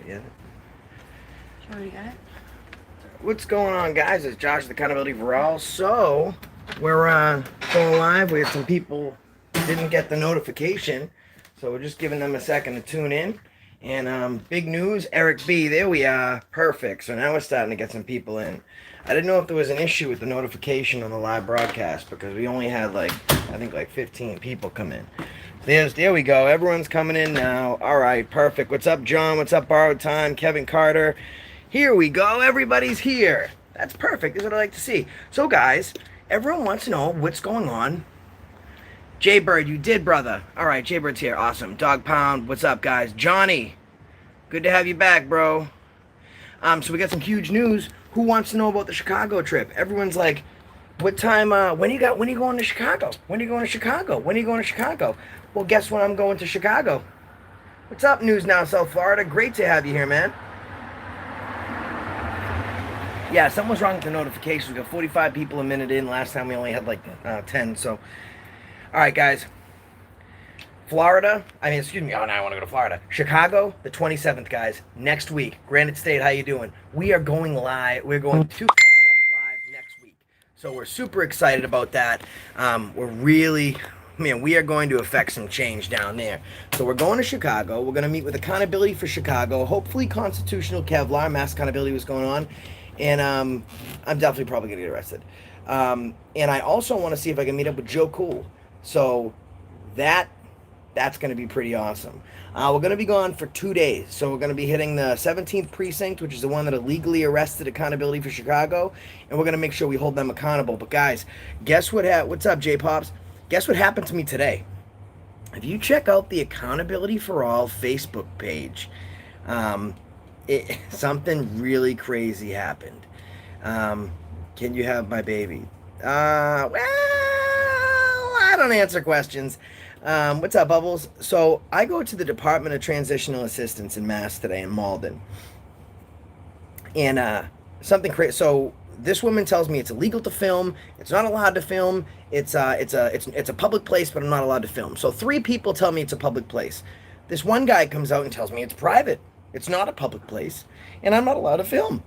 Yeah. You already got it? What's going on, guys? It's Josh, the Accountability for All. So, we're going live. We have some people didn't get the notification, so we're just giving them a second to tune in. And big news, Eric B. There we are. Perfect. So now we're starting to get some people in. I didn't know if there was an issue with the notification on the live broadcast because we only had I think 15 people come in. There we go. Everyone's coming in now. All right, perfect. What's up, John? What's up, Borrowed Time? Kevin Carter. Here we go. Everybody's here. That's perfect. This is what I like to see. So, guys, everyone wants to know what's going on. Jay Bird, you did, brother. All right, Jay Bird's here. Awesome. Dog Pound, what's up, guys? Johnny, good to have you back, bro. So we got some huge news. Who wants to know about the Chicago trip? Everyone's like, what time? When are you going to Chicago? When are you going to Chicago? When are you going to Chicago? Well, guess when I'm going to Chicago. What's up, News Now, South Florida? Great to have you here, man. Yeah, something was wrong with the notifications. We got 45 people a minute in. Last time we only had 10. So, all right, guys. Florida. Excuse me. Oh, now I want to go to Florida. Chicago, the 27th, guys. Next week. Granite State, how you doing? We are going live. We're going to Florida live next week. So we're super excited about that. We are going to affect some change down there. So we're going to Chicago. We're going to meet with Accountability for Chicago. Hopefully Constitutional Kevlar, Mass Accountability was going on. And I'm definitely probably going to get arrested. And I also want to see if I can meet up with Joe Cool. So that's going to be pretty awesome. We're going to be gone for 2 days. So we're going to be hitting the 17th precinct, which is the one that illegally arrested Accountability for Chicago. And we're going to make sure we hold them accountable. But guys, guess what? What's up, J-Pops? Guess what happened to me today? If you check out the Accountability for All Facebook page, something really crazy happened. Can you have my baby? Well, I don't answer questions. What's up, Bubbles? So I go to the Department of Transitional Assistance in Mass today in Malden, and something crazy. So this woman tells me it's illegal to film. It's not allowed to film. It's a public place, but I'm not allowed to film. So 3 people tell me it's a public place. This one guy comes out and tells me it's private. It's not a public place, and I'm not allowed to film.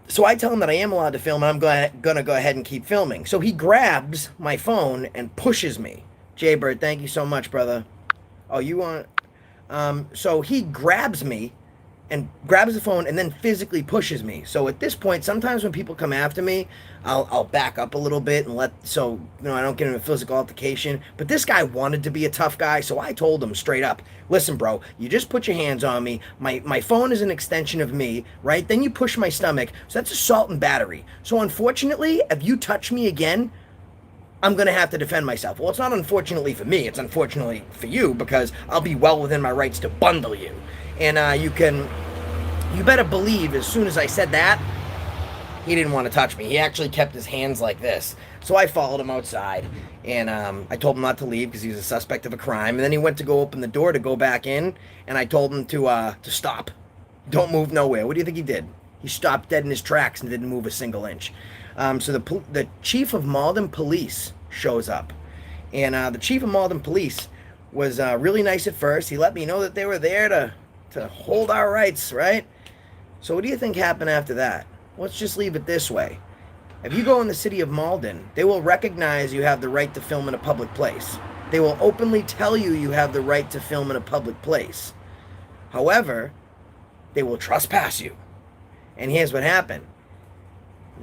So I tell him that I am allowed to film, and I'm going to go ahead and keep filming. So he grabs my phone and pushes me. Jaybird, thank you so much, brother. Oh, you want... So he grabs me and grabs the phone and then physically pushes me. So at this point, sometimes when people come after me, I'll back up a little bit and I don't get in a physical altercation. But this guy wanted to be a tough guy, so I told him straight up, listen, bro, you just put your hands on me. My phone is an extension of me, right? Then you push my stomach, so that's assault and battery. So unfortunately, if you touch me again, I'm going to have to defend myself. Well, it's not unfortunately for me. It's unfortunately for you because I'll be well within my rights to bundle you. And you better believe as soon as I said that, he didn't want to touch me. He actually kept his hands like this. So I followed him outside, and I told him not to leave because he was a suspect of a crime. And then he went to go open the door to go back in, and I told him to stop. Don't move nowhere. What do you think he did? He stopped dead in his tracks and didn't move a single inch. So the chief of Malden Police shows up, and the chief of Malden Police was really nice at first. He let me know that they were there to hold our rights, right? So what do you think happened after that? Let's just leave it this way. If you go in the city of Malden, they will recognize you have the right to film in a public place. They will openly tell you you have the right to film in a public place. However, they will trespass you. And here's what happened.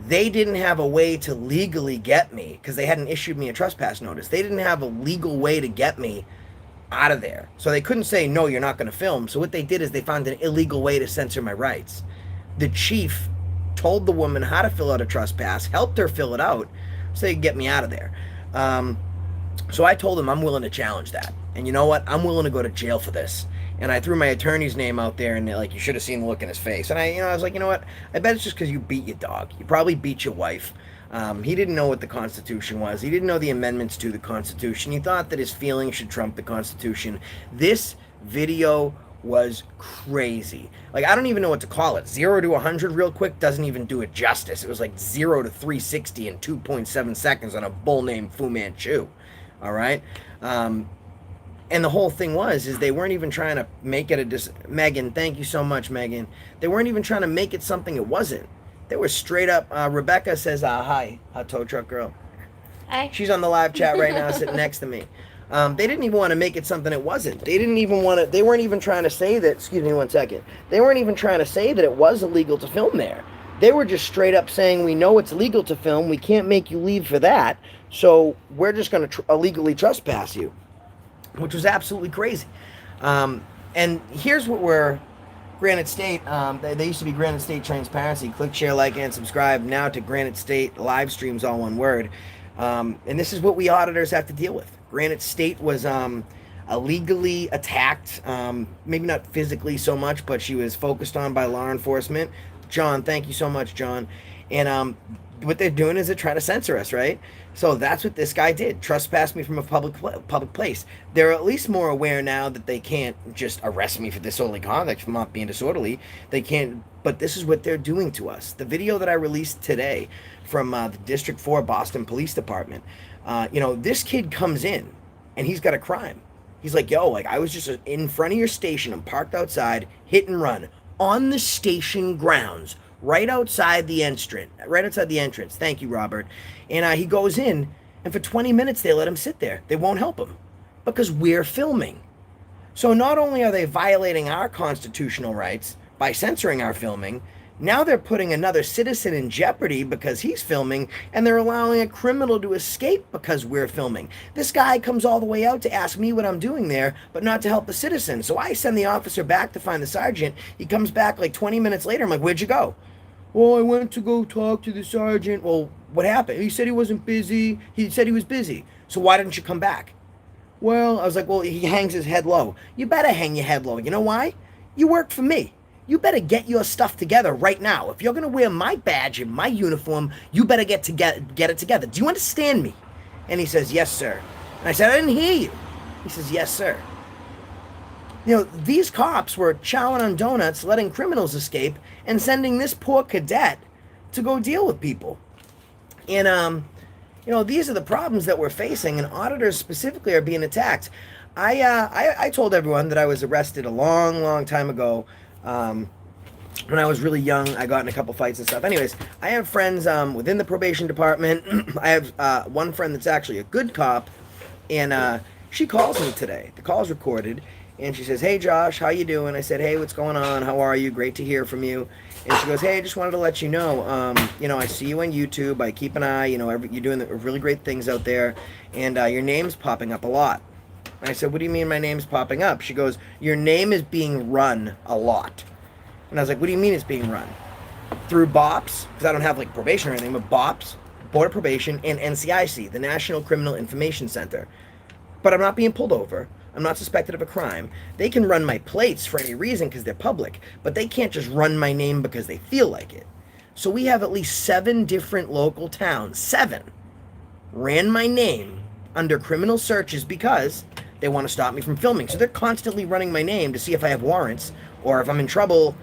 They didn't have a way to legally get me because they hadn't issued me a trespass notice. They didn't have a legal way to get me out of there. So they couldn't say, no, you're not going to film. So what they did is they found an illegal way to censor my rights. The chief told the woman how to fill out a trespass, helped her fill it out so they could get me out of there. So I told him I'm willing to challenge that. And you know what? I'm willing to go to jail for this. And I threw my attorney's name out there, and you should have seen the look in his face. And I was like, you know what? I bet it's just because you beat your dog. You probably beat your wife. He didn't know what the Constitution was. He didn't know the amendments to the Constitution. He thought that his feelings should trump the Constitution. This video was crazy. I don't even know what to call it. 0 to 100 real quick doesn't even do it justice. It was 0 to 360 in 2.7 seconds on a bull named Fu Manchu. All right? And the whole thing is they weren't even trying to make it Megan, thank you so much, Megan. They weren't even trying to make it something it wasn't. They were straight up. Rebecca says, hi, hot tow truck girl. Hi. She's on the live chat right now, sitting next to me. They didn't even want to make it something it wasn't. They didn't even want to. They weren't even trying to say that. Excuse me, 1 second. They weren't even trying to say that it was illegal to film there. They were just straight up saying, we know it's legal to film. We can't make you leave for that. So we're just going to illegally trespass you, which was absolutely crazy. And here's what we're. Granite State, they used to be Granite State Transparency. Click, share, like, and subscribe now to Granite State live streams, all one word. And this is what we auditors have to deal with. Granite State was illegally attacked, maybe not physically so much, but she was focused on by law enforcement. John, thank you so much, John. And what they're doing is they're trying to censor us, right? So that's what this guy did. Trespass me from a public place. They're at least more aware now that they can't just arrest me for disorderly conduct for not being disorderly. They can't, but this is what they're doing to us. The video that I released today from the District 4 Boston Police Department, this kid comes in and he's got a crime. He's like, yo, like I was just in front of your station. I'm parked outside, hit and run on the station grounds. Right outside the entrance. Thank you, Robert. And he goes in, and for 20 minutes they let him sit there. They won't help him because we're filming. So not only are they violating our constitutional rights by censoring our filming, now they're putting another citizen in jeopardy because he's filming, and they're allowing a criminal to escape because we're filming. This guy comes all the way out to ask me what I'm doing there, but not to help the citizen. So I send the officer back to find the sergeant. He comes back like 20 minutes later. I'm like, where'd you go? Well, I went to go talk to the sergeant. Well, what happened? He said he wasn't busy. He said he was busy. So why didn't you come back? Well, I was like, well, he hangs his head low. You better hang your head low. You know why? You work for me. You better get your stuff together right now. If you're going to wear my badge and my uniform, you better get it together. Do you understand me? And he says, yes, sir. And I said, I didn't hear you. He says, yes, sir. These cops were chowing on donuts, letting criminals escape, and sending this poor cadet to go deal with people. And, these are the problems that we're facing, and auditors specifically are being attacked. I told everyone that I was arrested a long, long time ago. When I was really young, I got in a couple fights and stuff. Anyways, I have friends within the probation department. I have one friend that's actually a good cop, and she calls me today. The call's recorded. And she says, hey, Josh, how you doing? I said, hey, what's going on? How are you? Great to hear from you. And she goes, hey, I just wanted to let you know, I see you on YouTube. I keep an eye. You're doing really great things out there. And your name's popping up a lot. And I said, what do you mean my name's popping up? She goes, your name is being run a lot. And I was like, what do you mean it's being run? Through BOPS, because I don't have like probation or anything, but BOPS, Border Probation, and NCIC, the National Criminal Information Center. But I'm not being pulled over. I'm not suspected of a crime. They can run my plates for any reason because they're public, but they can't just run my name because they feel like it. So we have at least 7 different local towns, 7, ran my name under criminal searches because they want to stop me from filming. So they're constantly running my name to see if I have warrants or if I'm in trouble.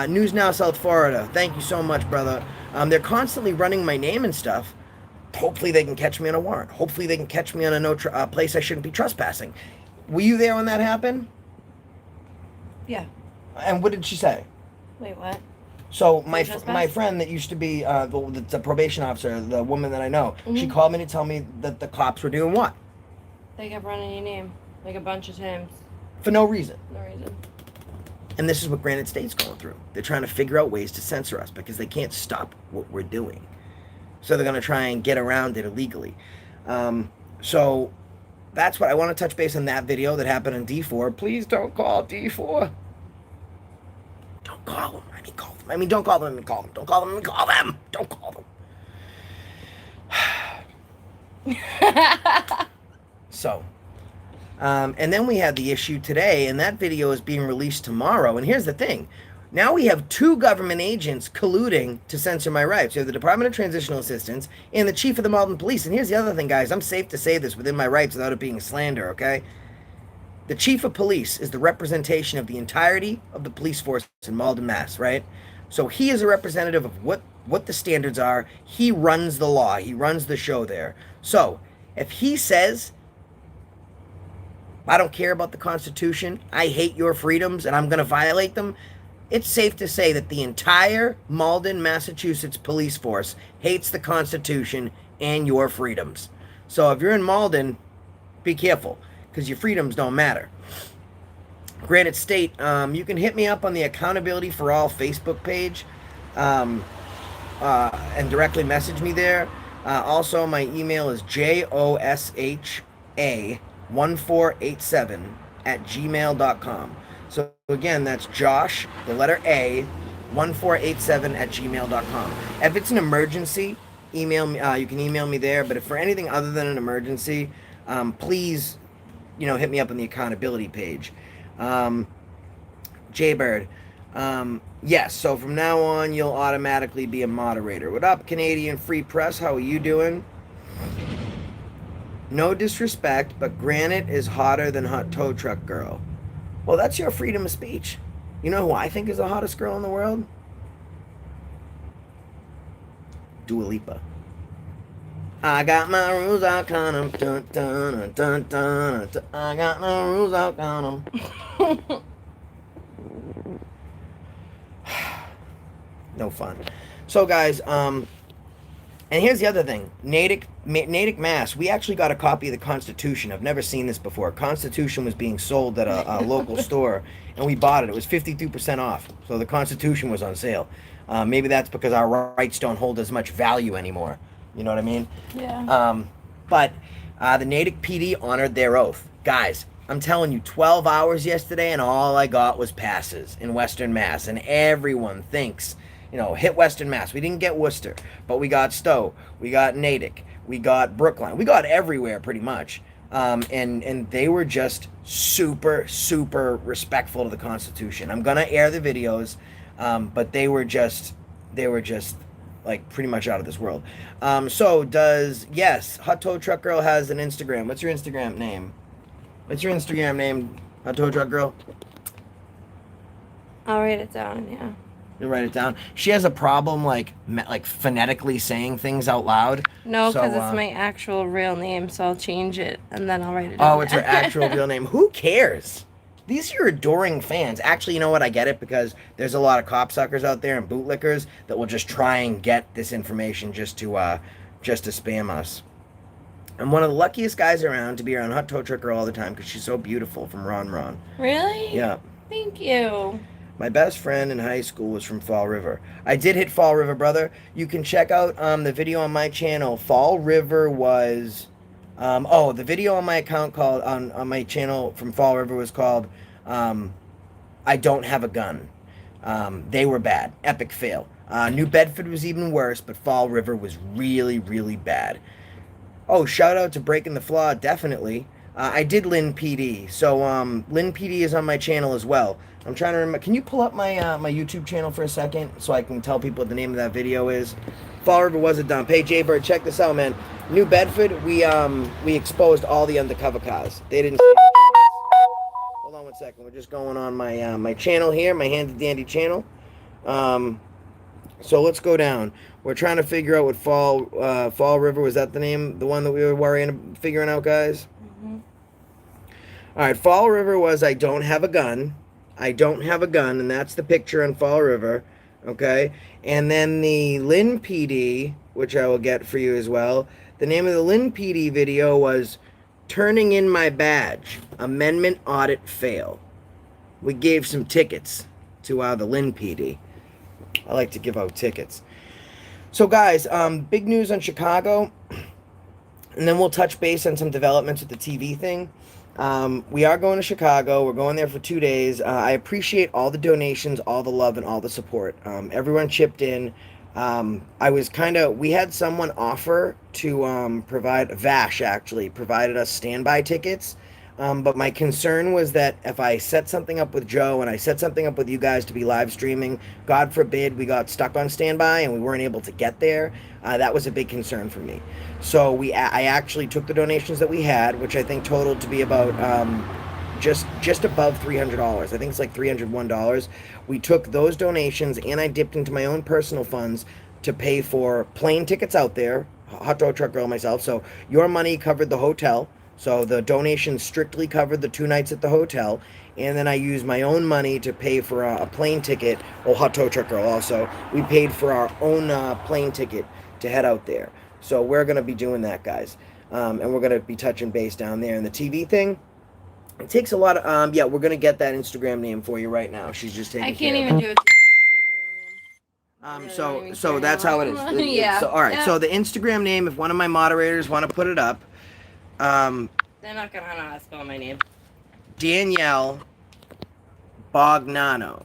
News Now, South Florida. Thank you so much, brother. They're constantly running my name and stuff. Hopefully they can catch me on a warrant. Hopefully they can catch me on a place I shouldn't be trespassing. Were you there when that happened? Yeah. And what did she say? Wait, what? So my friend that used to be the probation officer, the woman that I know, she called me to tell me that the cops were doing what? They kept running your name like a bunch of times. For no reason. No reason. And this is what Granite State's going through. They're trying to figure out ways to censor us because they can't stop what we're doing. So they're going to try and get around it illegally. So that's what I want to touch base on that video that happened on D4. Please don't call D4. Don't call them. Call them. Don't call them. Call them. Don't call them. Call them. Don't call them. So, and then we had the issue today, and that video is being released tomorrow. And here's the thing. Now we have 2 government agents colluding to censor my rights. You have the Department of Transitional Assistance and the Chief of the Malden Police. And here's the other thing, guys. I'm safe to say this within my rights without it being slander, okay? The Chief of Police is the representation of the entirety of the police force in Malden, Mass., right? So he is a representative of what the standards are. He runs the law. He runs the show there. So if he says I don't care about the Constitution. I hate your freedoms and I'm going to violate them. It's safe to say that the entire Malden, Massachusetts police force hates the Constitution and your freedoms. So if you're in Malden, be careful because your freedoms don't matter. Granite State, you can hit me up on the Accountability for All Facebook page and directly message me there. Also, my email is josha1487@gmail.com. So again, that's Josh, the letter A, 1487@gmail.com. If it's an emergency, email me. You can email me there. But if for anything other than an emergency, please, hit me up on the accountability page. Jaybird. Yes, so from now on, you'll automatically be a moderator. What up, Canadian Free Press? How are you doing? No disrespect, but Granite is hotter than Hot Tow Truck Girl. Well, that's your freedom of speech. You know who I think is the hottest girl in the world? Dua Lipa. I got my rules out, count 'em. Dun, dun, dun, dun, dun. I got my rules out, count 'em. No fun. So guys, and here's the other thing. Natick, Mass. We actually got a copy of the Constitution. I've never seen this before. Constitution was being sold at a local store, and we bought it. It was 52% off. So the Constitution was on sale. Maybe that's because our rights don't hold as much value anymore. You know what I mean? Yeah. But the Natick PD honored their oath. Guys, I'm telling you, 12 hours yesterday, and all I got was passes in Western Mass. And everyone thinks, hit Western Mass. We didn't get Worcester, but we got Stowe, we got Natick, we got Brookline. We got everywhere pretty much. And they were just super, super respectful to the Constitution. I'm going to air the videos, but they were just like pretty much out of this world. Yes, Hot Tow Truck Girl has an Instagram. What's your Instagram name? Hot Tow Truck Girl? I'll write it down, yeah. You write it down. She has a problem like phonetically saying things out loud. No, because it's my actual real name, so I'll change it and then I'll write it down. Oh, it's her actual real name. Who cares? These are your adoring fans. Actually, you know what? I get it because there's a lot of copsuckers out there and bootlickers that will just try and get this information just to spam us. I'm one of the luckiest guys around to be around Hot Tow Truck Girl all the time because she's so beautiful from Ron Ron. Really? Yeah. Thank you. My best friend in high school was from Fall River. I did hit Fall River, brother. You can check out the video on my channel. Fall River was... the video on my account called... On my channel from Fall River was called... I Don't Have a Gun. They were bad. Epic fail. New Bedford was even worse, but Fall River was really, really bad. Oh, shout out to Breaking the Flaw, definitely. I did Lynn PD. So Lynn PD is on my channel as well. I'm trying to remember. Can you pull up my my YouTube channel for a second so I can tell people what the name of that video is? Fall River wasn't done. Hey Jaybird, check this out, man. New Bedford, we exposed all the undercover cars. They didn't. Hold on one second. We're just going on my my channel here, my handy dandy channel. So let's go down. We're trying to figure out what Fall River, was that the name, the one that we were figuring out, guys? Mm-hmm. All right, Fall River was I Don't Have a Gun. I Don't Have a Gun, and that's the picture on Fall River, okay? And then the Lynn PD, which I will get for you as well. The name of the Lynn PD video was Turning in My Badge, Amendment Audit Fail. We gave some tickets to the Lynn PD. I like to give out tickets. So guys, big news on Chicago, and then we'll touch base on some developments with the TV thing. We are going to Chicago. We're going there for 2 days. I appreciate all the donations, all the love, and all the support. Everyone chipped in. We had someone offer to provide, Vash actually, provided us standby tickets. But my concern was that if I set something up with Joe and I set something up with you guys to be live streaming, God forbid we got stuck on standby and we weren't able to get there, that was a big concern for me. So I actually took the donations that we had, which I think totaled to be about just above $300. I think it's like $301. We took those donations and I dipped into my own personal funds to pay for plane tickets out there, Hot Dog Truck Girl, myself. So your money covered the hotel. So the donation strictly covered the 2 nights at the hotel, and then I used my own money to pay for a plane ticket. Oh, hot tow truck girl also. We paid for our own plane ticket to head out there. So we're gonna be doing that, guys, and we're gonna be touching base down there. And the TV thing, it takes a lot of yeah. We're gonna get that Instagram name for you right now. She's just taking. I can't care even of do it. So that's how it is. Yeah. So, all right. Yeah. So the Instagram name, if one of my moderators want to put it up, They're not gonna know how to spell my name. Danielle Bognano.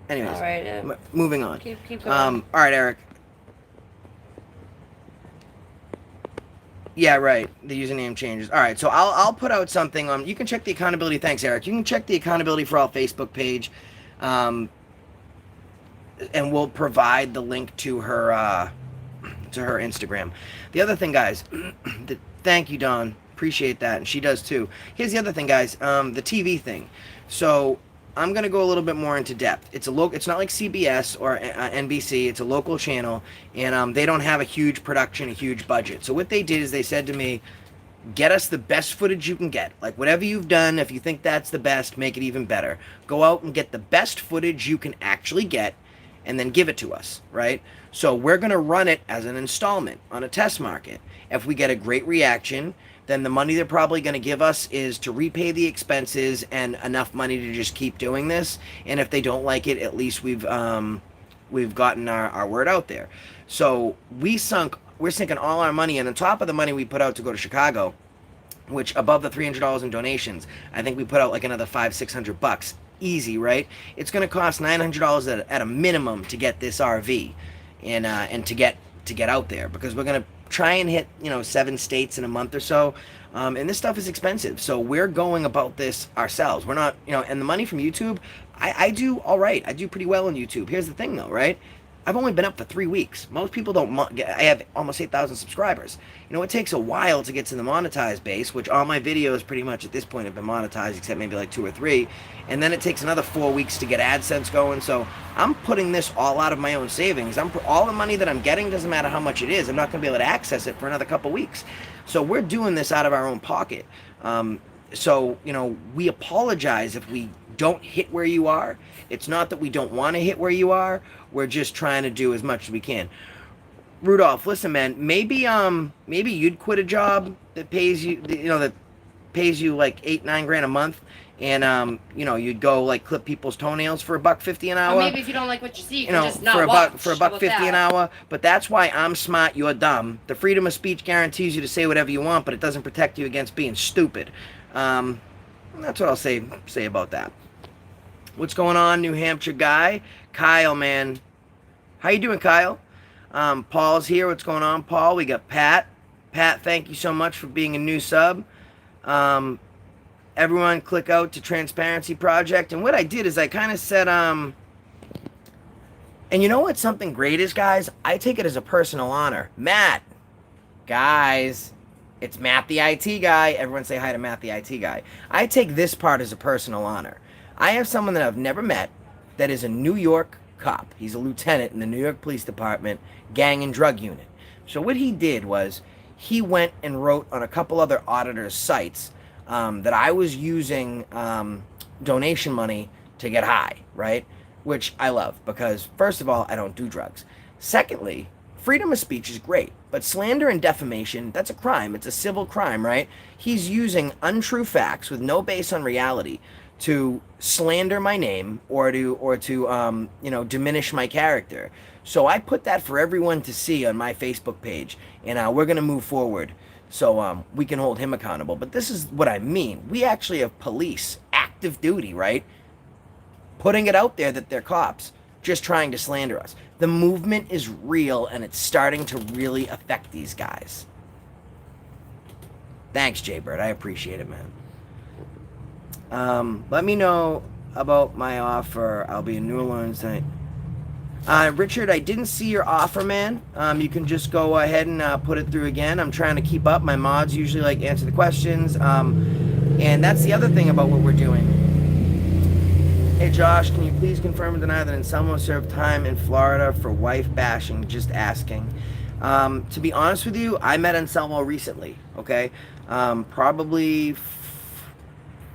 Anyways, All right. moving on. Keep going. All right, Eric. Yeah, right. The username changes. All right, so I'll put out something. You can check the accountability. Thanks, Eric. You can check the accountability for all Facebook page, and we'll provide the link to her Instagram. The other thing, guys. Thank you, Dawn. Appreciate that, and she does too. Here's the other thing, guys. The TV thing. So I'm gonna go a little bit more into depth. It's not like CBS or NBC. It's a local channel, and they don't have a huge production, a huge budget. So what they did is they said to me, get us the best footage you can get. Like whatever you've done, if you think that's the best, make it even better. Go out and get the best footage you can actually get, and then give it to us, right? So we're gonna run it as an installment on a test market. If we get a great reaction, then the money they're probably going to give us is to repay the expenses and enough money to just keep doing this. And if they don't like it, at least we've gotten our word out there. So we're sinking all our money, and on top of the money we put out to go to Chicago, which above the $300 in donations, I think we put out like another $500-600 easy, right? It's going to cost $900 at a minimum to get this RV and to get out there, because we're going to try and hit 7 states in a month or so, and this stuff is expensive, so we're going about this ourselves. We're not, and the money from YouTube, I do all right. I do pretty well on YouTube. Here's the thing though, right? I've only been up for 3 weeks. Most people don't. I have almost 8,000 subscribers. It takes a while to get to the monetized base, which all my videos pretty much at this point have been monetized, except maybe like 2 or 3. And then it takes another 4 weeks to get AdSense going. So I'm putting this all out of my own savings. All the money that I'm getting, doesn't matter how much it is, I'm not going to be able to access it for another couple weeks. So we're doing this out of our own pocket. So we apologize if we don't hit where you are. It's not that we don't want to hit where you are. We're just trying to do as much as we can. Rudolph, listen, man, maybe you'd quit a job that pays you, that pays you like $8-9 grand a month, and you'd go like clip people's toenails for $1.50 an hour. Or maybe if you don't like what you see, you can just not watch. For $1.50 an hour. But that's why I'm smart, you're dumb. The freedom of speech guarantees you to say whatever you want, but it doesn't protect you against being stupid. That's what I'll say about that. What's going on, New Hampshire guy? Kyle, man. How you doing, Kyle? Paul's here. What's going on, Paul? We got Pat. Pat, thank you so much for being a new sub. Everyone click out to Transparency Project. And what I did is I kind of said, and you know what something great is, guys? I take it as a personal honor. Matt. Guys. It's Matt the IT guy. Everyone say hi to Matt the IT guy. I take this part as a personal honor. I have someone that I've never met that is a New York cop. He's a lieutenant in the New York Police Department Gang and Drug Unit. So what he did was he went and wrote on a couple other auditors' sites that I was using donation money to get high, right? Which I love because, first of all, I don't do drugs. Secondly, freedom of speech is great, but slander and defamation, that's a crime. It's a civil crime, right? He's using untrue facts with no base on reality to slander my name or to diminish my character. So I put that for everyone to see on my Facebook page, and we're going to move forward so we can hold him accountable. But this is what I mean. We actually have police, active duty, right? Putting it out there that they're cops, just trying to slander us. The movement is real, and it's starting to really affect these guys. Thanks, Jaybird. I appreciate it, man. Let me know about my offer. I'll be in New Orleans tonight. Richard, I didn't see your offer, man. You can just go ahead and put it through again. I'm trying to keep up. My mods usually answer the questions. And that's the other thing about what we're doing. Hey, Josh, can you please confirm and deny that Anselmo served time in Florida for wife bashing? Just asking. To be honest with you, I met Anselmo recently. Okay, probably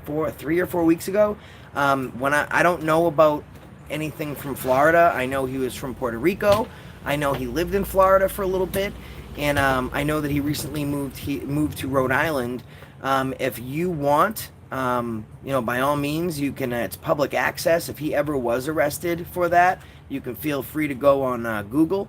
3 or 4 weeks ago. When I don't know about anything from Florida. I know he was from Puerto Rico. I know he lived in Florida for a little bit, and I know that he recently moved. He moved to Rhode Island. If you want, by all means, you can. It's public access. If he ever was arrested for that, you can feel free to go on Google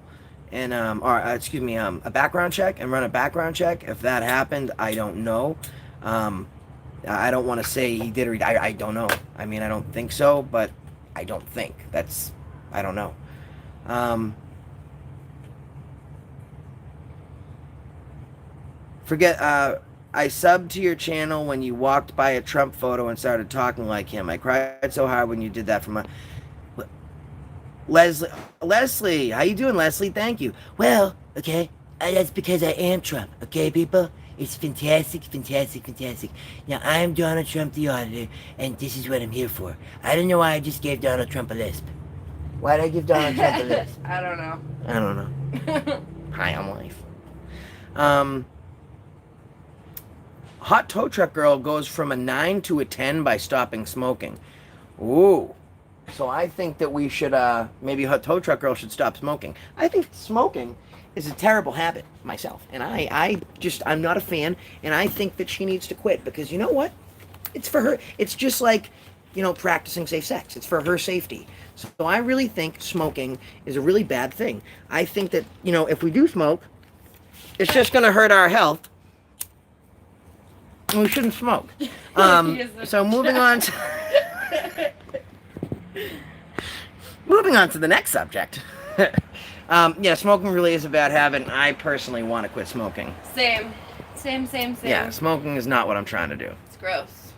and a background check and run a background check. If that happened, I don't know. I don't want to say he did or I don't know. I mean, I don't think so, but I don't think. I don't know. I subbed to your channel when you walked by a Trump photo and started talking like him. I cried so hard when you did that for my... Leslie, how you doing, Leslie? Thank you. Well, okay, that's because I am Trump, okay, people? It's fantastic, fantastic, fantastic. Now, I'm Donald Trump, the auditor, and this is what I'm here for. I don't know why I just gave Donald Trump a lisp. Why did I give Donald Trump a lisp? I don't know. I don't know. Hi, I'm life. Hot tow truck girl goes from a 9 to a 10 by stopping smoking. Ooh. So I think that we should, maybe hot tow truck girl should stop smoking. I think smoking is a terrible habit myself. And I'm not a fan. And I think that she needs to quit because you know what? It's for her. It's just like, practicing safe sex. It's for her safety. So I really think smoking is a really bad thing. I think that, if we do smoke, it's just going to hurt our health. And we shouldn't smoke. So moving on to... Moving on to the next subject. Smoking really is a bad habit, and I personally want to quit smoking. Same. Yeah, smoking is not what I'm trying to do. It's gross.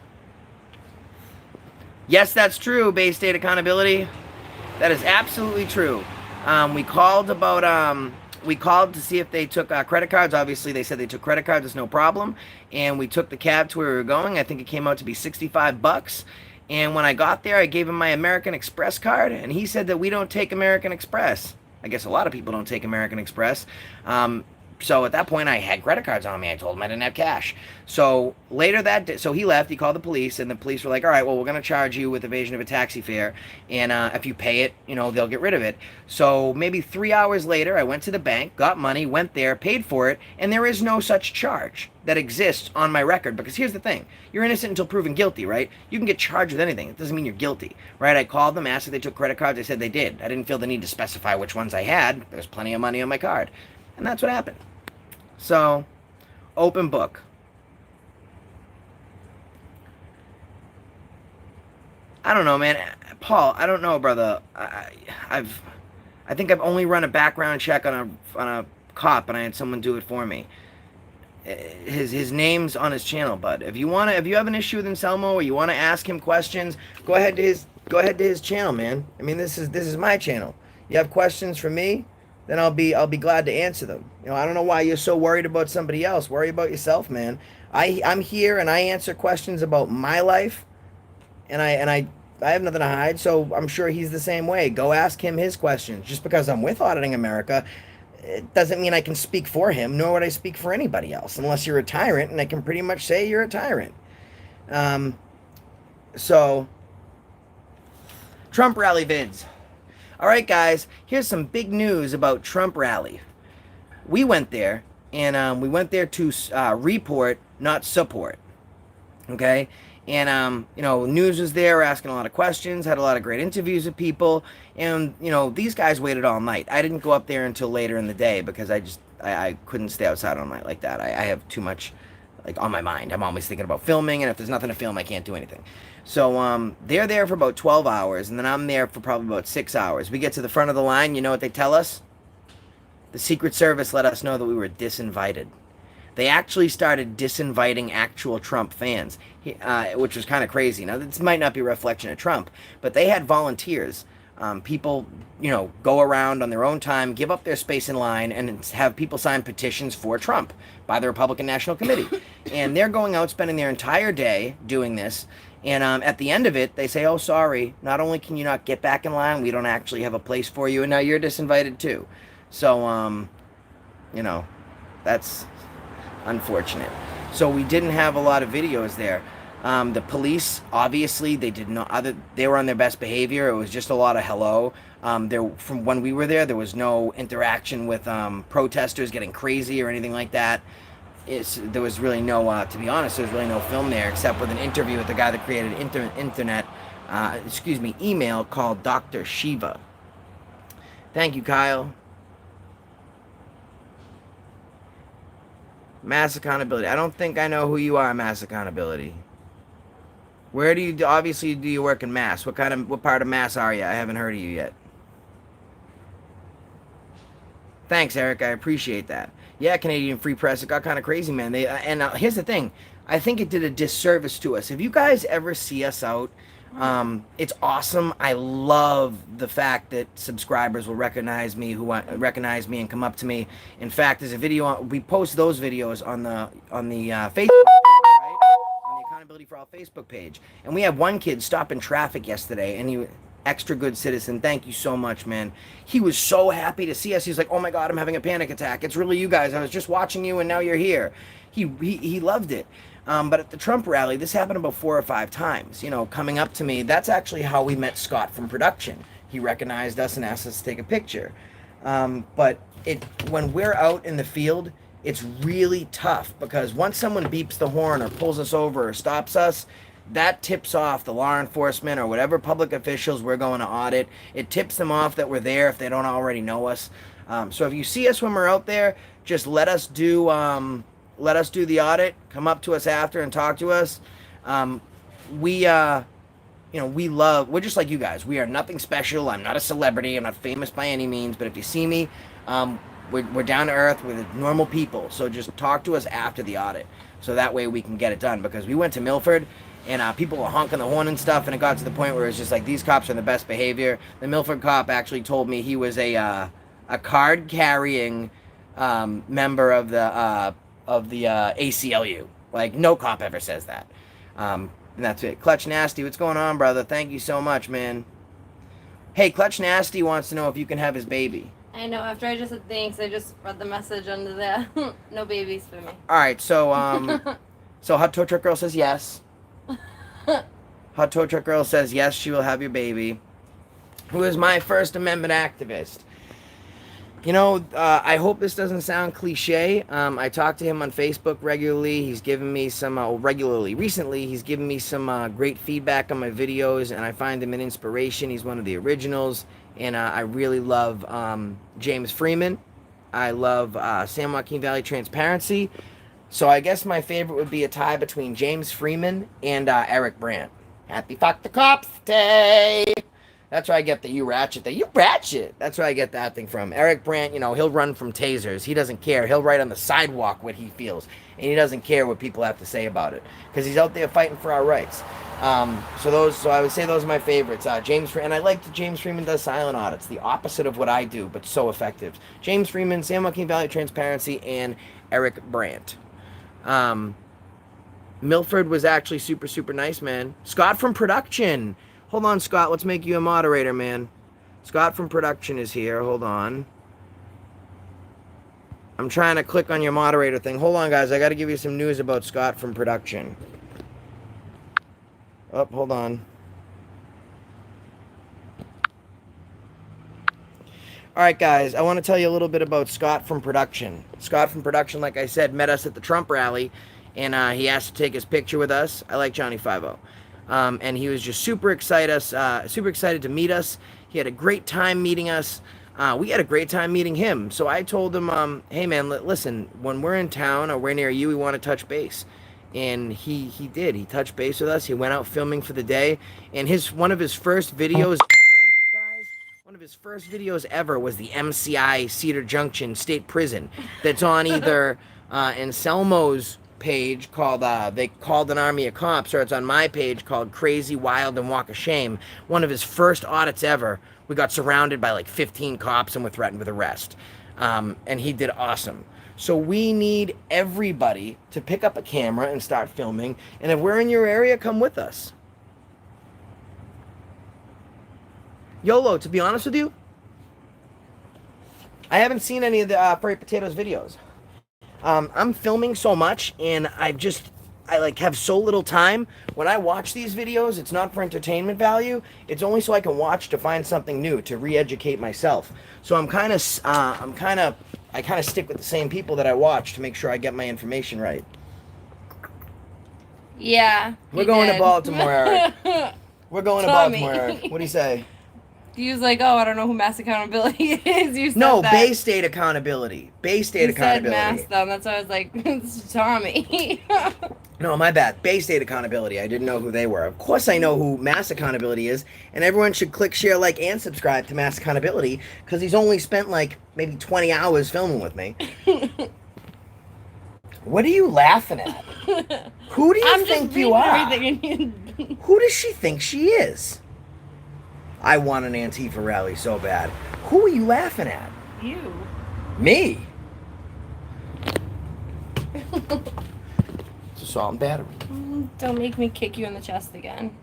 Yes, that's true, Bay State Accountability. That is absolutely true. We called to see if they took credit cards. Obviously, they said they took credit cards. It's no problem. And we took the cab to where we were going. I think it came out to be $65. And when I got there, I gave him my American Express card, and he said that we don't take American Express. I guess a lot of people don't take American Express. So at that point, I had credit cards on me. I told him I didn't have cash. So later that day, so he left. He called the police, and the police were like, all right, well, we're going to charge you with evasion of a taxi fare. And if you pay it, they'll get rid of it. So maybe 3 hours later, I went to the bank, got money, went there, paid for it, and there is no such charge that exists on my record. Because here's the thing. You're innocent until proven guilty, right? You can get charged with anything. It doesn't mean you're guilty, right? I called them, asked if they took credit cards. They said they did. I didn't feel the need to specify which ones I had. There's plenty of money on my card. And that's what happened. So, open book. I don't know, man. Paul, I don't know, brother. I think I've only run a background check on a cop, and I had someone do it for me. His name's on his channel, bud. If you have an issue with Anselmo, or you want to ask him questions, go ahead to his channel, man. I mean, this is my channel. You have questions for me, then I'll be glad to answer them. I don't know why you're so worried about somebody else. Worry about yourself, man. I'm here and I answer questions about my life, and I have nothing to hide. So I'm sure he's the same way. Go ask him his questions. Just because I'm with Auditing America, it doesn't mean I can speak for him, nor would I speak for anybody else, unless you're a tyrant, and I can pretty much say you're a tyrant. So Trump rally vids. All right, guys, here's some big news about Trump rally. We went there, and we went there to report, not support. Okay? And, news was there, asking a lot of questions, had a lot of great interviews with people. And, these guys waited all night. I didn't go up there until later in the day because I couldn't stay outside all night like that. I have too much, on my mind. I'm always thinking about filming, and if there's nothing to film, I can't do anything. So they're there for about 12 hours, and then I'm there for probably about 6 hours. We get to the front of the line, you know what they tell us? The Secret Service let us know that we were disinvited. They actually started disinviting actual Trump fans, which was kind of crazy. Now, this might not be a reflection of Trump, but they had volunteers. People, go around on their own time, give up their space in line, and have people sign petitions for Trump by the Republican National Committee. And they're going out, spending their entire day doing this. And at the end of it, they say, oh, sorry, not only can you not get back in line, we don't actually have a place for you, and now you're disinvited too. So, you know, that's unfortunate. So we didn't have a lot of videos there. The police, obviously, they did not. They were on their best behavior. It was just a lot of hello. There, from when we were there was no interaction with protesters getting crazy or anything like that. There was really no, to be honest, there was really no film there except with an interview with the guy that created email called Dr. Shiva. Thank you, Kyle. Mass Accountability. I don't think I know who you are, Mass Accountability. Where do you, obviously, do you work in Mass? What part of Mass are you? I haven't heard of you yet. Thanks, Eric. I appreciate that. Yeah, Canadian Free Press. It got kind of crazy, man. Here's the thing. I think it did a disservice to us. If you guys ever see us out, it's awesome. I love the fact that subscribers will recognize me, and come up to me. In fact, there's a video we post those videos on the Facebook page, right? On the Accountability for All Facebook page. And we have one kid stop in traffic yesterday, and he extra good citizen. Thank you so much, man. He was so happy to see us. He's like, "Oh my God, I'm having a panic attack. It's really you guys. I was just watching you, and now you're here." He loved it. But at the Trump rally, this happened about 4 or 5 times. You know, coming up to me. That's actually how we met Scott from production. He recognized us and asked us to take a picture. But when we're out in the field, it's really tough because once someone beeps the horn or pulls us over or stops us, that tips off the law enforcement or whatever public officials we're going to audit. It tips them off that we're there if they don't already know us. So if you see us when we're out there, just let us do the audit. Come up to us after and talk to us. We're just like you guys. We are nothing special. I'm not a celebrity. I'm not famous by any means. But if you see me, we're down to earth. We're normal people. So just talk to us after the audit. So that way we can get it done. Because we went to Milford, and people were honking the horn and stuff, and it got to the point where it's just like, these cops are in the best behavior. The Milford cop actually told me he was a card-carrying member of the ACLU. Like, no cop ever says that. And that's it. Clutch Nasty, what's going on, brother? Thank you so much, man. Hey, Clutch Nasty wants to know if you can have his baby. I know. After I just said thanks, I just read the message under there. No babies for me. All right, so so Hot Tow Truck Girl says yes. Hot Tow Truck Girl says yes, she will have your baby. Who is my First Amendment activist? You know, I hope this doesn't sound cliche. I talk to him on Facebook regularly. He's given me some, recently, he's given me some great feedback on my videos, and I find him an inspiration. He's one of the originals, and I really love James Freeman. I love San Joaquin Valley Transparency. So I guess my favorite would be a tie between James Freeman and Eric Brandt. Happy Fuck the Cops Day! That's where I get the you ratchet. That's where I get that thing from. Eric Brandt, he'll run from tasers. He doesn't care. He'll write on the sidewalk what he feels. And he doesn't care what people have to say about it. Because he's out there fighting for our rights. So I would say those are my favorites. And I like that James Freeman does silent audits. The opposite of what I do, but so effective. James Freeman, San Joaquin Valley Transparency, and Eric Brandt. Milford was actually super, super nice, man. Scott from production. Hold on, Scott. Let's make you a moderator, man. Scott from production is here. Hold on. I'm trying to click on your moderator thing. Hold on, guys. I got to give you some news about Scott from production. Oh, hold on. All right, guys. I want to tell you a little bit about Scott from production. Scott from production, like I said, met us at the Trump rally, and he asked to take his picture with us. I like Johnny 5-0. And he was just super excited to meet us. He had a great time meeting us. We had a great time meeting him. So I told him, hey man, listen, when we're in town or we're near you, we want to touch base. And he did. He touched base with us. He went out filming for the day. And one of his first videos ever was the MCI Cedar Junction State Prison. That's on either Anselmo's page called They Called an Army of Cops, or it's on my page called Crazy, Wild, and Walk of Shame. One of his first audits ever. We got surrounded by like 15 cops and were threatened with arrest. And he did awesome. So we need everybody to pick up a camera and start filming. And if we're in your area, come with us. YOLO, to be honest with you, I haven't seen any of the Furry Potatoes videos. I'm filming so much, and I like have so little time. When I watch these videos, it's not for entertainment value. It's only so I can watch to find something new, to re-educate myself. So I kind of stick with the same people that I watch to make sure I get my information right. Yeah. We're going to Baltimore, Eric. We're going to Tommy. Baltimore, Eric. What do you say? He was like, "Oh, I don't know who mass accountability is." You said No, that. Bay State accountability. Bay State You said accountability. mass though. That's why I was like, "It's Tommy." No, my bad. Bay State accountability. I didn't know who they were. Of course, I know who Mass accountability is, and everyone should click, share, like, and subscribe to Mass accountability because he's only spent like maybe 20 hours filming with me. What are you laughing at? Who do you think you are? Who does she think she is? I want an Antifa rally so bad. Who are you laughing at? You. Me? It's assault and battery. Don't make me kick you in the chest again.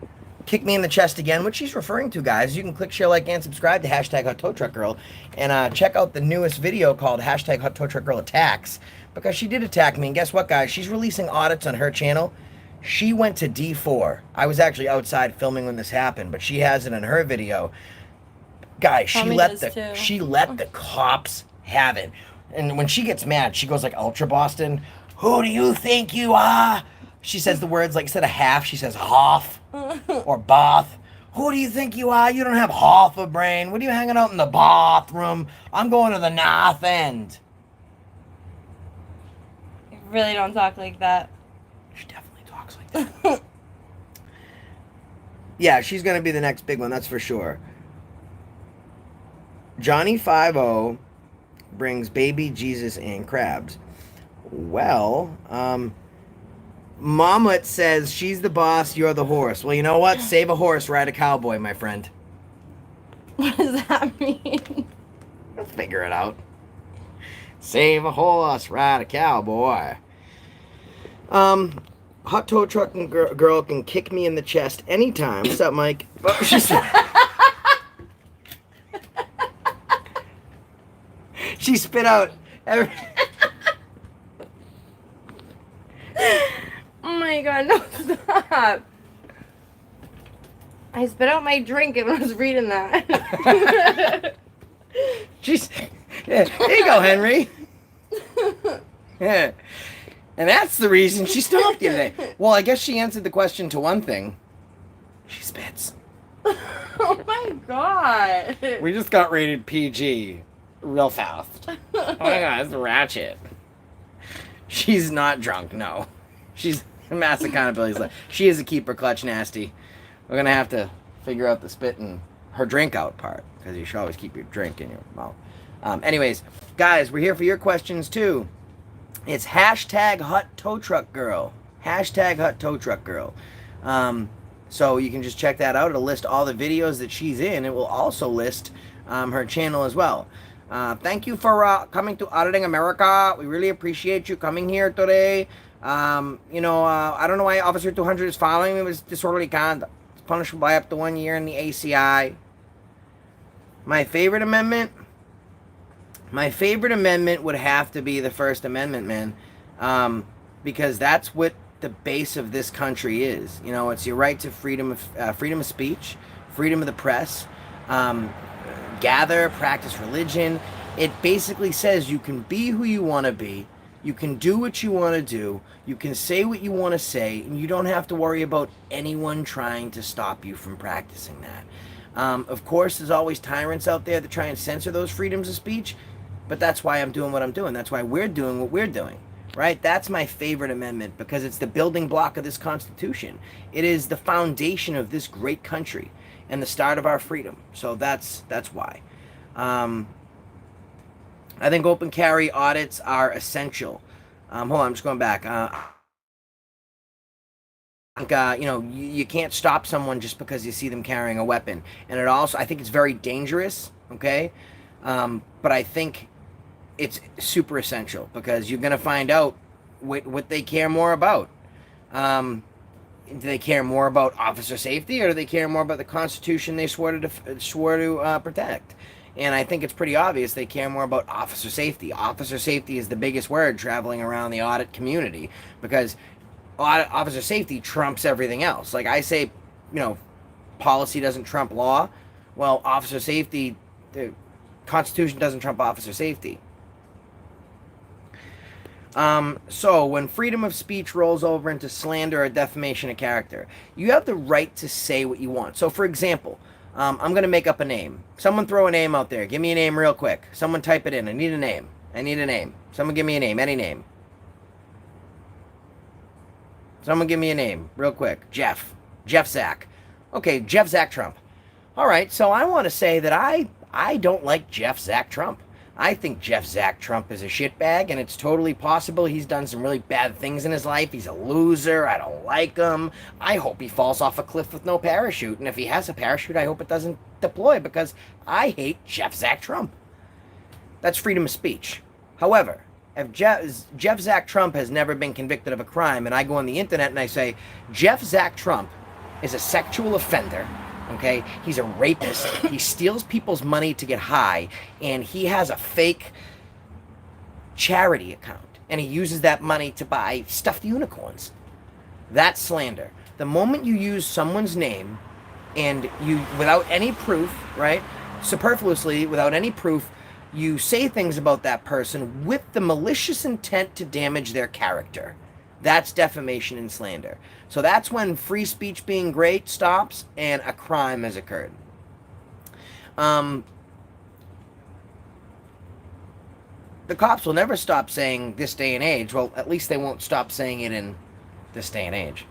Kick me in the chest again. What she's referring to, guys, you can click, share, like, and subscribe to hashtag Hot Tow Truck Girl and check out the newest video called hashtag Hot Tow Truck Girl Attacks, because she did attack me. And guess what, guys? She's releasing audits on her channel. She went to D4. I was actually outside filming when this happened, but she has it in her video. Guys, she let the cops have it. And when she gets mad, she goes like Ultra Boston. Who do you think you are? She says the words like, instead of half, she says half or bath. Who do you think you are? You don't have half a brain. What are you hanging out in the bathroom? I'm going to the north end. You really don't talk like that. She definitely talks like that. Yeah, she's going to be the next big one, that's for sure. Johnny 5-0 brings baby Jesus and crabs. Well, Mama says she's the boss, you're the horse. Well, you know what? Save a horse, ride a cowboy, my friend. What does that mean? Let's figure it out. Save a horse, ride a cowboy. Hot Tow Truck Girl can kick me in the chest anytime. What's up, Mike? She spit out every... Oh my god, no, stop. I spit out my drink and was reading that. Jeez. Yeah, here you go, Henry. Yeah. And that's the reason she stopped you today. Well, I guess she answered the question to one thing. She spits. Oh my god. We just got rated PG real fast. Oh my god, it's ratchet. She's not drunk, no. She's mass accountability. She is a keeper clutch nasty. We're gonna have to figure out the spit and her drink out part, because you should always keep your drink in your mouth. Anyways, guys, we're here for your questions too. It's hashtag Hot Tow Truck Girl. Hashtag Hot Tow Truck Girl. So you can just check that out. It'll list all the videos that she's in. It will also list her channel as well. Thank you for coming to Auditing America. We really appreciate you coming here today. I don't know why Officer 200 is following me. It was disorderly conduct. It's punishable by up to 1 year in the ACI. My favorite amendment? My favorite amendment would have to be the First Amendment, man. Because that's what the base of this country is. You know, it's your right to freedom of speech, freedom of the press, gather, practice religion. It basically says you can be who you want to be, you can do what you want to do, you can say what you want to say, and you don't have to worry about anyone trying to stop you from practicing that. Of course, there's always tyrants out there that try and censor those freedoms of speech, but that's why I'm doing what I'm doing. That's why we're doing what we're doing, right? That's my favorite amendment, because it's the building block of this Constitution. It is the foundation of this great country and the start of our freedom. So that's why. I think open carry audits are essential. Hold on, I'm just going back. You can't stop someone just because you see them carrying a weapon. And I think it's very dangerous, okay? But I think it's super essential, because you're going to find out what they care more about. Do they care more about officer safety, or do they care more about the Constitution they swore to protect? And I think it's pretty obvious they care more about officer safety. Officer safety is the biggest word traveling around the audit community because officer safety trumps everything else. Like I say, policy doesn't trump law. Well, officer safety, the Constitution doesn't trump officer safety. So when freedom of speech rolls over into slander or defamation of character, you have the right to say what you want. So, for example, I'm going to make up a name. Someone throw a name out there. Give me a name real quick. Someone type it in. I need a name. I need a name. Someone give me a name. Any name. Someone give me a name real quick. Jeff. Jeff Zach. Okay, Jeff Zach Trump. All right, so I want to say that I don't like Jeff Zach Trump. I think Jeff Zach Trump is a shitbag, and it's totally possible he's done some really bad things in his life. He's a loser. I don't like him. I hope he falls off a cliff with no parachute. And if he has a parachute, I hope it doesn't deploy because I hate Jeff Zach Trump. That's freedom of speech. However, if Jeff Zach Trump has never been convicted of a crime, and I go on the internet and I say, Jeff Zach Trump is a sexual offender, okay? He's a rapist. He steals people's money to get high, and he has a fake charity account, and he uses that money to buy stuffed unicorns. That's slander. The moment you use someone's name and you, without any proof, right? Superfluously, without any proof, you say things about that person with the malicious intent to damage their character. That's defamation and slander. So that's when free speech being great stops and a crime has occurred. The cops will never stop saying this day and age. Well, at least they won't stop saying it in this day and age.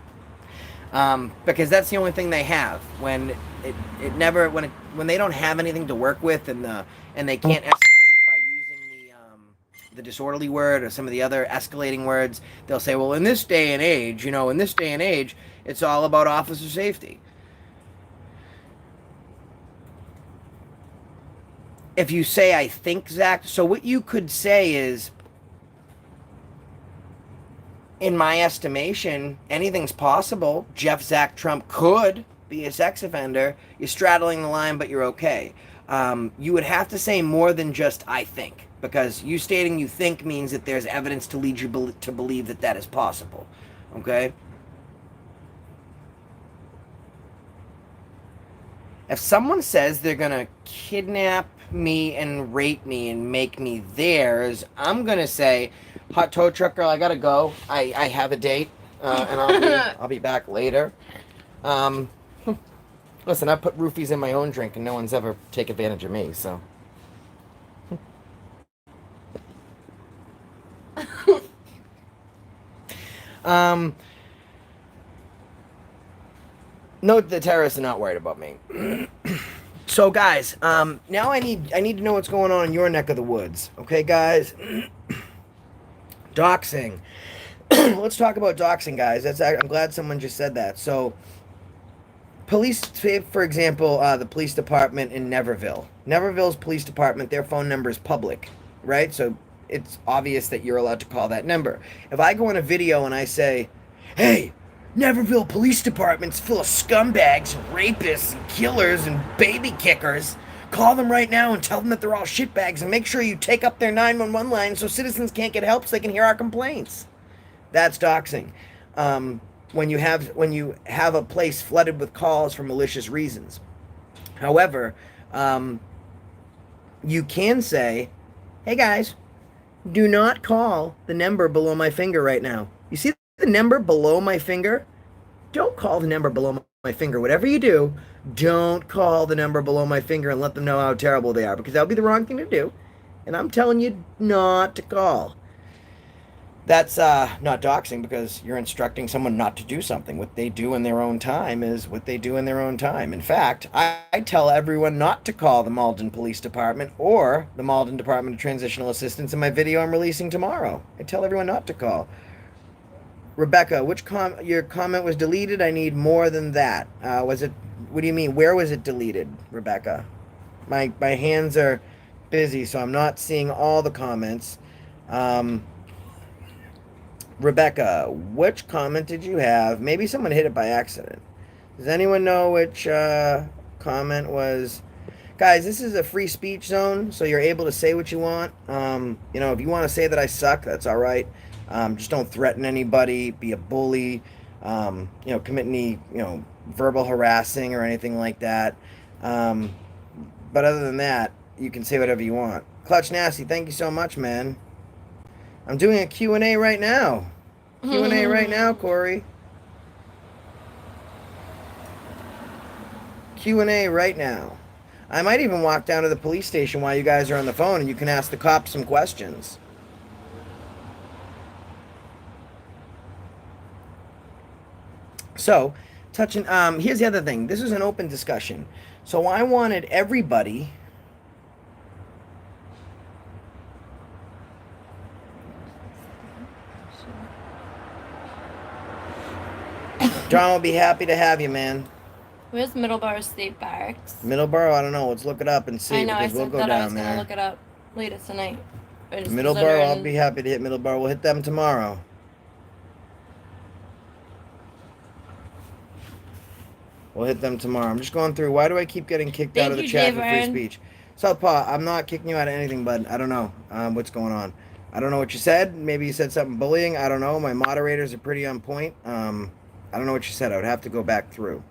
Because that's the only thing they have. When they don't have anything to work with and they can't escalate by using the disorderly word or some of the other escalating words, they'll say, well, in this day and age, it's all about officer safety. If you say, I think Zach, so what you could say is, in my estimation, anything's possible. Jeff Zach Trump could be a sex offender. You're straddling the line, but you're okay. You would have to say more than just I think, because you stating you think means that there's evidence to lead you to believe that that is possible. Okay? If someone says they're going to kidnap me and rape me and make me theirs, I'm going to say, hot tow truck girl, I got to go. I have a date, and I'll be back later. Listen, I put roofies in my own drink, and no one's ever take advantage of me, so. No, the terrorists are not worried about me. So, guys, now I need to know what's going on in your neck of the woods. Okay, guys? Doxing. Let's talk about doxing, guys. I'm glad someone just said that. So, police, for example, the police department in Neverville. Neverville's police department, their phone number is public, right? So it's obvious that you're allowed to call that number. If I go in a video and I say, hey, Neverville Police Department's full of scumbags and rapists and killers and baby kickers, call them right now and tell them that they're all shitbags and make sure you take up their 911 line so citizens can't get help so they can hear our complaints. That's doxing. When you have a place flooded with calls for malicious reasons. However, you can say, hey guys, do not call the number below my finger right now. You see the number below my finger? Don't call the number below my finger. Whatever you do, don't call the number below my finger and let them know how terrible they are, because that'll be the wrong thing to do. And I'm telling you not to call. That's not doxing, because you're instructing someone not to do something. What they do in their own time is what they do in their own time. In fact, I tell everyone not to call the Malden Police Department or the Malden Department of Transitional Assistance in my video I'm releasing tomorrow. I tell everyone not to call. Rebecca, your comment was deleted? I need more than that. What do you mean? Where was it deleted, Rebecca? My hands are busy, so I'm not seeing all the comments. Rebecca, which comment did you have? Maybe someone hit it by accident. Does anyone know which comment was Guys, this is a free speech zone, so you're able to say what you want. If you want to say that I suck, that's all right. Just don't threaten anybody, be a bully, commit any, verbal harassing or anything like that. Um, but other than that, you can say whatever you want. Clutch Nasty, thank you so much, man. I'm doing a Q&A right now. Q&A right now, Corey. Q&A right now. I might even walk down to the police station while you guys are on the phone and you can ask the cops some questions. So, here's the other thing. This is an open discussion. So I wanted everybody John will be happy to have you, man. Where's Middleborough State Barracks? Middleborough, I don't know. Let's look it up and see. I know. I Because we'll said go that down I was there. gonna look it up later tonight. Middleborough, I'll be happy to hit Middleborough. We'll hit them tomorrow. We'll hit them tomorrow. I'm just going through. Why do I keep getting kicked out of the chat for free speech? Southpaw, I'm not kicking you out of anything, bud. I don't know what's going on. I don't know what you said. Maybe you said something bullying. I don't know. My moderators are pretty on point. I don't know what you said. I would have to go back through.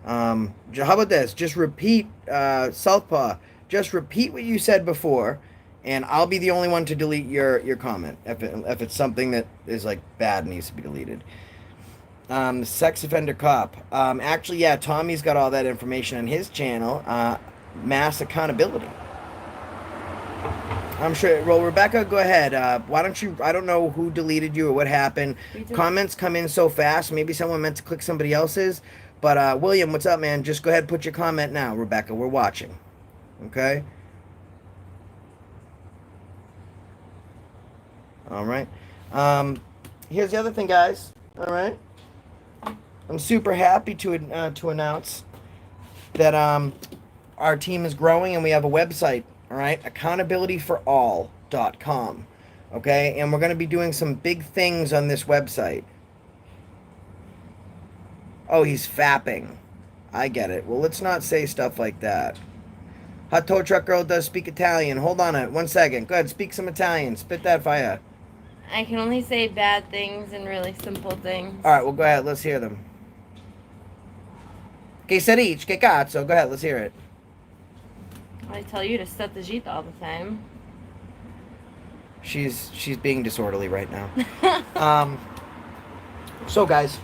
How about this? Just repeat, Southpaw. Just repeat what you said before, and I'll be the only one to delete your comment if it's something that is like bad and needs to be deleted. Sex offender cop. Actually, yeah, Tommy's got all that information on his channel. Mass accountability. I'm sure. Well, Rebecca, go ahead. Why don't you? I don't know who deleted you or what happened. Comments come in so fast. Maybe someone meant to click somebody else's. But William, what's up, man? Just go ahead and put your comment now, Rebecca. We're watching. Okay. All right. Here's the other thing, guys. All right. I'm super happy to announce that our team is growing and we have a website. All right, accountabilityforall.com. Okay, and we're going to be doing some big things on this website. Oh, he's fapping. I get it. Well, let's not say stuff like that. Hot Tow Truck Girl does speak Italian. Hold on 1 second. Go ahead, speak some Italian. Spit that fire. I can only say bad things and really simple things. All right, well, go ahead. Let's hear them. Che sedici, che cazzo. Go ahead, let's hear it. I tell you to set the Jeet all the time. She's being disorderly right now. So guys,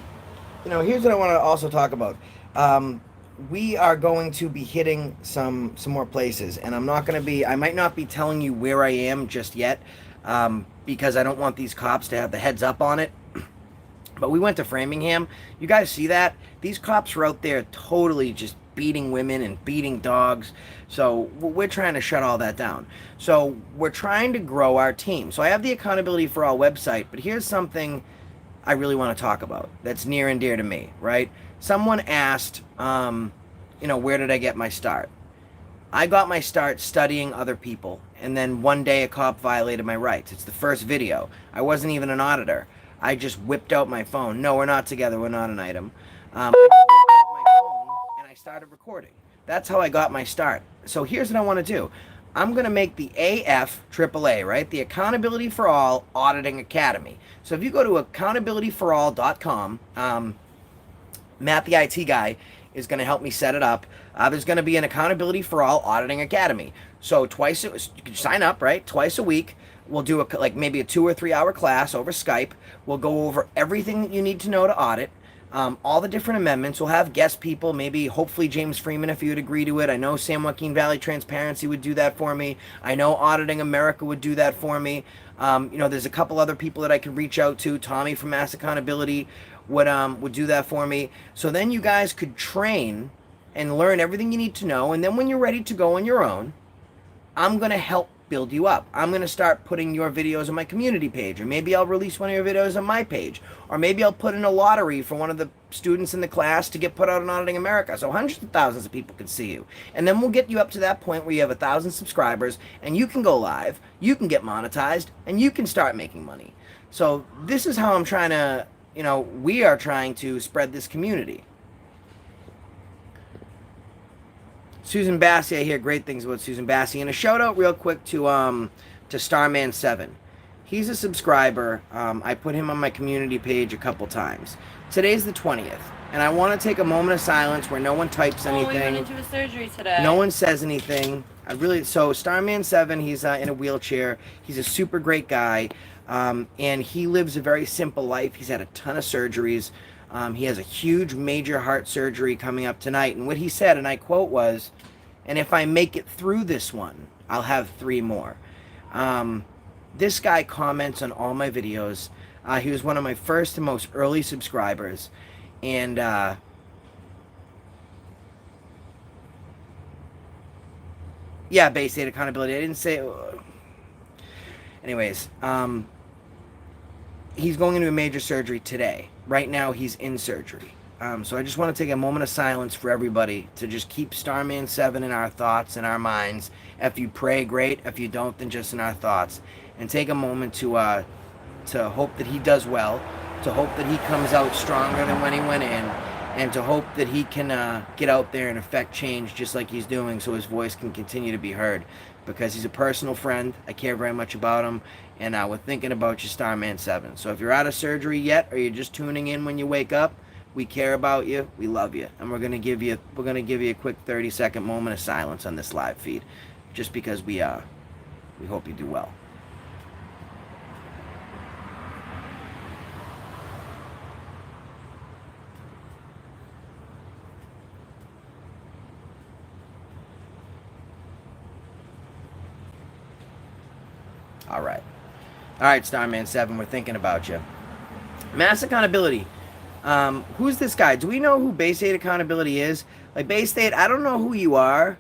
here's what I want to also talk about. We are going to be hitting some more places, and I might not be telling you where I am just yet, because I don't want these cops to have the heads up on it. But we went to Framingham. You guys see that? These cops were out there totally just beating women and beating dogs. So we're trying to shut all that down. So we're trying to grow our team. So I have the Accountability for All website, but here's something I really want to talk about that's near and dear to me, right? Someone asked, where did I get my start? I got my start studying other people, and then one day a cop violated my rights. It's the first video. I wasn't even an auditor. I just whipped out my phone. No, we're not together. We're not an item. I just whipped out my phone and I started recording. That's how I got my start. So here's what I want to do. I'm going to make the AFAAA, right? The Accountability for All Auditing Academy. So if you go to accountabilityforall.com, Matt, the IT guy, is going to help me set it up. There's going to be an Accountability for All Auditing Academy. So you can sign up, right? Twice a week. We'll do maybe a 2 or 3 hour class over Skype. We'll go over everything that you need to know to audit. All the different amendments. We'll have guest people, maybe hopefully James Freeman if he would agree to it. I know San Joaquin Valley Transparency would do that for me. I know Auditing America would do that for me. There's a couple other people that I could reach out to. Tommy from Mass Accountability would do that for me. So then you guys could train and learn everything you need to know. And then when you're ready to go on your own, I'm going to help build you up. I'm going to start putting your videos on my community page, or maybe I'll release one of your videos on my page, or maybe I'll put in a lottery for one of the students in the class to get put out on Auditing America, so hundreds of thousands of people can see you. And then we'll get you up to that point where you have 1,000 subscribers, and you can go live, you can get monetized, and you can start making money. So this is how I'm trying to, we are trying to spread this community. Susan Bassey, I hear great things about Susan Bassey. And a shout out real quick to Starman7. He's a subscriber. I put him on my community page a couple times. Today's the 20th, and I want to take a moment of silence where no one types anything. We went into a surgery today. No one says anything. So Starman7, he's in a wheelchair. He's a super great guy, and he lives a very simple life. He's had a ton of surgeries. He has a huge major heart surgery coming up tonight. And what he said, and I quote, was, "And if I make it through this one, I'll have 3 more." This guy comments on all my videos. He was one of my first and most early subscribers. And yeah, Bay State accountability. I didn't say... Anyways, he's going into a major surgery today. Right now, he's in surgery. So I just want to take a moment of silence for everybody to just keep Starman7 in our thoughts and our minds. If you pray, great. If you don't, then just in our thoughts. And take a moment to hope that he does well, to hope that he comes out stronger than when he went in, and to hope that he can get out there and affect change just like he's doing, so his voice can continue to be heard. Because he's a personal friend. I care very much about him. And we're thinking about you, Starman7. So if you're out of surgery yet, or you're just tuning in when you wake up, we care about you. We love you. And we're gonna give you a quick 30-second moment of silence on this live feed, just because we hope you do well. All right, Starman7, we're thinking about you. Mass accountability. Who's this guy? Do we know who Bay State accountability is? Like, Bay State, I don't know who you are,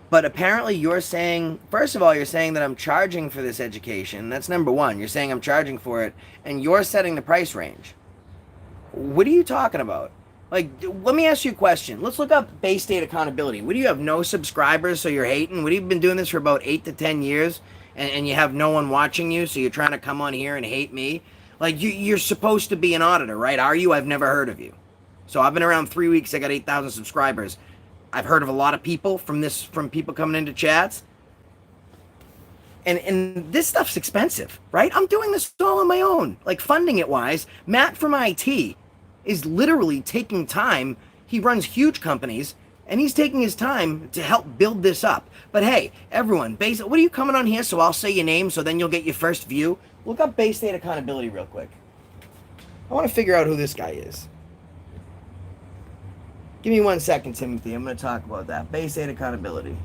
but apparently you're saying, first of all, you're saying that I'm charging for this education. That's number one. You're saying I'm charging for it, and you're setting the price range. What are you talking about? Like, let me ask you a question. Let's look up Bay State accountability. What do you have, no subscribers, so you're hating? What have you been doing this for about 8 to 10 years, and you have no one watching you, so you're trying to come on here and hate me? Like, you're supposed to be an auditor, right? Are you? I've never heard of you. So I've been around 3 weeks. I got 8,000 subscribers. I've heard of a lot of people from people coming into chats. And this stuff's expensive, right? I'm doing this all on my own. Like, funding it wise, Matt from IT is literally taking time. He runs huge companies, and he's taking his time to help build this up. But hey, everyone, what are you coming on here so I'll say your name so then you'll get your first view? Look up Bay State accountability real quick. I want to figure out who this guy is. Give me 1 second, Timothy. I'm going to talk about that. Bay State accountability.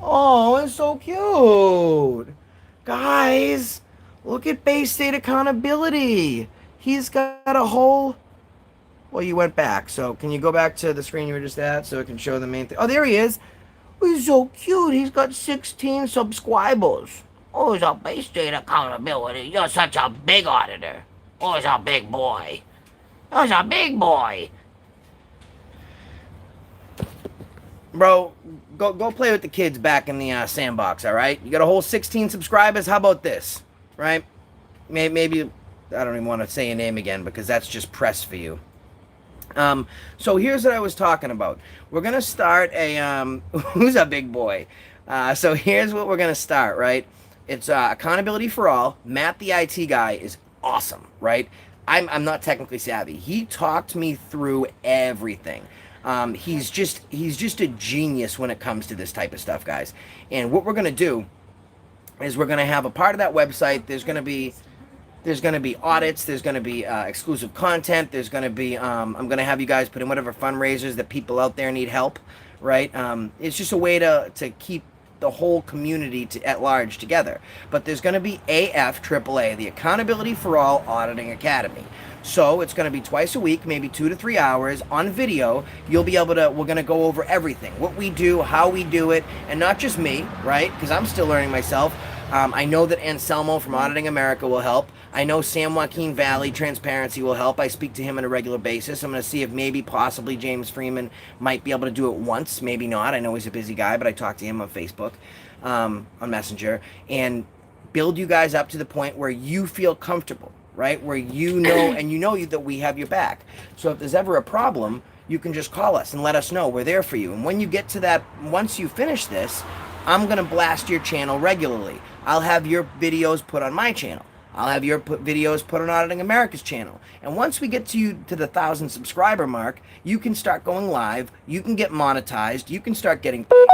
Oh, it's so cute. Guys, look at Bay State accountability. He's got a whole... Well, you went back. So can you go back to the screen you were just at so it can show the main thing? Oh, there he is. He's so cute. He's got 16 subscribers. Oh, he's a Bay State accountability. You're such a big auditor. Oh, he's a big boy. Oh, he's a big boy. Bro, go play with the kids back in the sandbox, all right? You got a whole 16 subscribers. How about this, right? Maybe I don't even want to say your name again because that's just press for you. So here's what I was talking about. We're gonna start a who's a big boy? So here's what we're gonna start, right? It's accountability for all. Matt, the IT guy, is awesome, right? I'm not technically savvy. He talked me through everything. He's just a genius when it comes to this type of stuff, guys. And what we're gonna do is we're gonna have a part of that website. There's gonna be audits. There's gonna be exclusive content. There's gonna be I'm gonna have you guys put in whatever fundraisers that people out there need help, right? It's just a way to keep the whole community at large together. But there's going to be AFAAA, the Accountability for All Auditing Academy. So it's going to be twice a week, maybe 2 to 3 hours on video. You'll be able to, we're going to go over everything, what we do, how we do it, and not just me, right? Because I'm still learning myself. I know that Anselmo from Auditing America will help. I know Sam Joaquin Valley Transparency will help. I speak to him on a regular basis. I'm going to see if maybe possibly James Freeman might be able to do it once, maybe not. I know he's a busy guy, but I talked to him on Facebook, on Messenger, and build you guys up to the point where you feel comfortable, right? Where you know, and you know that we have your back. So if there's ever a problem, you can just call us and let us know. We're there for you. And when you get to that, once you finish this, I'm going to blast your channel regularly. I'll have your videos put on my channel. I'll have your videos put on Auditing America's channel. And once we get to the 1,000 subscriber mark, you can start going live. You can get monetized. You can start getting paid.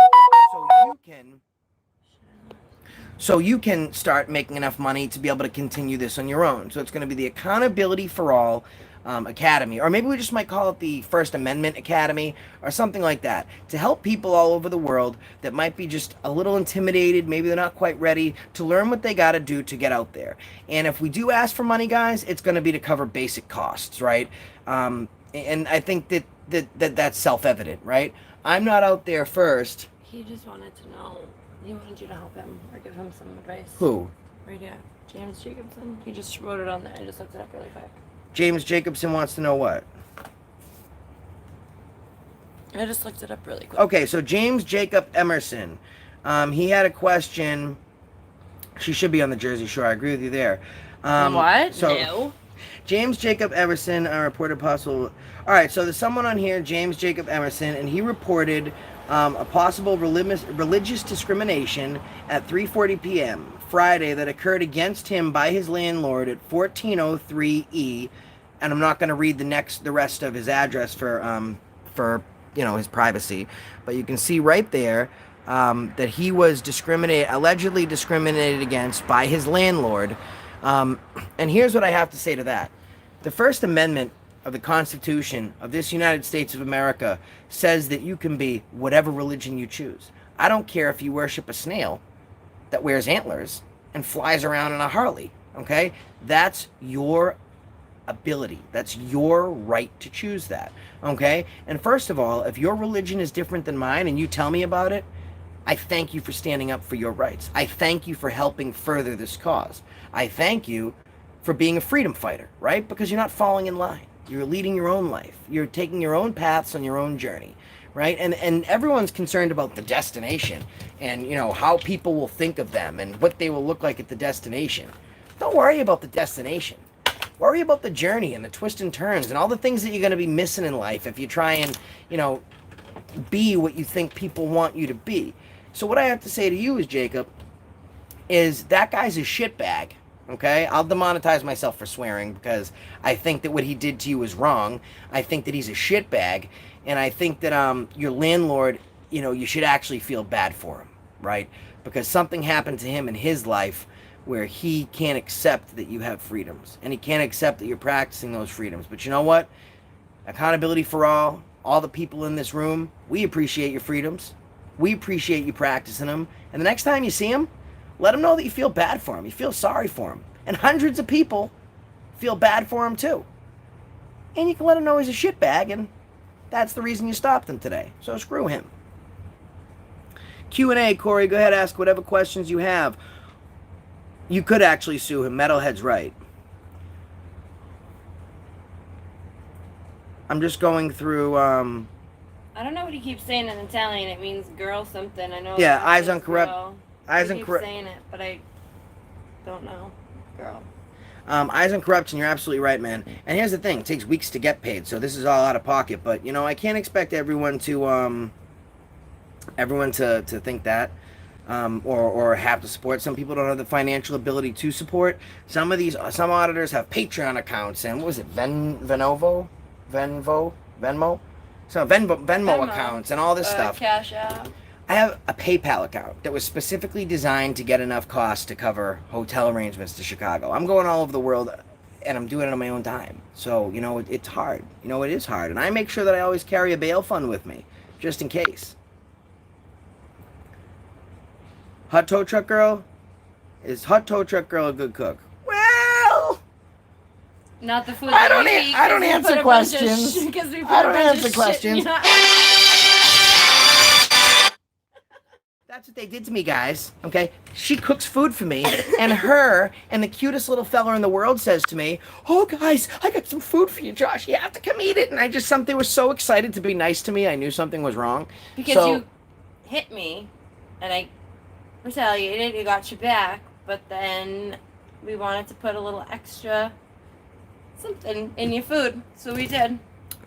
So you can start making enough money to be able to continue this on your own. So it's going to be the Accountability for All Academy, or maybe we just might call it the First Amendment Academy or something like that, to help people all over the world that might be just a little intimidated, maybe they're not quite ready, to learn what they got to do to get out there. And if we do ask for money, guys, it's going to be to cover basic costs, right? And I think that's self-evident, right? I'm not out there first. He just wanted to know. He wanted you to help him or give him some advice. Who? Right here. James Jacobson. He just wrote it on there. I just looked it up really quick. James Jacobson wants to know what? I just looked it up really quick. Okay, so James Jacob Emerson. He had a question. She should be on the Jersey Shore. I agree with you there. What? So, No. James Jacob Emerson reported possible... All right, so there's someone on here, James Jacob Emerson, and he reported a possible religious discrimination at 3:40 p.m. Friday that occurred against him by his landlord at 1403 E. And I'm not going to read the rest of his address for his privacy, but you can see right there that he was allegedly discriminated against by his landlord. And here's what I have to say to that. The First Amendment of the Constitution of this United States of America says that you can be whatever religion you choose. I don't care if you worship a snail that wears antlers and flies around in a Harley, okay? That's your ability. That's your right to choose that, okay? And first of all, if your religion is different than mine and you tell me about it, I thank you for standing up for your rights. I thank you for helping further this cause. I thank you for being a freedom fighter, right? Because you're not falling in line. You're leading your own life. You're taking your own paths on your own journey, right? And everyone's concerned about the destination and, how people will think of them and what they will look like at the destination. Don't worry about the destination. Worry about the journey and the twists and turns and all the things that you're going to be missing in life if you try and, be what you think people want you to be. So what I have to say to you is, Jacob, is that guy's a shitbag. Okay, I'll demonetize myself for swearing because I think that what he did to you is wrong. I think that he's a shitbag, and I think that your landlord, you should actually feel bad for him, right? Because something happened to him in his life where he can't accept that you have freedoms, and he can't accept that you're practicing those freedoms. But you know what? Accountability for all the people in this room, we appreciate your freedoms. We appreciate you practicing them. And the next time you see him, let him know that you feel bad for him. You feel sorry for him. And hundreds of people feel bad for him too. And you can let him know he's a shitbag, and that's the reason you stopped him today. So screw him. Q&A, Corey, go ahead, ask whatever questions you have. You could actually sue him. Metalhead's right. I'm just going through... I don't know what he keeps saying in Italian. It means girl something. I know. Yeah, eyes on corrupt. Eyes on corrupt. Saying it, but I don't know. Girl. Eyes on corruption. You're absolutely right, man. And here's the thing: it takes weeks to get paid, so this is all out of pocket. But I can't expect everyone to think that, or have to support. Some people don't have the financial ability to support. Some auditors have Patreon accounts, and what was it, Venmo, so Venmo accounts and all this stuff. Cash App. I have a PayPal account that was specifically designed to get enough costs to cover hotel arrangements to Chicago. I'm going all over the world, and I'm doing it on my own time. So, it's hard. It is hard. And I make sure that I always carry a bail fund with me, just in case. Hot Tow Truck Girl? Is Hot Tow Truck Girl a good cook? Well... Not the food I that we eat. I don't answer questions. I don't answer questions. That's what they did to me, guys. Okay? She cooks food for me, and her and the cutest little fella in the world says to me, "Oh, guys, I got some food for you, Josh. You have to come eat it." And they were so excited to be nice to me. I knew something was wrong. Because you hit me, and I retaliated. You got you back, but then we wanted to put a little extra something in your food, so we did.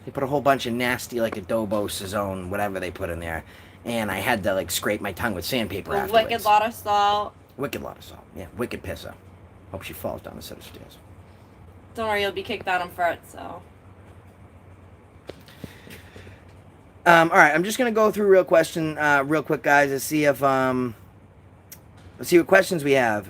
They put a whole bunch of nasty, like, adobo, sazon, whatever they put in there. And I had to, like, scrape my tongue with sandpaper A afterwards. wicked lot of salt. Wicked lot of salt. Yeah, wicked pisser. Hope she falls down a set of stairs. Don't worry, you'll be kicked out on fart, so. All right, I'm just gonna go through real quick, guys, to see if let's see what questions we have.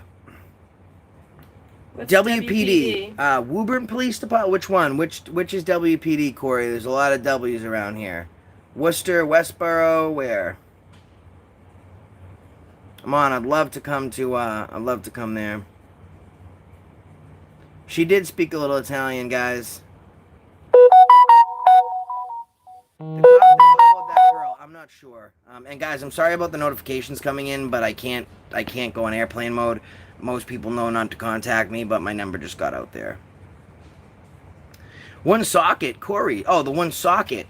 What's WPD, Woburn Police Department. Which one? Which is WPD, Corey? There's a lot of W's around here. Worcester, Westboro, where? Come on, I'd love to come there. She did speak a little Italian, guys. About that girl, I'm not sure. And guys, I'm sorry about the notifications coming in, but I can't go on airplane mode. Most people know not to contact me, but my number just got out there. One Socket, Corey. Oh, the One Socket.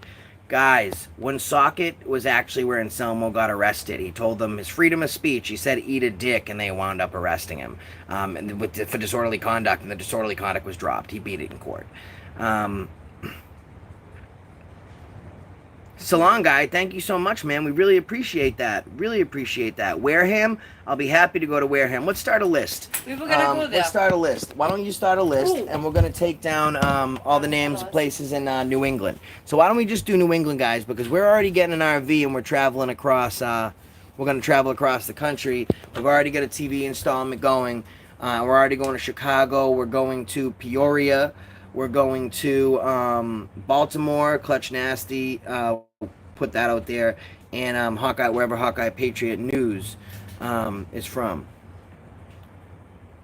Guys, One Socket was actually where Anselmo got arrested. He told them his freedom of speech. He said, eat a dick, and they wound up arresting him for disorderly conduct, and the disorderly conduct was dropped. He beat it in court. Salon Guy, thank you so much, man. We really appreciate that. Really appreciate that. Wareham, I'll be happy to go to Wareham. Let's start a list. We were gonna go there. Let's start a list. Why don't you start a list, Ooh. and we're going to take down all the names of places in New England. So why don't we just do New England, guys, because we're already getting an RV, and we're traveling across, we're going to travel across the country. We've already got a TV installment going. We're already going to Chicago. We're going to Peoria. We're going to Baltimore, Clutch Nasty, put that out there, and Hawkeye, wherever Hawkeye Patriot News is from.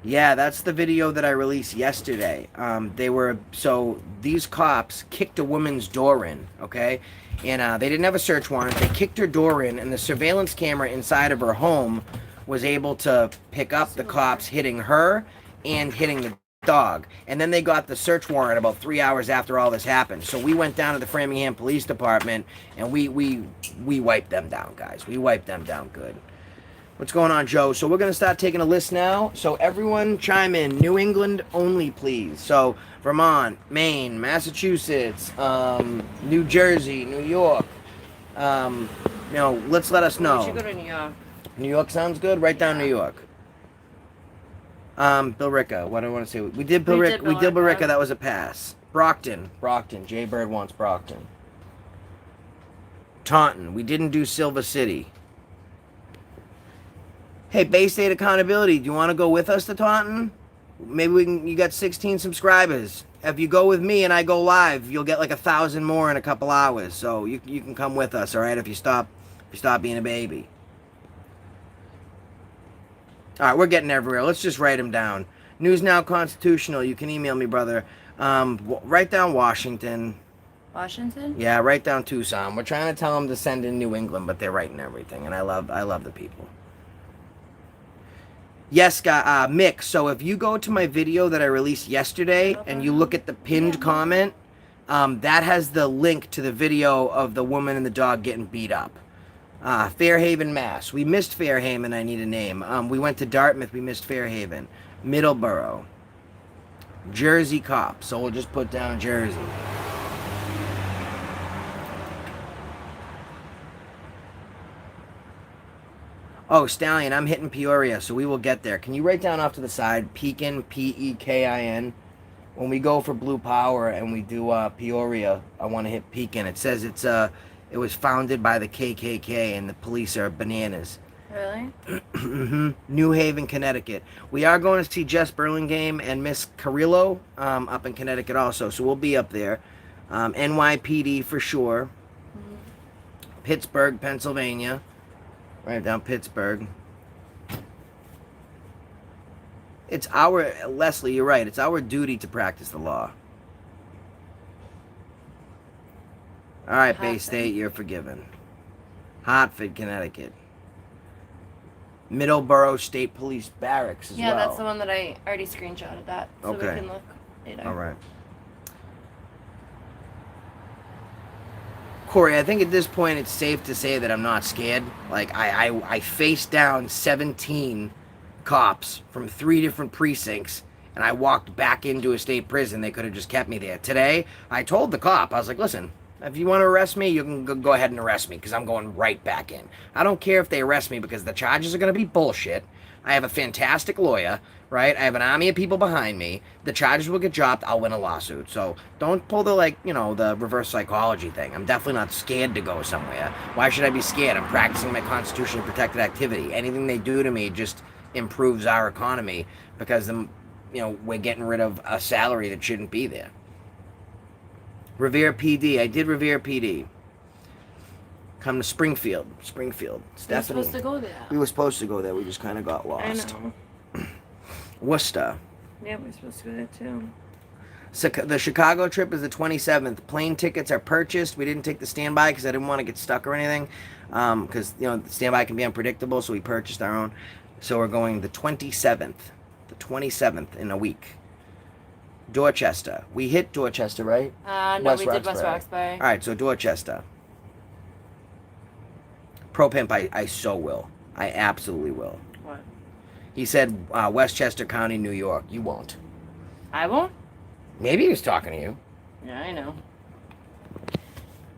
Yeah, that's the video that I released yesterday. These cops kicked a woman's door in, okay? And they didn't have a search warrant. They kicked her door in, and the surveillance camera inside of her home was able to pick up the cops hitting her and hitting the dog. And then they got the search warrant about 3 hours after all this happened. So we went down to the Framingham Police Department, and we wiped them down, guys. We wiped them down good. What's going on, Joe? So we're going to start taking a list now. So everyone chime in. New England only, please. So Vermont, Maine, Massachusetts, New Jersey, New York. Let's let us know. We should go to New York. New York sounds good. Write down New York. Billerica. What do I want to say? We did Billerica. That was a pass. Brockton. Jay Bird wants Brockton. Taunton. We didn't do Silver City. Hey, Bay State Accountability. Do you want to go with us to Taunton? Maybe we can. You got 16 subscribers. If you go with me and I go live, you'll get like 1,000 more in a couple hours. So you can come with us. All right. If you stop being a baby. All right, we're getting everywhere. Let's just write them down. News Now Constitutional. You can email me, brother. Write down Washington. Washington? Yeah, write down Tucson. We're trying to tell them to send in New England, but they're writing everything, and I love the people. Yes, Mick. So if you go to my video that I released yesterday and you look at the pinned comment, that has the link to the video of the woman and the dog getting beat up. Fairhaven, Mass. We missed Fairhaven. I need a name. We went to Dartmouth. We missed Fairhaven. Middleborough. Jersey cop. So we'll just put down Jersey. Oh, Stallion, I'm hitting Peoria, so we will get there. Can you write down off to the side, Pekin, Pekin? When we go for Blue Power and we do Peoria, I want to hit Pekin. It says it was founded by the KKK, and the police are bananas. Really? New Haven, Connecticut. We are going to see Jess Burlingame and Miss Carrillo up in Connecticut also, so we'll be up there. NYPD for sure. Mm-hmm. Pittsburgh, Pennsylvania. Write down Pittsburgh. Leslie, you're right. It's our duty to practice the law. All right, Bay State, you're forgiven. Hartford, Connecticut. Middleborough State Police Barracks as well. Yeah, that's the one that I already screenshotted that, so we can look later. All right. Corey, I think at this point it's safe to say that I'm not scared. Like, I faced down 17 cops from 3 different precincts, and I walked back into a state prison, they could have just kept me there. Today, I told the cop, I was like, listen, if you want to arrest me, you can go ahead and arrest me because I'm going right back in. I don't care if they arrest me because the charges are going to be bullshit. I have a fantastic lawyer, right? I have an army of people behind me. The charges will get dropped. I'll win a lawsuit. So don't pull the, like, you know, the reverse psychology thing. I'm definitely not scared to go somewhere. Why should I be scared? I'm practicing my constitutionally protected activity. Anything they do to me just improves our economy because, we're getting rid of a salary that shouldn't be there. Revere PD. I did Revere PD. Come to Springfield. It's We were supposed to go there. We were supposed to go there. We just kind of got lost. I know. Worcester. Yeah, we're supposed to go there too. So the Chicago trip is the 27th. Plane tickets are purchased. We didn't take the standby because I didn't want to get stuck or anything. Because, the standby can be unpredictable, so we purchased our own. So we're going the 27th. The 27th in a week. Dorchester. We hit Dorchester, right? No, we did West Roxbury. All right, so Dorchester. Pro Pimp, I so will. I absolutely will. What? He said Westchester County, New York. You won't. I won't? Maybe he was talking to you. Yeah, I know.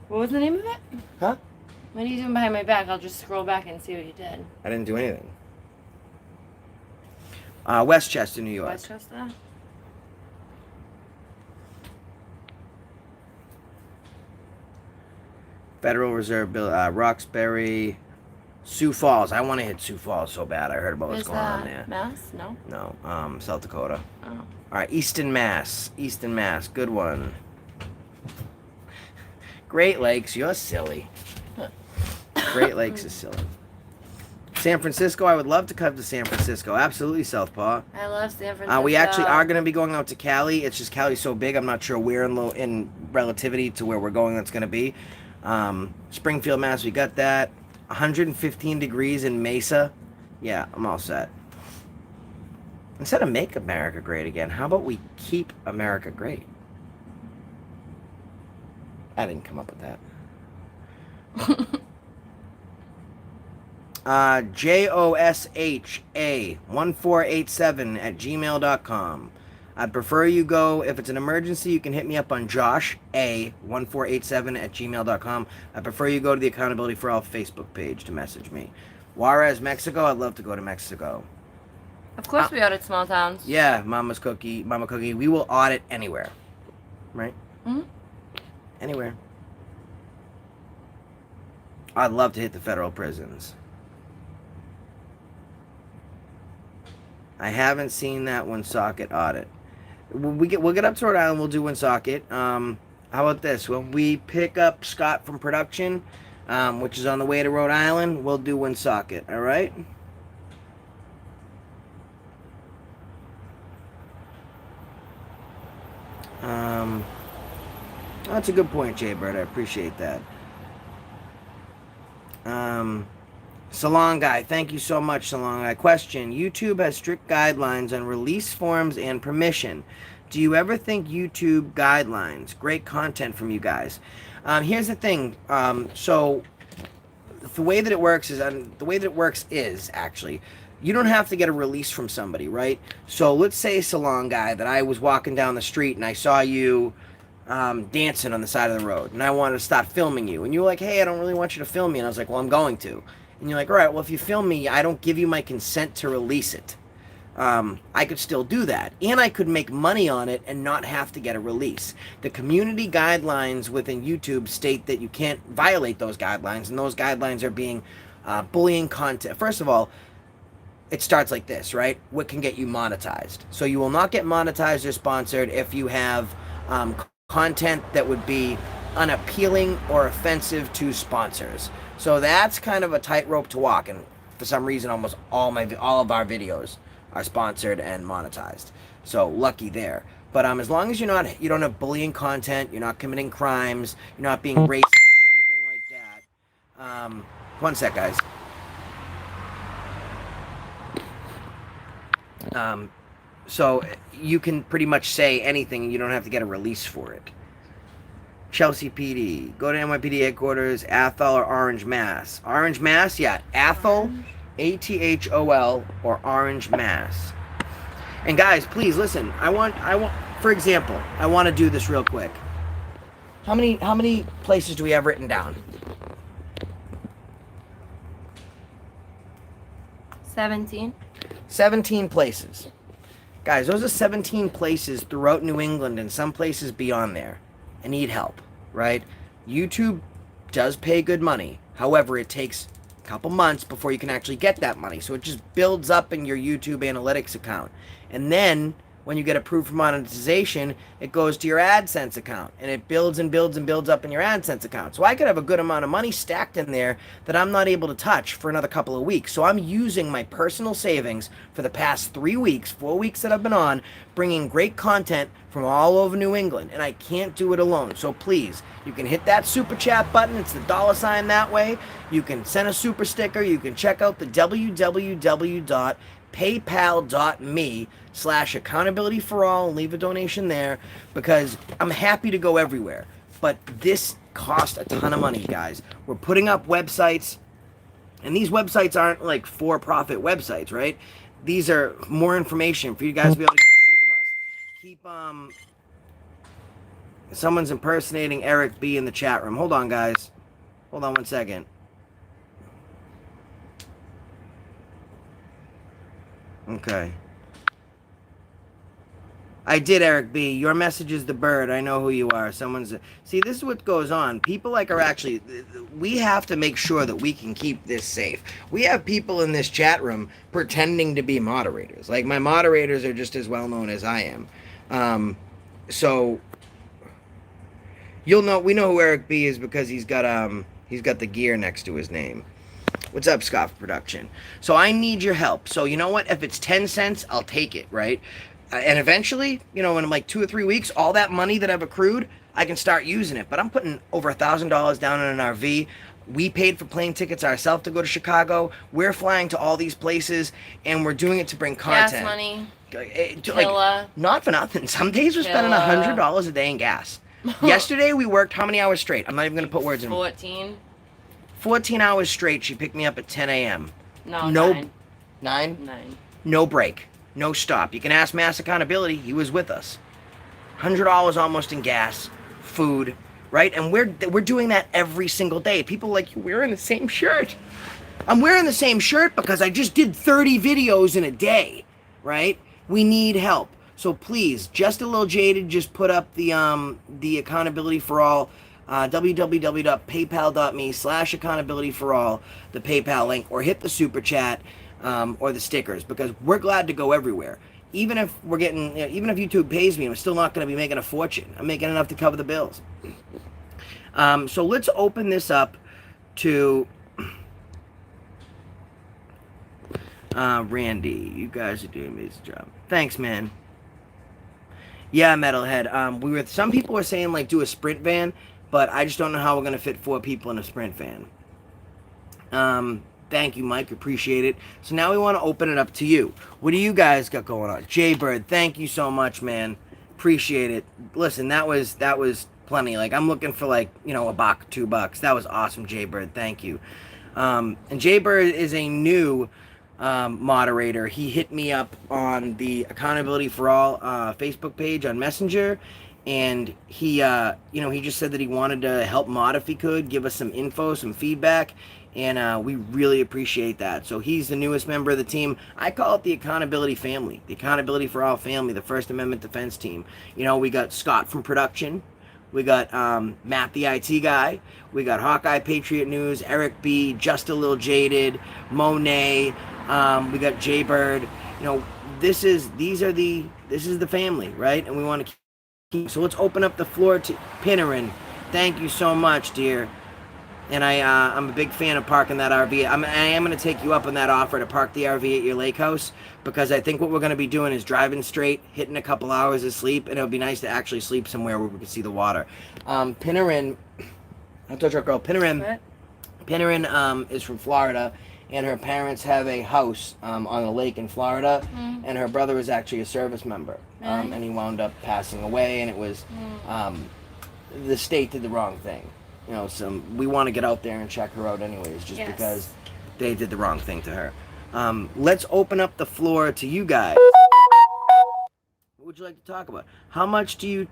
What was the name of it? Huh? What are you doing behind my back? I'll just scroll back and see what you did. I didn't do anything. Westchester, New York. Westchester? Federal Reserve Bill, Roxbury, Sioux Falls. I want to hit Sioux Falls so bad. I heard about what's going on there. Mass? No? No, South Dakota. Oh. All right, Easton, Mass. Good one. Great Lakes, you're silly. Great Lakes is silly. San Francisco, I would love to come to San Francisco. Absolutely, Southpaw. I love San Francisco. We actually are going to be going out to Cali. It's just Cali's so big, I'm not sure where in relativity to where we're going that's going to be. Springfield, Mass, we got that. 115 degrees in Mesa. Yeah, I'm all set. Instead of make America great again, how about we keep America great? I didn't come up with that. JOSHA1487 I'd prefer you go, if it's an emergency, you can hit me up on JoshA1487 I'd prefer you go to the Accountability for All Facebook page to message me. Juarez, Mexico, I'd love to go to Mexico. Of course we audit small towns. Yeah, Mama Cookie, we will audit anywhere. Right? Mm-hmm. Anywhere. I'd love to hit the federal prisons. I haven't seen that Woonsocket audit. We'll get up to Rhode Island, we'll do Woonsocket. How about this? When we pick up Scott from production, which is on the way to Rhode Island, we'll do Woonsocket, all right? That's a good point, Jay Bird. I appreciate that. Salon Guy, thank you so much, Salon Guy. Question: YouTube has strict guidelines on release forms and permission. Do you ever think YouTube guidelines? Great content from you guys. Here's the thing. So the way that it works is actually, you don't have to get a release from somebody, right? So let's say, Salon Guy, that I was walking down the street and I saw you dancing on the side of the road, and I wanted to start filming you, and you were like, hey, I don't really want you to film me, and I was like, well, I'm going to. And you're like, all right, well, if you film me, I don't give you my consent to release it. I could still do that, and I could make money on it and not have to get a release. The community guidelines within YouTube state that you can't violate those guidelines, and those guidelines are being bullying content. First of all, it starts like this, right? What can get you monetized? So you will not get monetized or sponsored if you have content that would be unappealing or offensive to sponsors. So that's kind of a tightrope to walk, and for some reason almost all of our videos are sponsored and monetized. So lucky there. But as long as you don't have bullying content, you're not committing crimes, you're not being racist or anything like that. One sec, guys. So you can pretty much say anything and you don't have to get a release for it. Chelsea PD. Go to NYPD headquarters, Athol or Orange, Mass. Orange, Mass? Yeah, Athol, ATHOL, or Orange, Mass. And guys, please listen. I want. For example, I want to do this real quick. How many places do we have written down? 17. 17 places. Guys, those are 17 places throughout New England and some places beyond there. I need help, right? YouTube does pay good money. However, it takes a couple months before you can actually get that money. So it just builds up in your YouTube analytics account. And then when you get approved for monetization, it goes to your AdSense account. And it builds and builds and builds up in your AdSense account. So I could have a good amount of money stacked in there that I'm not able to touch for another couple of weeks. So I'm using my personal savings for the past 3 weeks, 4 weeks that I've been on, bringing great content from all over New England. And I can't do it alone. So please, you can hit that super chat button. It's the $ that way. You can send a super sticker. You can check out the www.paypal.me/accountability for all and leave a donation there, because I'm happy to go everywhere. But this costs a ton of money, guys. We're putting up websites, and these websites aren't like for-profit websites, right? These are more information for you guys to be able to get a hold of us. Keep someone's impersonating Eric B in the chat room. Hold on, guys. Hold on one second. Okay. I did, Eric B. Your message is the bird. I know who you are. Someone's... See, this is what goes on. People like are actually... We have to make sure that we can keep this safe. We have people in this chat room pretending to be moderators. Like, my moderators are just as well known as I am. So... You'll know... We know who Eric B is because he's got the gear next to his name. What's up, Scoff Production? So I need your help. So you know what? If it's 10 cents, I'll take it, right? And eventually, you know, in like 2 or 3 weeks, all that money that I've accrued, I can start using it. But I'm putting over $1,000 down in an RV. We paid for plane tickets ourselves to go to Chicago. We're flying to all these places, and we're doing it to bring content. Gas money. Like, not for nothing. Some days we're spending $100 a day in gas. Yesterday we worked how many hours straight? I'm not even going to put words in. 14 hours straight. She picked me up at 10 a.m. No, 9. 9? No break. No stop. You can ask Mass Accountability. He was with us. $100 almost in gas, food, right? And we're doing that every single day. People are like, you're wearing the same shirt. I'm wearing the same shirt because I just did 30 videos in a day, right? We need help. So please, just a little jaded, just put up the accountability for all. www.paypal.me/accountability for all, the PayPal link, or hit the super chat or the stickers, because we're glad to go everywhere. Even if we're getting, you know, even if YouTube pays me, I'm still not going to be making a fortune. I'm making enough to cover the bills. So let's open this up to Randy. You guys are doing an amazing job. Thanks, man. Yeah, Metalhead. Some people were saying like do a sprint van, but I just don't know how we're gonna fit 4 people in a sprint van. Thank you, Mike. Appreciate it. So now we want to open it up to you. What do you guys got going on? Jaybird, thank you so much, man. Appreciate it. Listen, that was plenty. Like, I'm looking for like, you know, $1, $2. That was awesome, Jaybird. Thank you. And Jaybird is a new moderator. He hit me up on the Accountability for All Facebook page on Messenger, and he he just said that he wanted to help mod if he could, give us some info, some feedback, and we really appreciate that. So he's the newest member of the team. I call it the Accountability family, the Accountability for All family, the First Amendment defense team. You know, we got Scott from production, we got Matt the IT guy, we got Hawkeye Patriot News, Eric B, Just a Little Jaded, Monet, we got Jaybird. You know, this is the family, right? And we want to keep. So let's open up the floor to Pinnerin. Thank you so much, dear. And I'm a big fan of parking that RV. I am going to take you up on that offer to park the RV at your lake house, because I think what we're going to be doing is driving straight, hitting a couple hours of sleep, and it would be nice to actually sleep somewhere where we can see the water. Pinnerin, I told your girl, Pinnerin is from Florida, and her parents have a house on a lake in Florida, and her brother was actually a service member, and he wound up passing away, and it was the state did the wrong thing. You know, we want to get out there and check her out anyways, just because they did the wrong thing to her. Let's open up the floor to you guys. would you like to talk about? How much do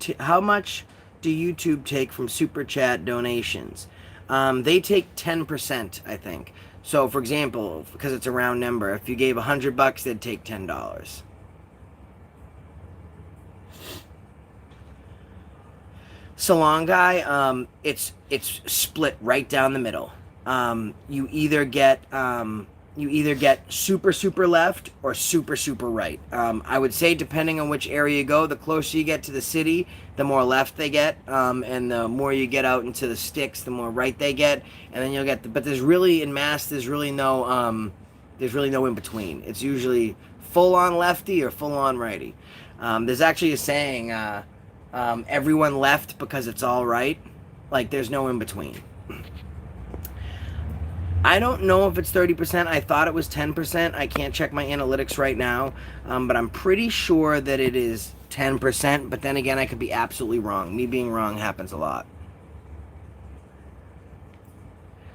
YouTube take from super chat donations? They take 10%, I think. So, for example, because it's a round number, if you gave $100, they'd take $10. Salon guy, it's split right down the middle. You either get super left or super right. I would say depending on which area you go, the closer you get to the city, the more left they get, and the more you get out into the sticks, the more right they get, and then you'll get. But there's really in mass, there's really no in between. It's usually full on lefty or full on righty. There's actually a saying, everyone left because it's all right. Like there's no in between. I don't know if it's 30%. I thought it was 10%. I can't check my analytics right now, but I'm pretty sure that it is 10%. But then again, I could be absolutely wrong. Me being wrong happens a lot.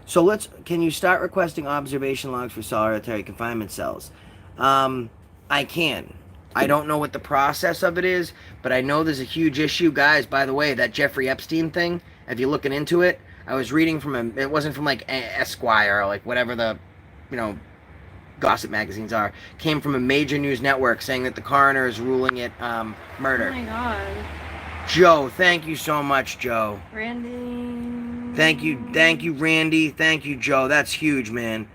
So can you start requesting observation logs for solitary confinement cells? I can. I don't know what the process of it is, but I know there's a huge issue. Guys, by the way, that Jeffrey Epstein thing, if you're looking into it, I was reading from it wasn't from like Esquire or like whatever the, gossip magazines are. Came from a major news network saying that the coroner is ruling it murder. Oh my god. Joe, thank you so much, Joe. Randy. Thank you, Randy. Thank you, Joe. That's huge, man.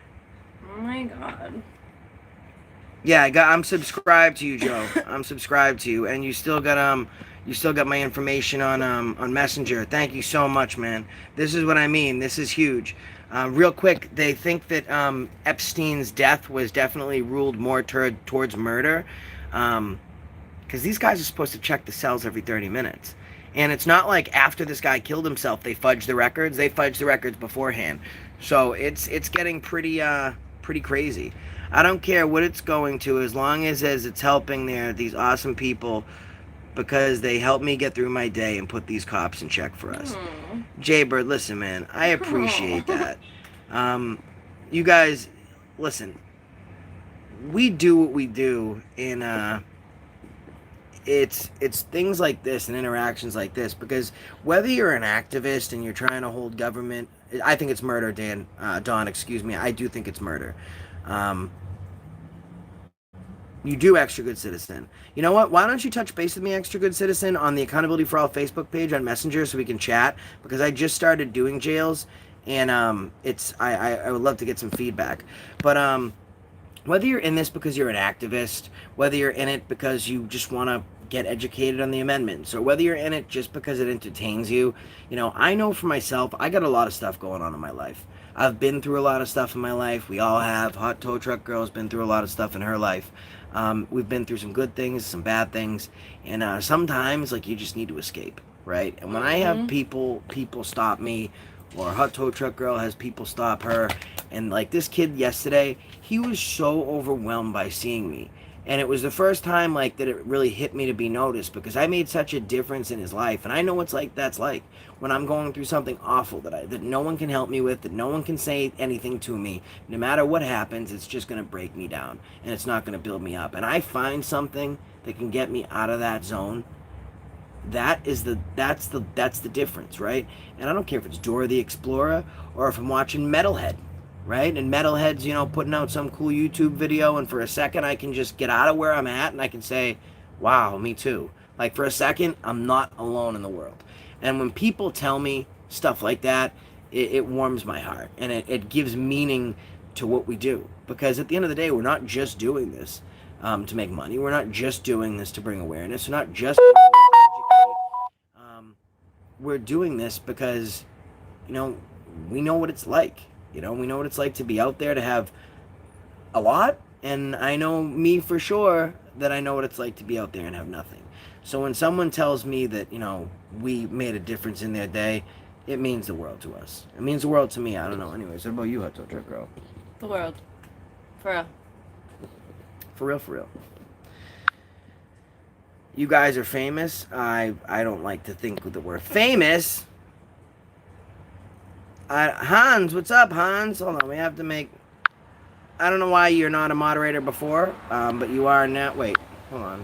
Oh my god. Yeah, I'm subscribed to you, Joe. I'm subscribed to you, and you still got my information on Messenger. Thank you so much, man. This is what I mean. This is huge. Real quick, they think that Epstein's death was definitely ruled more towards murder, because these guys are supposed to check the cells every 30 minutes. And it's not like after this guy killed himself, they fudged the records. They fudged the records beforehand. So it's getting pretty crazy. I don't care what it's going to, as long as it's helping these awesome people, because they help me get through my day and put these cops in check for us. Jaybird, listen, man, I appreciate that. You guys, listen, we do what we do, and it's things like this and interactions like this, because whether you're an activist and you're trying to hold government, I think it's murder, Don, excuse me, I do think it's murder. You do, Extra Good Citizen. You know what? Why don't you touch base with me, Extra Good Citizen, on the Accountability for All Facebook page on Messenger so we can chat, because I just started doing jails, and I would love to get some feedback. But whether you're in this because you're an activist, whether you're in it because you just want to get educated on the amendments, or whether you're in it just because it entertains you, I know for myself, I got a lot of stuff going on in my life. I've been through a lot of stuff in my life. We all have. Hot Tow Truck Girl's been through a lot of stuff in her life. We've been through some good things, some bad things, and sometimes you just need to escape, right? And when I have people stop me, or Hot Tow Truck Girl has people stop her, and this kid yesterday, he was so overwhelmed by seeing me. And it was the first time that it really hit me to be noticed, because I made such a difference in his life. And I know that's like when I'm going through something awful that no one can help me with, that no one can say anything to me. No matter what happens, it's just going to break me down, and it's not going to build me up. And I find something that can get me out of that zone. That's the difference, right? And I don't care if it's Dora the Explorer or if I'm watching Metalhead. Right? And Metalhead's, putting out some cool YouTube video, and for a second I can just get out of where I'm at and I can say, wow, me too. For a second, I'm not alone in the world. And when people tell me stuff like that, it warms my heart, and it gives meaning to what we do. Because at the end of the day, we're not just doing this to make money. We're not just doing this to bring awareness. We're not just doing this to educate. We're doing this because, we know what it's like. We know what it's like to be out there, to have a lot, and I know me for sure that I know what it's like to be out there and have nothing. So when someone tells me that, we made a difference in their day, it means the world to us. It means the world to me. I don't know. Anyways, what about you, Hot Tow Truck Girl? The world. For real. For real. You guys are famous. I don't like to think that we're famous. Hans, what's up, Hans? Hold on, we have to make... I don't know why you're not a moderator before, but you are now. Wait, hold on.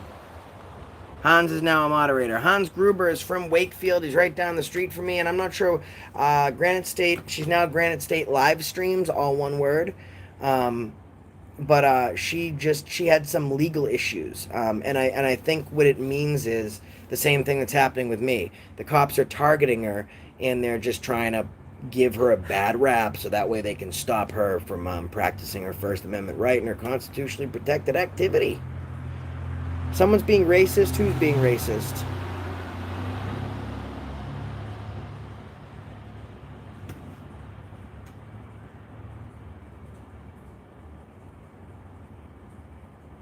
Hans is now a moderator. Hans Gruber is from Wakefield. He's right down the street from me, and I'm not sure. Granite State. She's now Granite State live streams, all one word. But she had some legal issues, and I think what it means is the same thing that's happening with me. The cops are targeting her, and they're just trying to give her a bad rap so that way they can stop her from practicing her First Amendment right and her constitutionally protected activity. Someone's being racist. Who's being racist?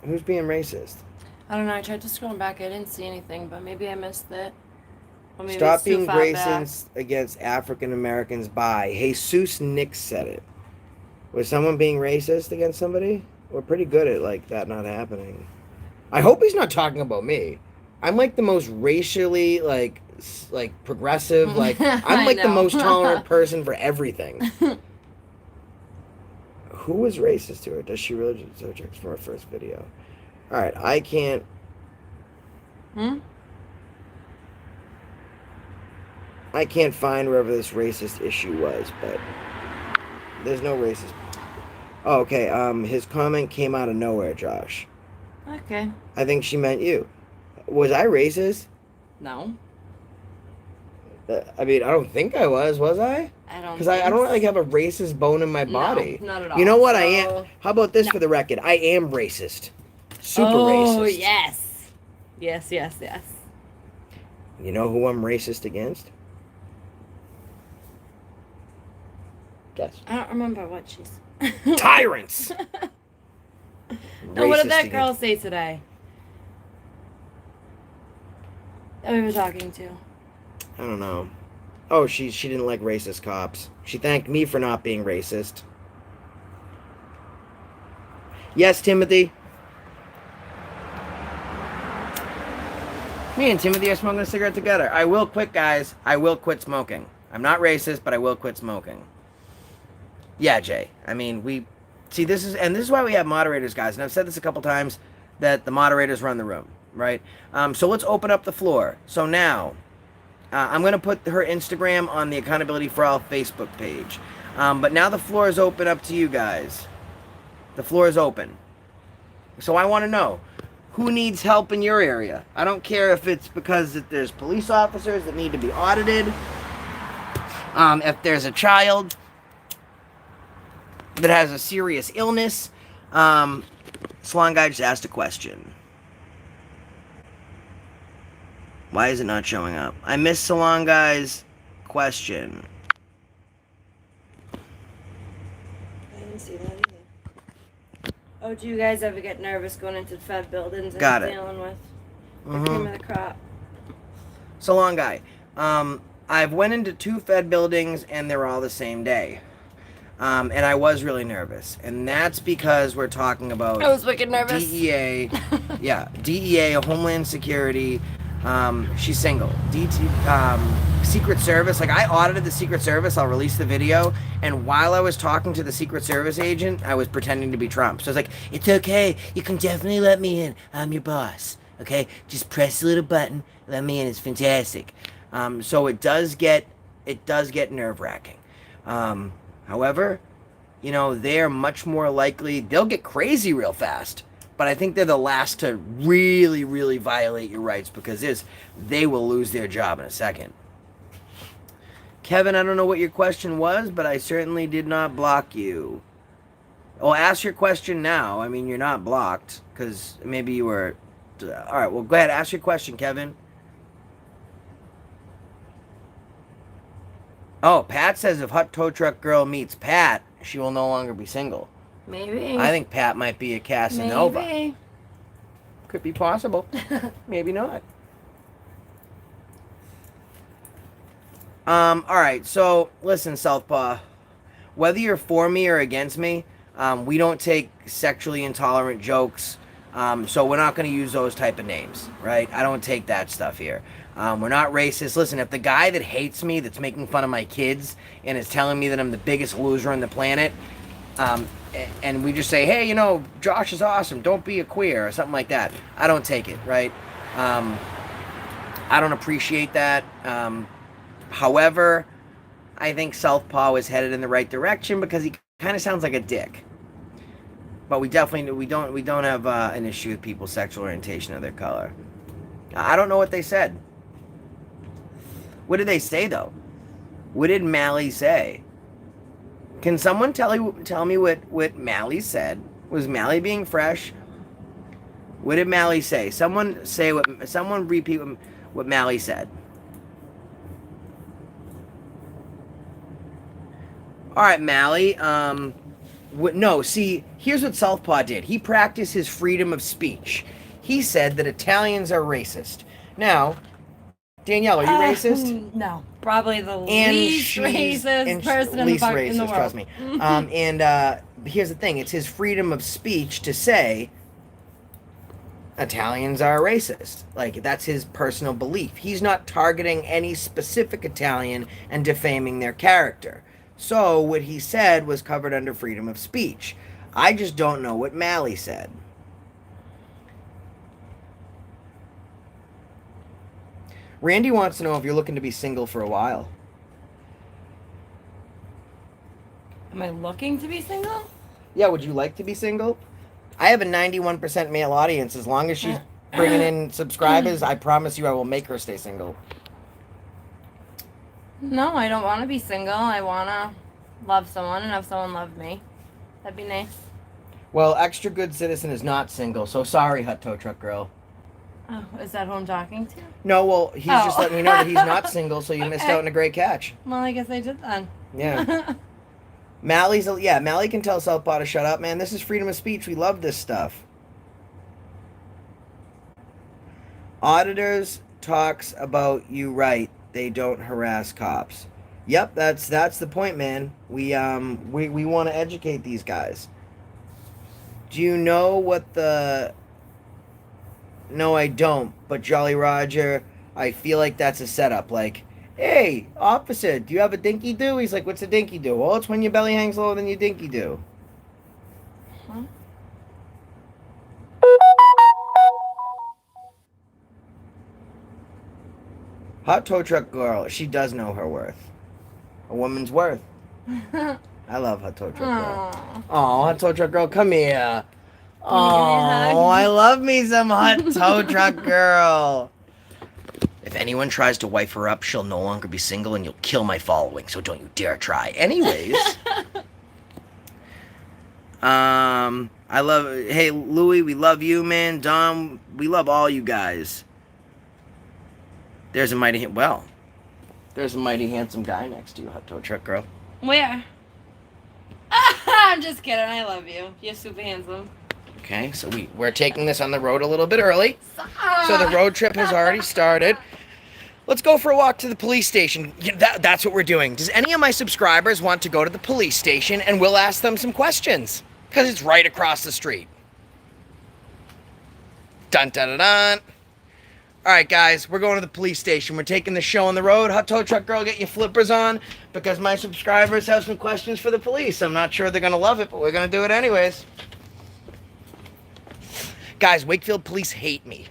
Who's being racist? I don't know. I tried to scroll back. I didn't see anything, but maybe I missed it. Or maybe Stop it's too being far racist against African Americans by Jesus Nix said it. Was someone being racist against somebody? We're pretty good at like that not happening. I hope he's not talking about me. I'm like the most racially like progressive. Like I'm like the most tolerant person for everything. Who was racist to her? Does she really subjects from her first video? All right, I can't. I can't find wherever this racist issue was, but there's no racist. Oh, okay. His comment came out of nowhere, Josh. Okay. I think she meant you. Was I racist? No. I mean, I don't think I was I? I don't. Because I don't like have a racist bone in my body. No, not at all. You know what I am? How about this for the record? I am racist. Super racist. Oh, yes. Yes. You know who I'm racist against? Guess. I don't remember what she's. Tyrants! No, what did that Racist girl say today? That we were talking to. I don't know. Oh, she didn't like racist cops. She thanked me for not being racist. Yes, Timothy. Me and Timothy are smoking a cigarette together. I will quit, guys. I will quit smoking. I'm not racist, but I will quit smoking. Yeah, Jay. I mean, we see this is why we have moderators, guys. And I've said this a couple times that the moderators run the room, right? So let's open up the floor. So now, I'm going to put her Instagram on the Accountability for All Facebook page. But now the floor is open up to you guys. The floor is open. So I want to know, who needs help in your area? I don't care if it's because there's police officers that need to be audited. If there's a child that has a serious illness. Salon Guy just asked a question. Why is it not showing up? I missed Salon Guy's question. I didn't see that either. Oh, do you guys ever get nervous going into Fed buildings and Got it. dealing with the cream of the crop? Salon Guy. I've went into 2 Fed buildings and they're all the same day. And I was really nervous. And that's because we're talking about I was wicked nervous. DEA. Yeah, DEA, Homeland Security. She's single. Secret Service. Like, I audited the Secret Service. I'll release the video. And while I was talking to the Secret Service agent, I was pretending to be Trump. So I was like, it's okay. You can definitely let me in. I'm your boss. Okay? Just press the little button. Let me in. It's fantastic. So it does get nerve-wracking. However, you know, they're much more likely, they'll get crazy real fast. But I think they're the last to really, really violate your rights because they will lose their job in a second. Kevin, I don't know what your question was, but I certainly did not block you. Well, ask your question now. I mean, you're not blocked because maybe you were... All right, well, go ahead. Ask your question, Kevin. Oh, Pat says if Hot Tow Truck Girl meets Pat, she will no longer be single. Maybe. I think Pat might be a Casanova. Maybe. Could be possible. Maybe not. Alright, so listen, Southpaw. Whether you're for me or against me, we don't take sexually intolerant jokes. So we're not going to use those type of names, right? I don't take that stuff here. We're not racist. Listen, if the guy that hates me, that's making fun of my kids, and is telling me that I'm the biggest loser on the planet, and we just say, hey, you know, Josh is awesome, don't be a queer, or something like that, I don't take it, right? I don't appreciate that. However, I think Southpaw is headed in the right direction because he kind of sounds like a dick. But we don't have an issue with people's sexual orientation or their color. I don't know what they said. What did they say though? What did Mally say? Can someone tell me what Mally said? Was Mally being fresh? What did Mally say? Someone repeat what Mally said. All right, Mally. No, see, here's what Southpaw did. He practiced his freedom of speech. He said that Italians are racist. Now, Danielle, are you racist? No, probably the least racist person in the world. Trust me. And here's the thing: it's his freedom of speech to say Italians are racist. Like, that's his personal belief. He's not targeting any specific Italian and defaming their character. So what he said was covered under freedom of speech. I just don't know what Mally said. Randy wants to know if you're looking to be single for a while. Am I looking to be single? Yeah, would you like to be single? I have a 91% male audience. As long as she's bringing in subscribers, I promise you I will make her stay single. No, I don't want to be single. I want to love someone and have someone love me. That'd be nice. Well, Extra Good Citizen is not single, so sorry, Hot Tow Truck Girl. Oh, is that who I'm talking to? No, well, he's just letting me know that he's not single, so you missed out on a great catch. Well, I guess I did then. Yeah. Mally can tell Southpaw to shut up, man. This is freedom of speech. We love this stuff. Auditors talks about you right. They don't harass cops. Yep, that's the point, man. We want to educate these guys. Do you know what the... No, I don't. But Jolly Roger, I feel like that's a setup. Like, hey, officer, do you have a dinky do? He's like, what's a dinky do? Well, it's when your belly hangs lower than your dinky do. Huh? Hot Tow Truck Girl, she does know her worth. A woman's worth. I love Hot Tow Truck Girl. Oh, Hot Tow Truck Girl, come here. Oh, I love me some Hot Tow Truck Girl. If anyone tries to wife her up, she'll no longer be single and you'll kill my following, so don't you dare try. Anyways. Hey, Louie, we love you, man. Dom, we love all you guys. There's a mighty handsome guy next to you, Hot Tow Truck Girl. Where? I'm just kidding. I love you. You're super handsome. Okay, so we're taking this on the road a little bit early. So the road trip has already started. Let's go for a walk to the police station. That's what we're doing. Does any of my subscribers want to go to the police station and we'll ask them some questions? Because it's right across the street. Dun dun dun dun. All right, guys, we're going to the police station. We're taking the show on the road. Hot Tow Truck Girl, get your flippers on because my subscribers have some questions for the police. I'm not sure they're going to love it, but we're going to do it anyways. Guys, Wakefield police hate me.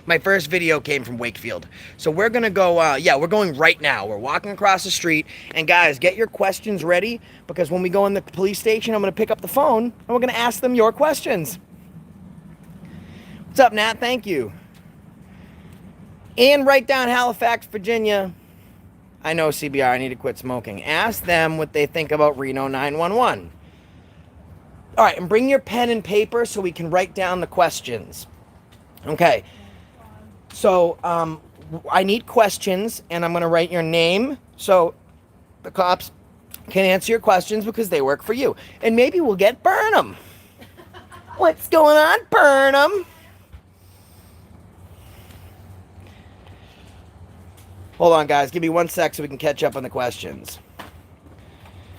My first video came from Wakefield. So we're going to go, we're going right now. We're walking across the street. And guys, get your questions ready because when we go in the police station, I'm going to pick up the phone and we're going to ask them your questions. What's up, Nat? Thank you. And right down Halifax, Virginia. I know, CBR, I need to quit smoking. Ask them what they think about Reno 911. All right, and bring your pen and paper so we can write down the questions. Okay. So, I need questions, and I'm going to write your name so the cops can answer your questions because they work for you. And maybe we'll get Burnham. What's going on, Burnham? Hold on, guys. Give me 1 sec so we can catch up on the questions.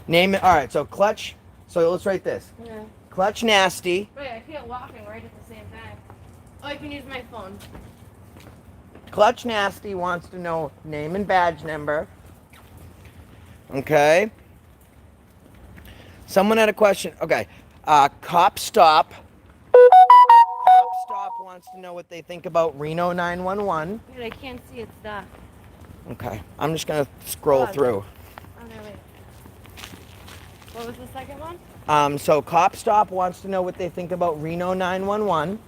Name it. All right, so Clutch. So let's write this. Yeah. Clutch Nasty. Wait, I can't walking right at the same time. Oh, I can use my phone. Clutch Nasty wants to know name and badge number. Okay. Someone had a question. Okay. Cop Stop. Cop Stop wants to know what they think about Reno 911. Wait, I can't see its stuff. Okay, I'm just gonna scroll through. Oh, no, wait. What was the second one? So Cop Stop wants to know what they think about Reno 911.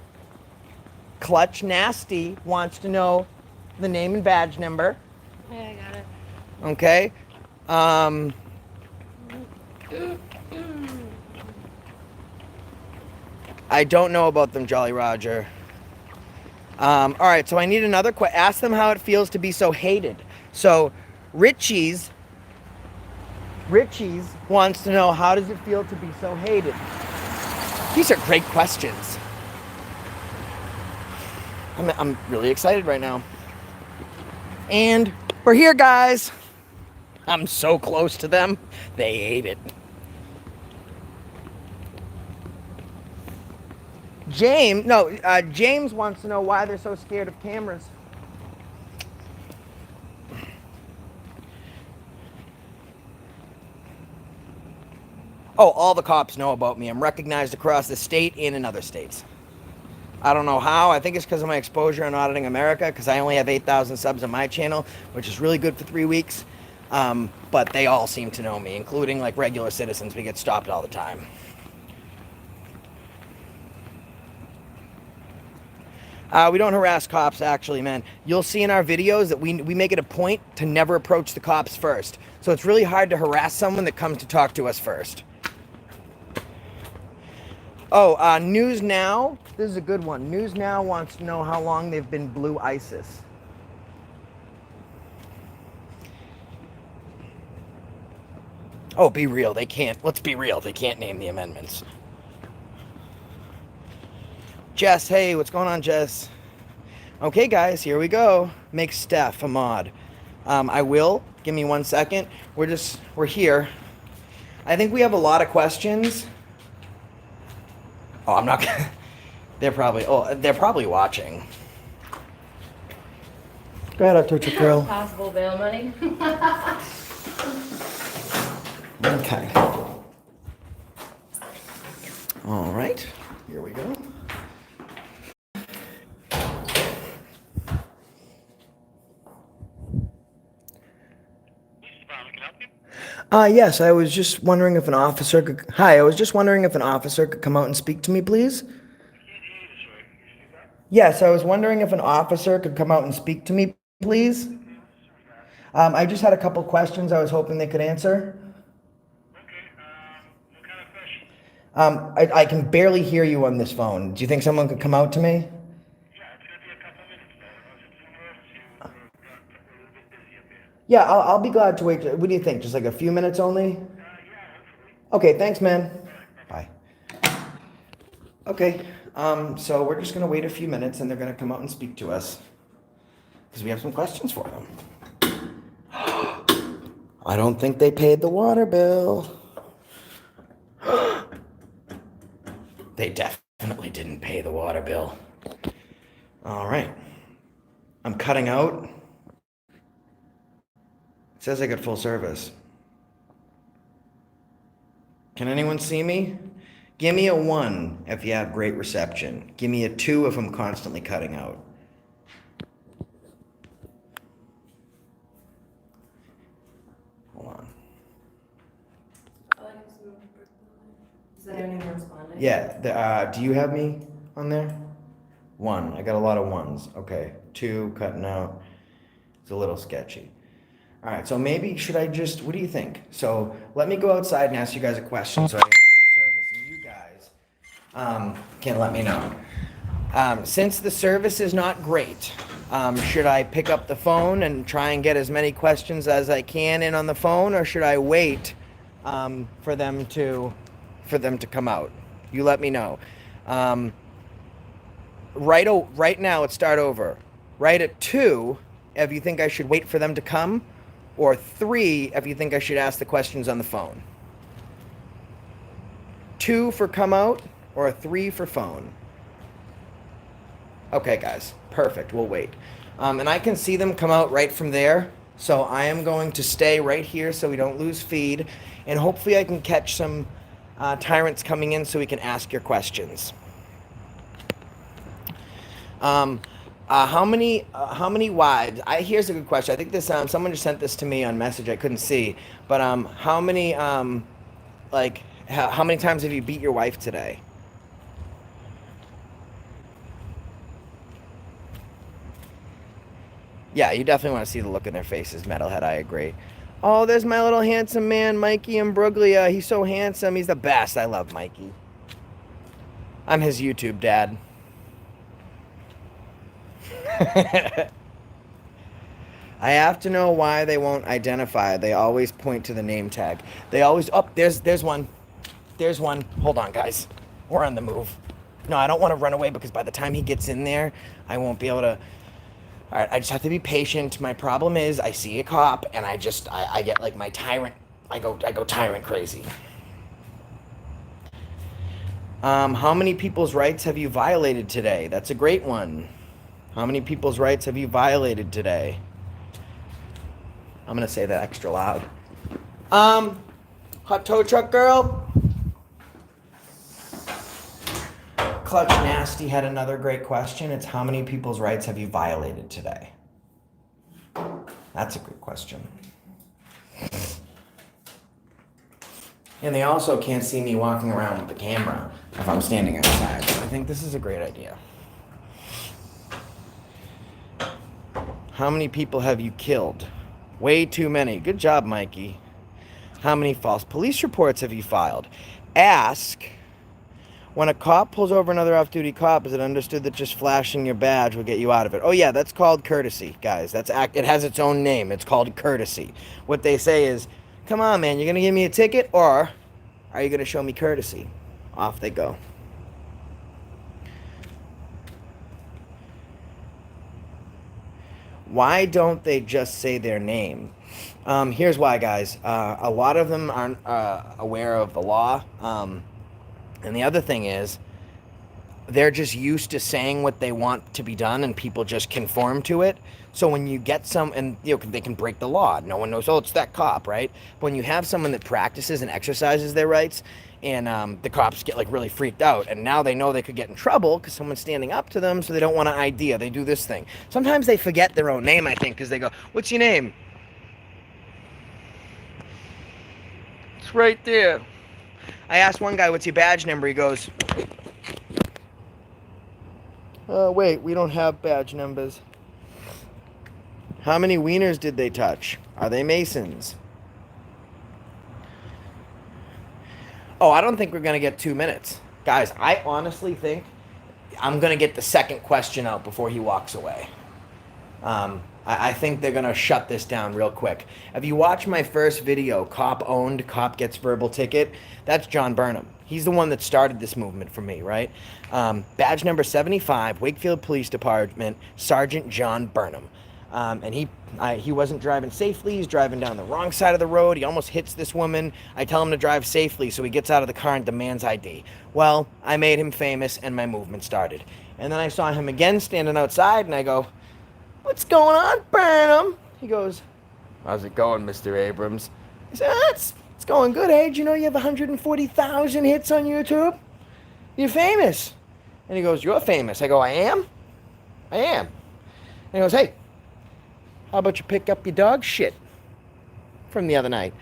Clutch Nasty wants to know the name and badge number. Yeah, I got it. Okay. I don't know about them, Jolly Roger. All right, so I need another question. Ask them how it feels to be so hated. So Richie's wants to know, how does it feel to be so hated? These are great questions. I'm really excited right now. And we're here, guys. I'm so close to them. They hate it. James wants to know why they're so scared of cameras. Oh, all the cops know about me. I'm recognized across the state and in other states. I don't know how. I think it's because of my exposure on Auditing America, because I only have 8,000 subs on my channel, which is really good for 3 weeks. But they all seem to know me, including like regular citizens. We get stopped all the time. We don't harass cops, actually, man. You'll see in our videos that we make it a point to never approach the cops first. So it's really hard to harass someone that comes to talk to us first. Oh, News Now. This is a good one. News Now wants to know how long they've been Blue ISIS. Oh, be real. They can't. Let's be real. They can't name the amendments. Jess, hey, what's going on, Jess? Okay, guys, here we go. Make Steph a mod. I will. Give me 1 second. We're here. I think we have a lot of questions. Oh, I'm not gonna. They're probably watching. Go ahead, Auditor Girl. Possible bail money. Okay. All right. Here we go. Yes, I was just wondering if an officer could... Hi, I was just wondering if an officer could come out and speak to me, please? Yes, I was wondering if an officer could come out and speak to me, please? I just had a couple questions I was hoping they could answer. What kind of question? I can barely hear you on this phone. Do you think someone could come out to me? Yeah, it's gonna be a couple minutes though. It's a little bit busy up here. Yeah, I'll be glad to wait. What do you think? Just like a few minutes only? Yeah, hopefully. Okay, thanks, man. Bye. Okay, so we're just gonna wait a few minutes and they're gonna come out and speak to us. Because we have some questions for them. I don't think they paid the water bill. They definitely didn't pay the water bill. All right. I'm cutting out. It says I got full service. Can anyone see me? Give me a 1 if you have great reception. Give me a 2 if I'm constantly cutting out. Hold on. Is that anyone responding? Yeah, do you have me on there? 1. I got a lot of 1s. Okay. 2, cutting out. It's a little sketchy. All right, so maybe should I just, what do you think? So let me go outside and ask you guys a question so I get good service. And you guys can let me know. Since the service is not great, should I pick up the phone and try and get as many questions as I can in on the phone, or should I wait for them to come out? You let me know. Right now, let's start over. Right at 2, if you think I should wait for them to come, or 3 if you think I should ask the questions on the phone. 2 for come out, or 3 for phone. Okay, guys, perfect. We'll wait. And I can see them come out right from there, so I am going to stay right here so we don't lose feed, and hopefully I can catch some tyrants coming in so we can ask your questions. How many wives? Here's a good question. I think this someone just sent this to me on message. I couldn't see, but how many like how many times have you beat your wife today? Yeah, you definitely want to see the look in their faces, metalhead. I agree. Oh, there's my little handsome man, Mikey Imbruglia. He's so handsome. He's the best. I love Mikey. I'm his YouTube dad. I have to know why they won't identify. They always point to the name tag. They always... Oh, there's one. There's one. Hold on, guys. We're on the move. No, I don't want to run away because by the time he gets in there, I won't be able to... All right, I just have to be patient. My problem is I see a cop and I get like my tyrant. I go tyrant crazy. How many people's rights have you violated today? That's a great one. How many people's rights have you violated today? I'm gonna say that extra loud. Hot tow truck girl. Clutch Nasty had another great question. It's how many people's rights have you violated today? That's a good question. And they also can't see me walking around with the camera if I'm standing outside. So I think this is a great idea. How many people have you killed? Way too many. Good job, Mikey. How many false police reports have you filed? Ask, when a cop pulls over another off-duty cop, is it understood that just flashing your badge will get you out of it? Oh yeah, that's called courtesy, guys. It has its own name. It's called courtesy. What they say is, come on, man, you're going to give me a ticket, or are you going to show me courtesy? Off they go. Why don't they just say their name? Here's why, guys. A lot of them aren't aware of the law. And the other thing is, they're just used to saying what they want to be done, and people just conform to it. So when you get and they can break the law. No one knows, oh, it's that cop, right? But when you have someone that practices and exercises their rights, and the cops get like really freaked out, and now they know they could get in trouble because someone's standing up to them, so they don't want an idea. They do this thing. Sometimes they forget their own name, I think, because they go, what's your name? It's right there. I asked one guy, what's your badge number? He goes, wait, we don't have badge numbers. How many wieners did they touch? Are they Masons? Oh, I don't think we're going to get 2 minutes. Guys, I honestly think I'm going to get the second question out before he walks away. I think they're going to shut this down real quick. If you watch my first video, Cop Owned, Cop Gets Verbal Ticket, that's John Burnham. He's the one that started this movement for me, right? Badge number 75, Wakefield Police Department, Sergeant John Burnham. And he wasn't driving safely. He's driving down the wrong side of the road. He almost hits this woman. I tell him to drive safely, so he gets out of the car and demands ID. Well, I made him famous, and my movement started. And then I saw him again standing outside, and I go, what's going on, Burnham? He goes, how's it going, Mr. Abrams? I said, it's going good, eh? You know you have 140,000 hits on YouTube? You're famous. And he goes, you're famous. I go, I am? I am. And he goes, hey, how about you pick up your dog shit from the other night?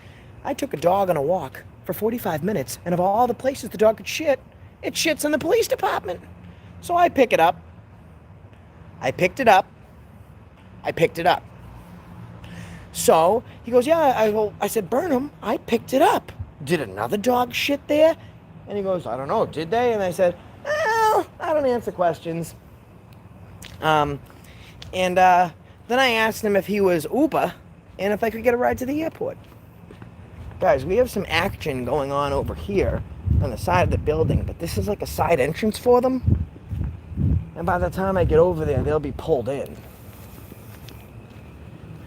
I took a dog on a walk for 45 minutes, and of all the places the dog could shit, it shits in the police department. So I pick it up. I picked it up. So he goes, yeah, I said, Burnham, I picked it up. Did another dog shit there? And he goes, I don't know, did they? And I said, well, I don't answer questions. Then I asked him if he was Uber and if I could get a ride to the airport. Guys, we have some action going on over here on the side of the building, but this is like a side entrance for them. And by the time I get over there, they'll be pulled in.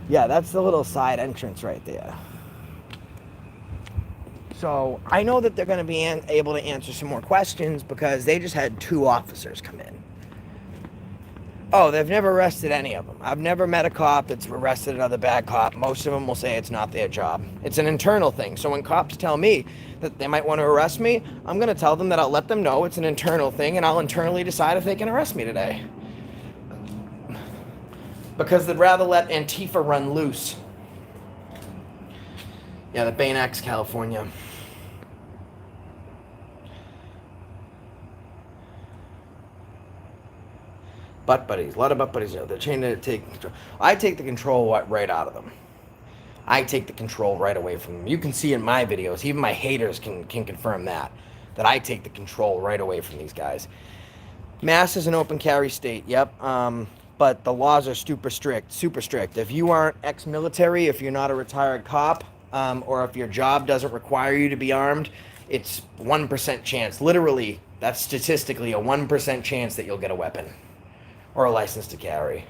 Yeah, that's the little side entrance right there. So I know that they're going to be able to answer some more questions because they just had 2 officers come in. Oh, they've never arrested any of them. I've never met a cop that's arrested another bad cop. Most of them will say it's not their job. It's an internal thing. So when cops tell me that they might want to arrest me, I'm going to tell them that I'll let them know it's an internal thing, and I'll internally decide if they can arrest me today. Because they'd rather let Antifa run loose. Yeah, the Baynex, California. Butt buddies, a lot of butt buddies. They're trying to take control. I take the control right out of them. I take the control right away from them. You can see in my videos, even my haters can confirm that I take the control right away from these guys. Mass is an open carry state, yep. But the laws are super strict, super strict. If you aren't ex-military, if you're not a retired cop, or if your job doesn't require you to be armed, it's 1% chance. Literally, that's statistically a 1% chance that you'll get a weapon or a license to carry.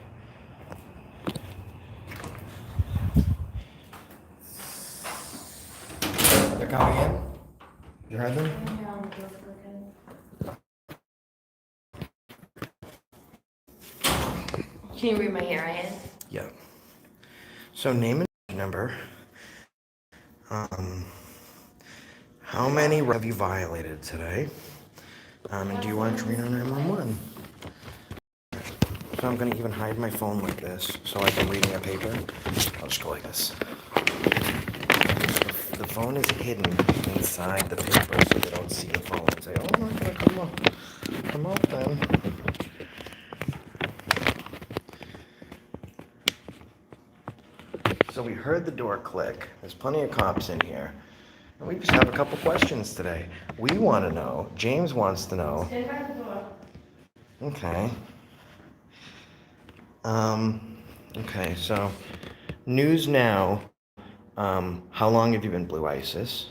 They're coming in. You heard them? Can you read my hair? Yeah. So name and number. How many have you violated today? And do you want to Reno 911? So I'm going to even hide my phone like this, so like I'm reading a paper. I'll just go like this. The phone is hidden inside the paper, so they don't see the phone and say, "Oh, I'm not going to come up then." So we heard the door click. There's plenty of cops in here. And we just have a couple questions today. We want to know. James wants to know. Stand by the door. Okay. Okay, so news now. How long have you been Blue ISIS?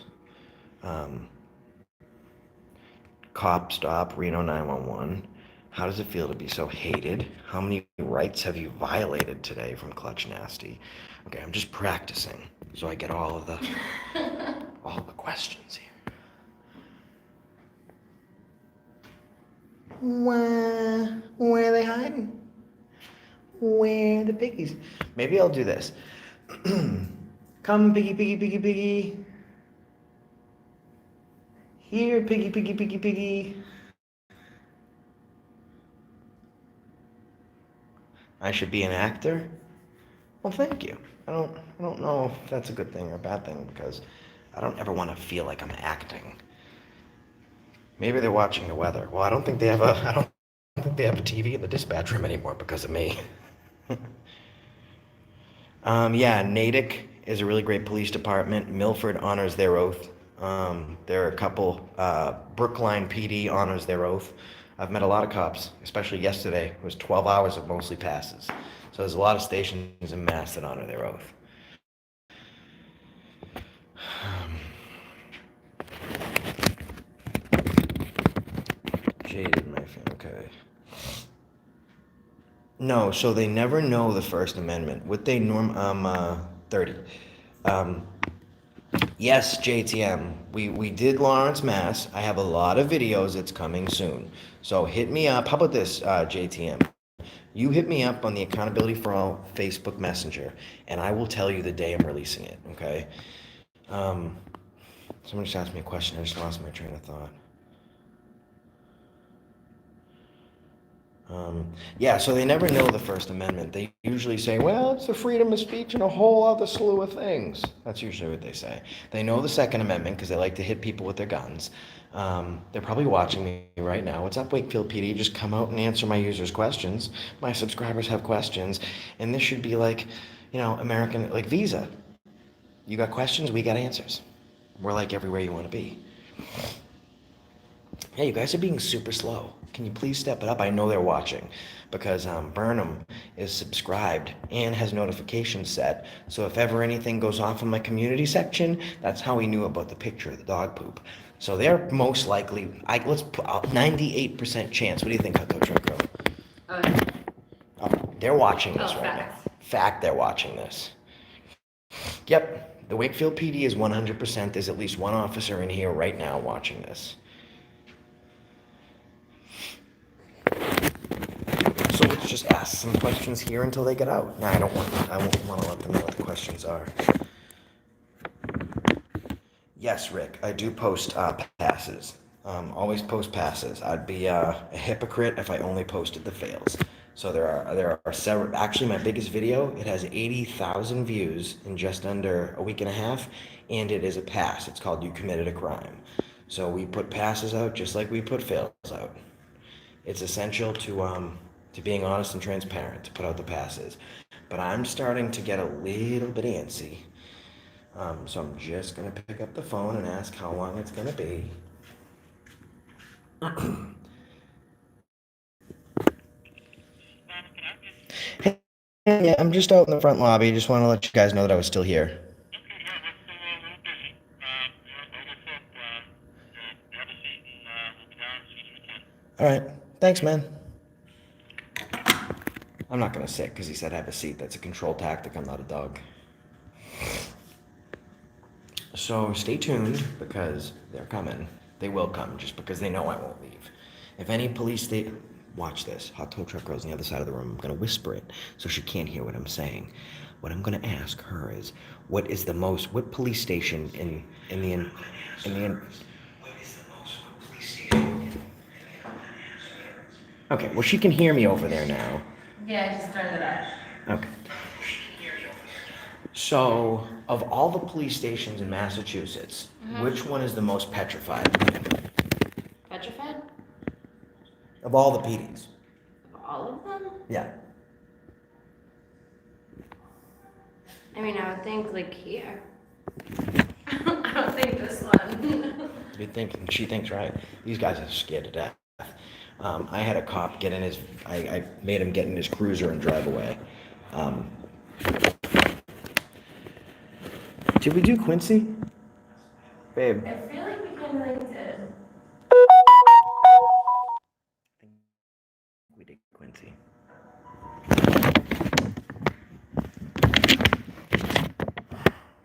Cop stop, Reno 911. How does it feel to be so hated? How many rights have you violated today from Clutch Nasty? Okay, I'm just practicing so I get all of the questions here. Where are they hiding? Where are the piggies? Maybe I'll do this. Come, piggy, piggy, piggy, piggy. Here, piggy, piggy, piggy, piggy. I should be an actor? Well, thank you. I don't know if that's a good thing or a bad thing, because I don't ever want to feel like I'm acting. Maybe they're watching the weather. Well, I don't think they have a TV in the dispatch room anymore because of me. Yeah, Natick is a really great police department. Milford honors their oath. There are a couple. Brookline PD honors their oath. I've met a lot of cops, especially yesterday. It was 12 hours of mostly passes. So there's a lot of stations in Mass that honor their oath. Jaded, my fan. Okay. No, so they never know the First Amendment. Would they 30. Yes, JTM. We did Lawrence, Mass. I have a lot of videos. It's coming soon. So hit me up. How about this, JTM? You hit me up on the Accountability for All Facebook Messenger, and I will tell you the day I'm releasing it, okay? Someone just asked me a question. I just lost my train of thought. Yeah, so they never know the First Amendment. They usually say, well, it's the freedom of speech and a whole other slew of things. That's usually what they say. They know the Second Amendment because they like to hit people with their guns. They're probably watching me right now. What's up, Wakefield PD? Just come out and answer my users' questions. My subscribers have questions. And this should be like, American, like Visa. You got questions, we got answers. We're like everywhere you want to be. Yeah, you guys are being super slow. Can you please step it up? I know they're watching because Burnham is subscribed and has notifications set. So if ever anything goes off in my community section, that's how he knew about the picture of the dog poop. So they're most likely, let's put 98% chance. What do you think, Hutto Truck Girl? They're watching this right now. Fact, they're watching this. Yep, the Wakefield PD is 100%. There's at least one officer in here right now watching this. So let's just ask some questions here until they get out. No, I won't want to let them know what the questions are. Yes, Rick, I do post passes. Always post passes. I'd be a hypocrite if I only posted the fails. So there are several. Actually, my biggest video, it has 80,000 views in just under a week and a half, and it is a pass. It's called "You Committed a Crime." So we put passes out just like we put fails out. It's essential to being honest and transparent to put out the passes. But I'm starting to get a little bit antsy. So I'm just gonna pick up the phone and ask how long it's gonna be. Hey, yeah, I'm just out in the front lobby. Just want to let you guys know that I was still here. Okay, yeah, we're still a little busy. Like I said, have a seat and we'll be down as soon as we can. All right, thanks, man. I'm not gonna sit because he said have a seat. That's a control tactic. I'm not a dog. So stay tuned because they're coming. They will come just because they know I won't leave. If any police watch this. Hot tow truck girl's on the other side of the room. I'm gonna whisper it so she can't hear what I'm saying. What I'm gonna ask her is, what police station Okay, well she can hear me over there now. Yeah, I just started it up. Okay. So, of all the police stations in Massachusetts, which one is the most petrified? Petrified? Of all the PDs? All of them? Yeah. I mean, I would think like here. I don't think this one. She thinks right. These guys are scared to death. I had a cop get in I made him get in his cruiser and drive away. Did we do Quincy? Babe. I feel like we kind of like did. We did Quincy.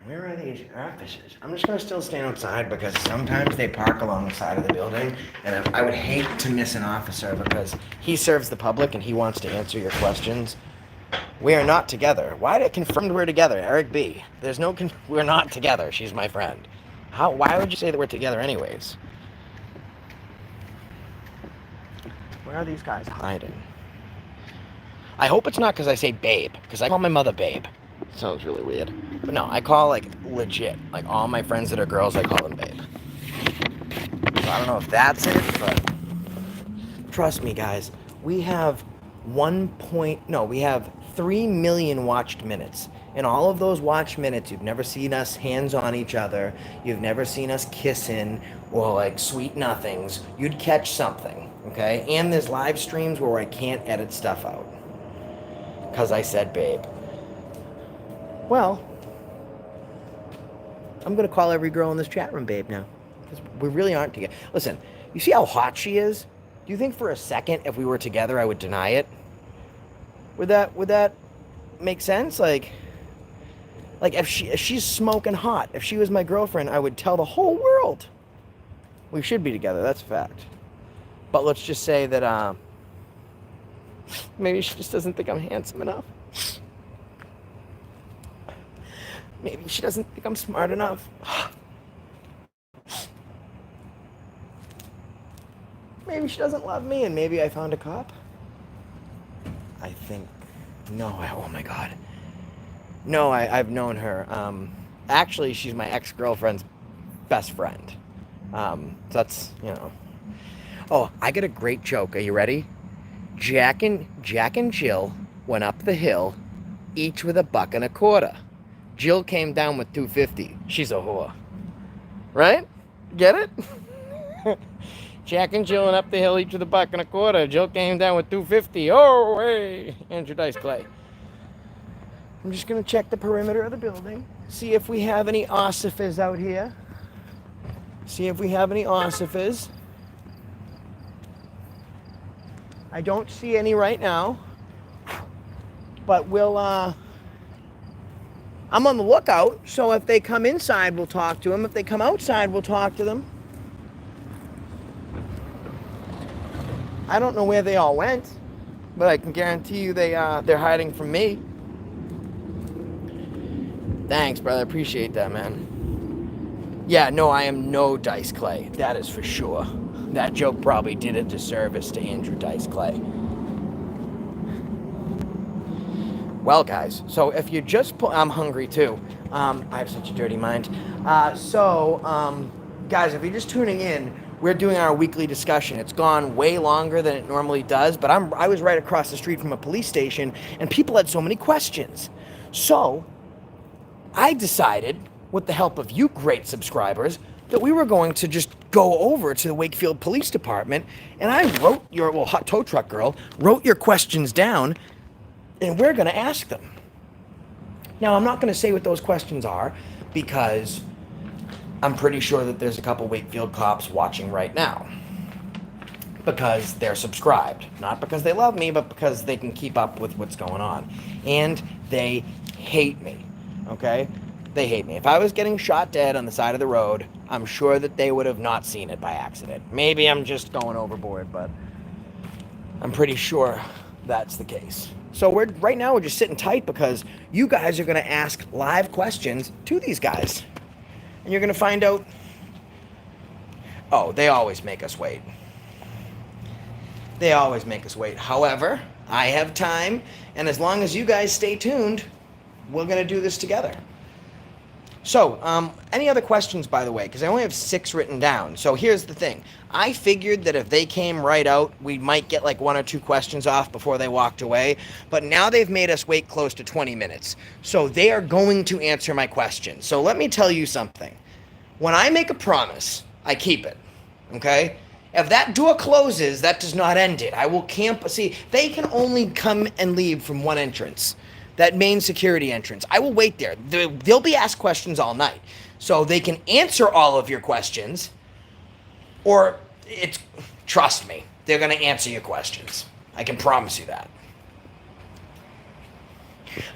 Where are these offices? I'm just gonna still stand outside because sometimes they park along the side of the building, and I would hate to miss an officer because he serves the public and he wants to answer your questions. We are not together. Why did it confirmed we're together? Eric B. We're not together. She's my friend. Why would you say that we're together anyways? Where are these guys hiding? I hope it's not because I say babe, because I call my mother babe. Sounds really weird. But no, I call like legit. Like all my friends that are girls, I call them babe. So I don't know if that's it, but trust me guys, we have 3 million watched minutes. In all of those watched minutes, you've never seen us hands on each other. You've never seen us kissing or like sweet nothings. You'd catch something, okay? And there's live streams where I can't edit stuff out because I said babe. Well, I'm going to call every girl in this chat room babe now because we really aren't together. Listen, you see how hot she is? Do you think for a second if we were together I would deny it? Would that make sense? Like if she's smoking hot, if she was my girlfriend, I would tell the whole world. We should be together, that's a fact. But let's just say that maybe she just doesn't think I'm handsome enough. Maybe she doesn't think I'm smart enough. Maybe she doesn't love me and maybe I found a cop. I think, oh my God. No, I've known her. Actually, she's my ex-girlfriend's best friend. So that's, Oh, I got a great joke. Are you ready? Jack and Jill went up the hill, each with $1.25. Jill came down with $2.50. She's a whore. Right? Get it? Jack and Jill went up the hill, each with $1.25. Jill came down with $2.50. Oh, hey, Andrew Dice Clay. I'm just gonna check the perimeter of the building, see if we have any ossifers out here. See if we have any ossifers. I don't see any right now, but I'm on the lookout, so if they come inside, we'll talk to them. If they come outside, we'll talk to them. I don't know where they all went, but I can guarantee you they're hiding from me. Thanks, brother. Appreciate that, man. Yeah, no, I am no Dice Clay. That is for sure. That joke probably did a disservice to Andrew Dice Clay. Well, guys, so if you just I'm hungry too. I have such a dirty mind. Guys, if you're just tuning in, we're doing our weekly discussion. It's gone way longer than it normally does, but I was right across the street from a police station, and people had so many questions. So I decided, with the help of you great subscribers, that we were going to just go over to the Wakefield Police Department, and I wrote Hot Tow Truck Girl wrote your questions down, and we're going to ask them. Now, I'm not going to say what those questions are, because I'm pretty sure that there's a couple Wakefield cops watching right now. Because they're subscribed. Not because they love me, but because they can keep up with what's going on. And they hate me. Okay? They hate me. If I was getting shot dead on the side of the road, I'm sure that they would have not seen it by accident. Maybe I'm just going overboard, but I'm pretty sure that's the case. So right now we're just sitting tight because you guys are going to ask live questions to these guys. And you're going to find out, oh, they always make us wait. They always make us wait. However, I have time, and as long as you guys stay tuned, we're going to do this together. So, any other questions, by the way? Because I only have 6 written down. So here's the thing. I figured that if they came right out, we might get like 1 or 2 questions off before they walked away. But now they've made us wait close to 20 minutes. So they are going to answer my questions. So let me tell you something. When I make a promise, I keep it. Okay? If that door closes, that does not end it. I will camp. See, they can only come and leave from one entrance. That main security entrance. I will wait there. They'll be asked questions all night. So they can answer all of your questions, or trust me, they're going to answer your questions. I can promise you that.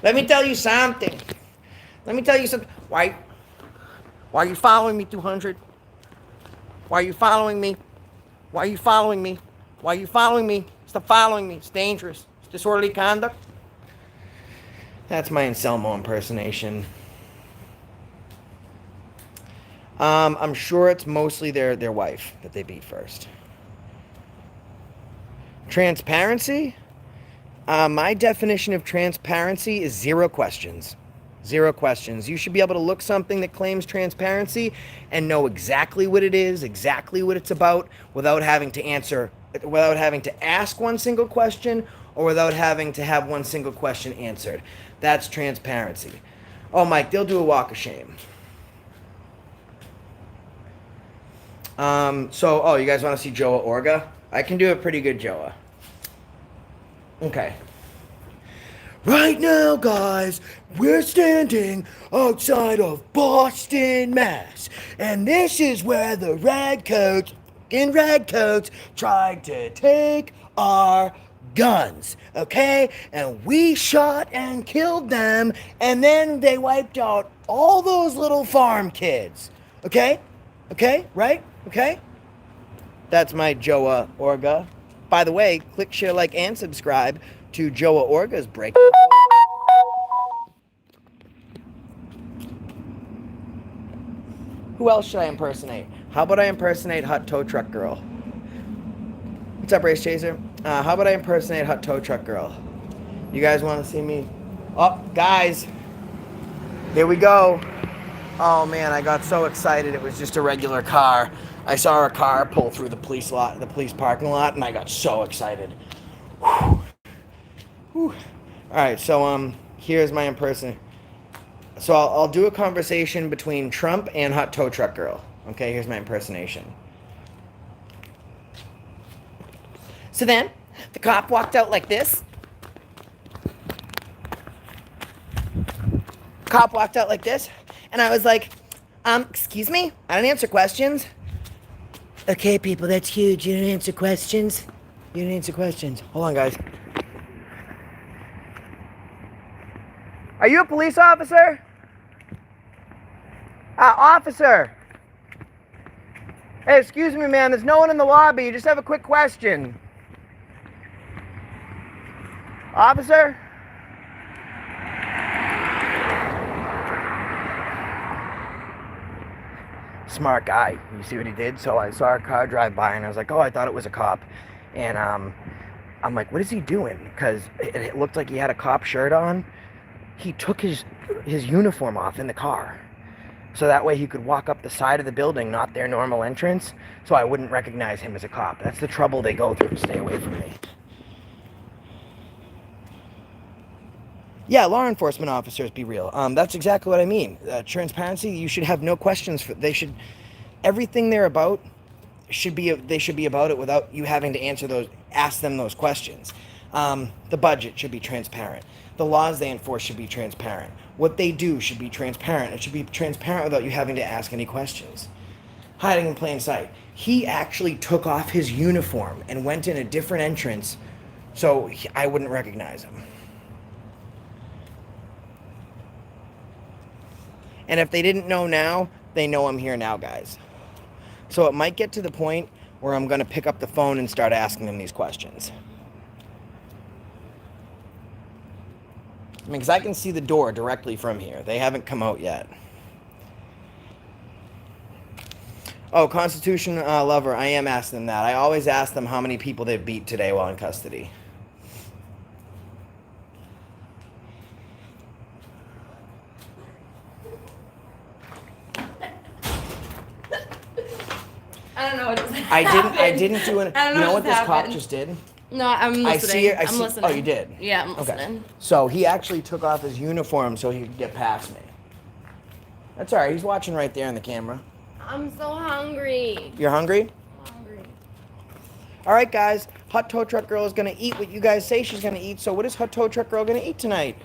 Let me tell you something. Why are you following me, 200? Why are you following me? Why are you following me? Why are you following me? Stop following me. It's dangerous. It's disorderly conduct. That's my Anselmo impersonation. I'm sure it's mostly their wife that they beat first. Transparency? My definition of transparency is 0 questions. 0 questions. You should be able to look something that claims transparency and know exactly what it is, exactly what it's about, without having to ask one single question, or without having to have one single question answered. That's transparency. Oh, Mike, they'll do a walk of shame. You guys want to see Joa Orga? I can do a pretty good Joa. Okay. Right now, guys, we're standing outside of Boston, Mass. And this is where the redcoats tried to take our guns, okay? And we shot and killed them, and then they wiped out all those little farm kids. Okay? Okay? Right? Okay? That's my Joa Orga. By the way, click, share, like, and subscribe to Joa Orga's break. Who else should I impersonate? How about I impersonate Hot Tow Truck Girl? What's up, Race Chaser? How about I impersonate Hot Tow Truck Girl? You guys want to see me? Oh, guys. Here we go. Oh, man, I got so excited. It was just a regular car. I saw a car pull through the police parking lot, and I got so excited. Whew. Whew. All right, so here's my impersonation. So I'll do a conversation between Trump and Hot Tow Truck Girl. Okay, here's my impersonation. So then, the cop walked out like this. Cop walked out like this, and I was like, excuse me? I don't answer questions. Okay, people, that's huge. You don't answer questions. You don't answer questions. Hold on, guys. Are you a police officer? Officer. Hey, excuse me, man. There's no one in the lobby. You just have a quick question. Officer? Smart guy. You see what he did? So I saw a car drive by, and I was like, oh, I thought it was a cop. And I'm like, what is he doing? Because it looked like he had a cop shirt on. He took his uniform off in the car. So that way he could walk up the side of the building, not their normal entrance, so I wouldn't recognize him as a cop. That's the trouble they go through to stay away from me. Yeah, law enforcement officers, be real. That's exactly what I mean. Transparency, you should have no questions. Everything they're about they should be about it without you having to ask them those questions. The budget should be transparent. The laws they enforce should be transparent. What they do should be transparent. It should be transparent without you having to ask any questions. Hiding in plain sight. He actually took off his uniform and went in a different entrance so I wouldn't recognize him. And if they didn't know now, they know I'm here now, guys. So it might get to the point where I'm going to pick up the phone and start asking them these questions. I mean, because I can see the door directly from here. They haven't come out yet. Oh, Constitution lover, I am asking them that. I always ask them how many people they've beat today while in custody. I don't know what just I happened. didn't do it. I don't You know what what this cop happened. just did? No, I'm listening. I see it. I'm listening. Oh, you did? Yeah, I'm listening. Okay. So he actually took off his uniform so he could get past me. That's all right. He's watching right there in the camera. I'm so hungry. You're hungry? I'm hungry. All right, guys. Hot Tow Truck Girl is going to eat what you guys say she's going to eat. So what is Hot Tow Truck Girl going to eat tonight?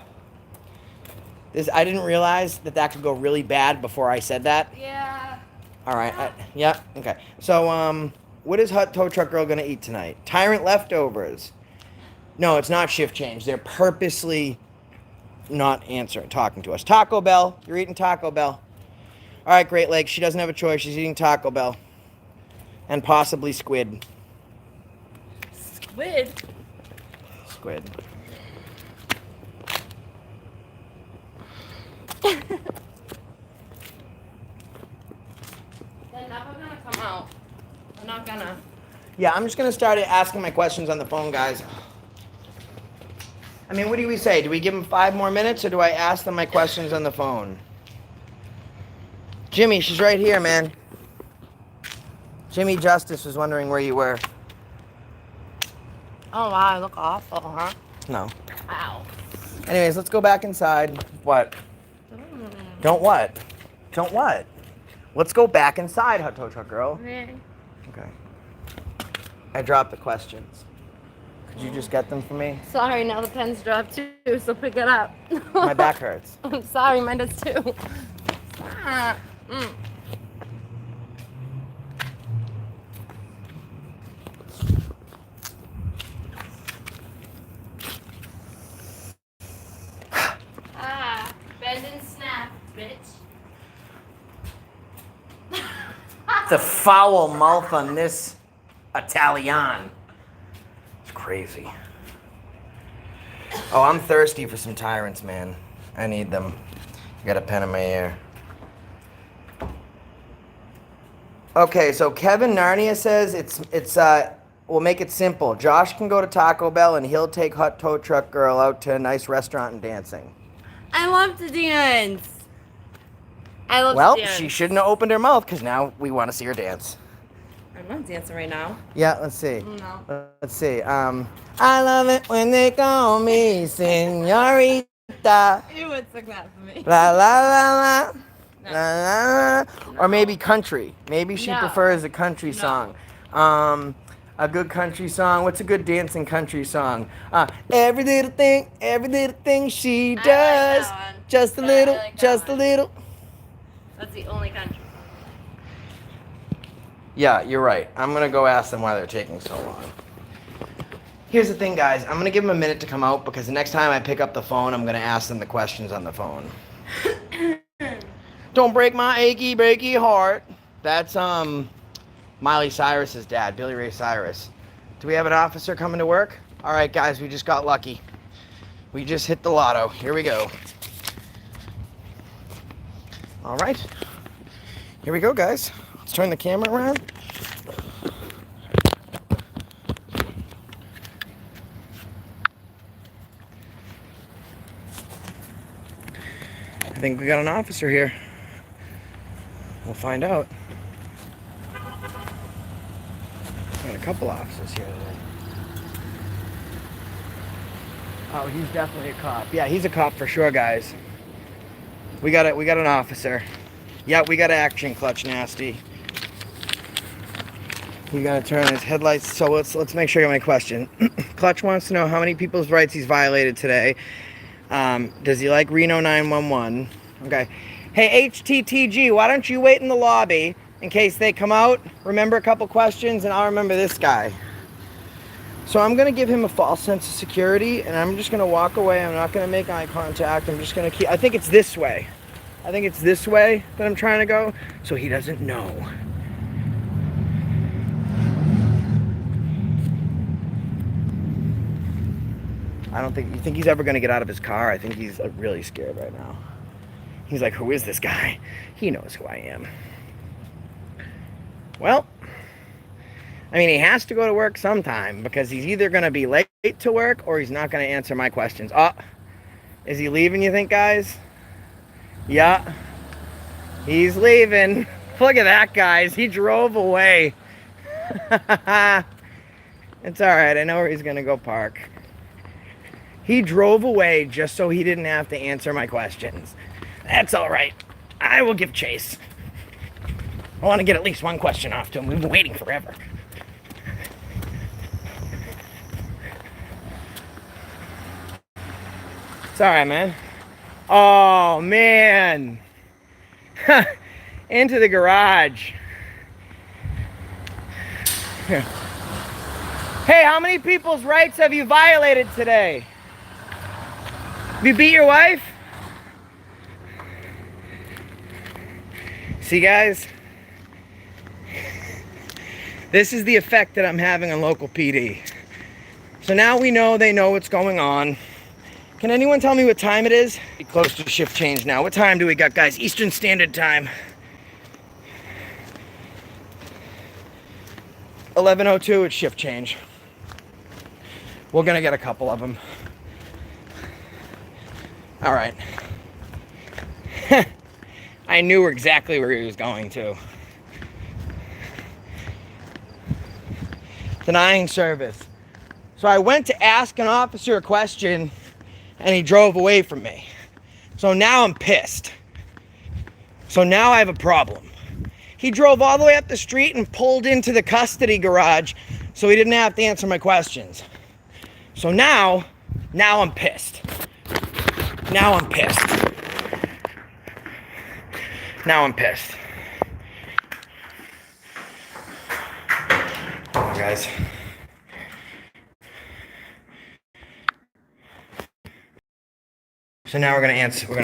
I didn't realize that could go really bad before I said that. Yeah. All right. Yeah. Okay. So, what is Hot Tow Truck Girl going to eat tonight? Tyrant leftovers. No, it's not shift change. They're purposely not talking to us. Taco Bell. You're eating Taco Bell. All right, Great Lakes. She doesn't have a choice. She's eating Taco Bell. And possibly squid. Squid. Squid. They're never gonna come out. They're not gonna. Yeah, I'm just going to start asking my questions on the phone, guys. I mean, what do we say? Do we give them 5 more minutes, or do I ask them my questions on the phone? Jimmy, she's right here, man. Jimmy Justice was wondering where you were. Oh wow, I look awful, huh? No. Ow. Anyways, let's go back inside. What? Don't what? Don't what? Let's go back inside, Hot Tow Truck Girl. Okay. Okay. I dropped the questions. Could you just get them for me? Sorry, now the pen's dropped too, so pick it up. My back hurts. I'm sorry, mine does too. Bend and snap, bitch. The foul mouth on this Italian. It's crazy. Oh, I'm thirsty for some tyrants, man. I need them. I got a pen in my ear. Okay, so Kevin Narnia says we'll make it simple. Josh can go to Taco Bell and he'll take Hot Tow Truck Girl out to a nice restaurant and dancing. I love to dance. Well, she shouldn't have opened her mouth because now we want to see her dance. I'm not dancing right now. Yeah, let's see. No. Let's see. I love it when they call me Señorita. You would sing that for me. La la la la. No. La, la, la. Or maybe country. Maybe she prefers a country song. A good country song. What's a good dancing country song? Every little thing she does. that one. Just a Yeah, little, I like that just a one. little. That's the only country. Yeah, you're right. I'm going to go ask them why they're taking so long. Here's the thing, guys. I'm going to give them a minute to come out because the next time I pick up the phone, I'm going to ask them the questions on the phone. Don't break my achy, breaky heart. That's, Miley Cyrus's dad, Billy Ray Cyrus. Do we have an officer coming to work? All right, guys, we just got lucky. We just hit the lotto. Here we go. All right. Here we go, guys. Let's turn the camera around. I think we got an officer here. We'll find out. Got a couple officers here today. Oh, he's definitely a cop. Yeah, he's a cop for sure, guys. We got an officer. Yeah, we got action, Clutch Nasty. We gotta turn his headlights. So let's make sure I get my question. Clutch wants to know how many people's rights he's violated today. Does he like Reno 911? Okay. Hey, HTTG, why don't you wait in the lobby in case they come out? Remember a couple questions, and I'll remember this guy. So I'm gonna give him a false sense of security, and I'm just gonna walk away. I'm not gonna make eye contact. I'm just gonna keep. I think it's this way. I think it's this way that I'm trying to go, so he doesn't know. I don't think, you think he's ever going to get out of his car? I think he's really scared right now. He's like, who is this guy? He knows who I am. Well, I mean, he has to go to work sometime because he's either going to be late to work or he's not going to answer my questions. Oh, is he leaving, you think, guys? Yeah, he's leaving. Look at that, guys. He drove away. It's all right. I know where he's going to go park. He drove away just so he didn't have to answer my questions. That's all right. I will give chase. I want to get at least one question off to him. We've been waiting forever. It's all right, man. Oh, man. Into the garage. Hey, how many people's rights have you violated today? Have you beat your wife? See, guys, this is the effect that I'm having on local PD. So now we know they know what's going on. Can anyone tell me what time it is? We're close to shift change now. What time do we got, guys? Eastern Standard Time. 11:02, it's shift change. We're gonna get a couple of them. All right. I knew exactly where he was going to. Denying service. So I went to ask an officer a question and he drove away from me. So now I'm pissed. So now I have a problem. He drove all the way up the street and pulled into the custody garage so he didn't have to answer my questions. So now I'm pissed. Now I'm pissed. Now I'm pissed. Come on, guys. So now we're gonna ask our.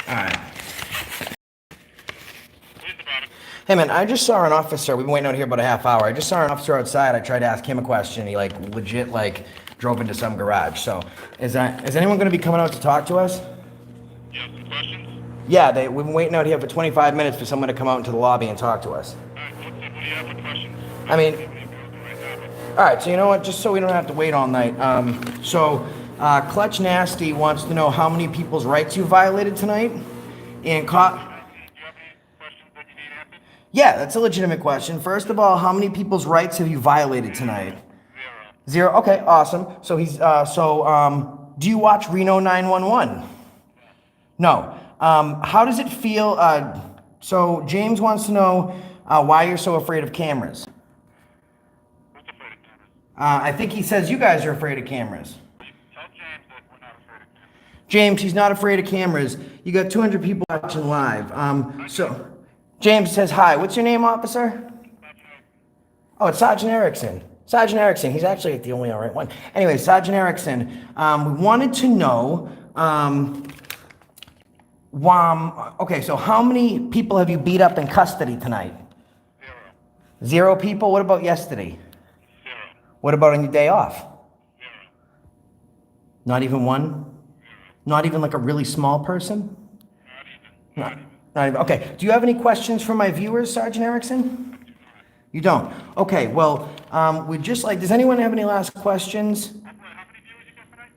All right. Hey man, I just saw an officer. We've been waiting out here about a half hour. I just saw an officer outside. I tried to ask him a question. He legit drove into some garage. So is anyone going to be coming out to talk to us? You have some questions? Yeah, we've been waiting out here for 25 minutes for someone to come out into the lobby and talk to us. All right, what do you have for questions? I mean, all right, so you know what? Just so we don't have to wait all night. Clutch Nasty wants to know how many people's rights you violated tonight. And Do you have any questions that you need answered? Yeah, that's a legitimate question. First of all, how many people's rights have you violated tonight? Zero. Zero? Okay, awesome. So do you watch Reno 911? No. How does it feel? So James wants to know why you're so afraid of cameras. Who's afraid of cameras? I think he says you guys are afraid of cameras. Tell James that we're not afraid of cameras. James, he's not afraid of cameras. You got 200 people watching live. James says hi. What's your name, officer? Oh, it's Sergeant Erickson. Sergeant Erickson. He's actually the only all right one. Anyway, Sergeant Erickson, we wanted to know, okay, so how many people have you beat up in custody tonight? Zero. 0 people? What about yesterday? Zero. What about on your day off? Zero. Not even one? Not even like a really small person? Not even. Not even. Okay. Do you have any questions for my viewers, Sergeant Erickson? You don't? Okay. Well, we'd just like, does anyone have any last questions? How many viewers you got tonight?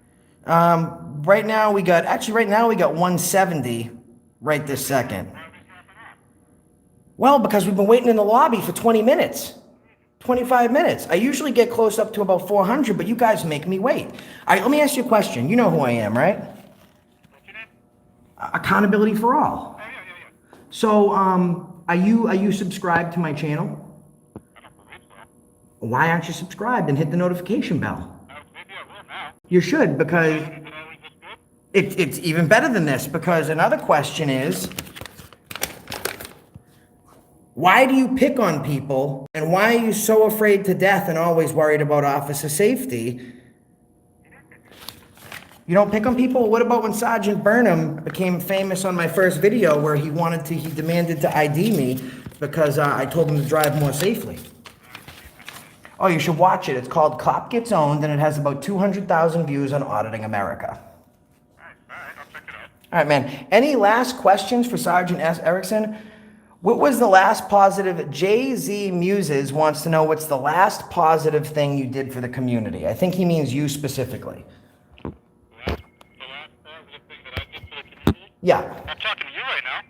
right now we got 170 right this second. Well, because we've been waiting in the lobby for 20 minutes. 25 minutes. I usually get close up to about 400, but you guys make me wait. All right, let me ask you a question. You know who I am, right? What's your name? Accountability for all. Oh, yeah. So, are you subscribed to my channel? I don't believe so. Why aren't you subscribed and hit the notification bell? Maybe I will now. You should, because Is it always this good? it's even better than this, because another question is, why do you pick on people, and why are you so afraid to death and always worried about officer safety? You don't pick on people? What about when Sergeant Burnham became famous on my first video where he demanded to ID me because I told him to drive more safely? Oh, you should watch it. It's called Cop Gets Owned, and it has about 200,000 views on Auditing America. All right, I'll check it out. All right, man. Any last questions for Sergeant S. Erickson? What was the last positive? Jay-Z Muses wants to know what's the last positive thing you did for the community. I think he means you specifically. The last positive thing that I did for the community? Yeah. I'm talking to you right now.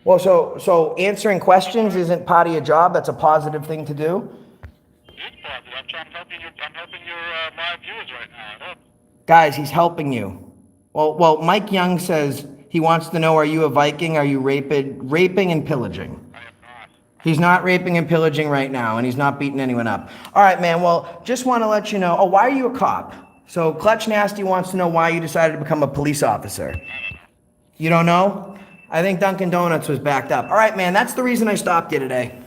Well, so answering questions isn't part of your job. That's a positive thing to do. It's positive. I'm helping you. I'm helping your live viewers right now. I hope. Guys, he's helping you. Well, Mike Young says he wants to know, are you a Viking? Are you raping and pillaging? I am not. He's not raping and pillaging right now, and he's not beating anyone up. All right, man. Well, just want to let you know. Oh, why are you a cop? So Clutch Nasty wants to know why you decided to become a police officer. You don't know? I think Dunkin' Donuts was backed up. All right, man. That's the reason I stopped you today.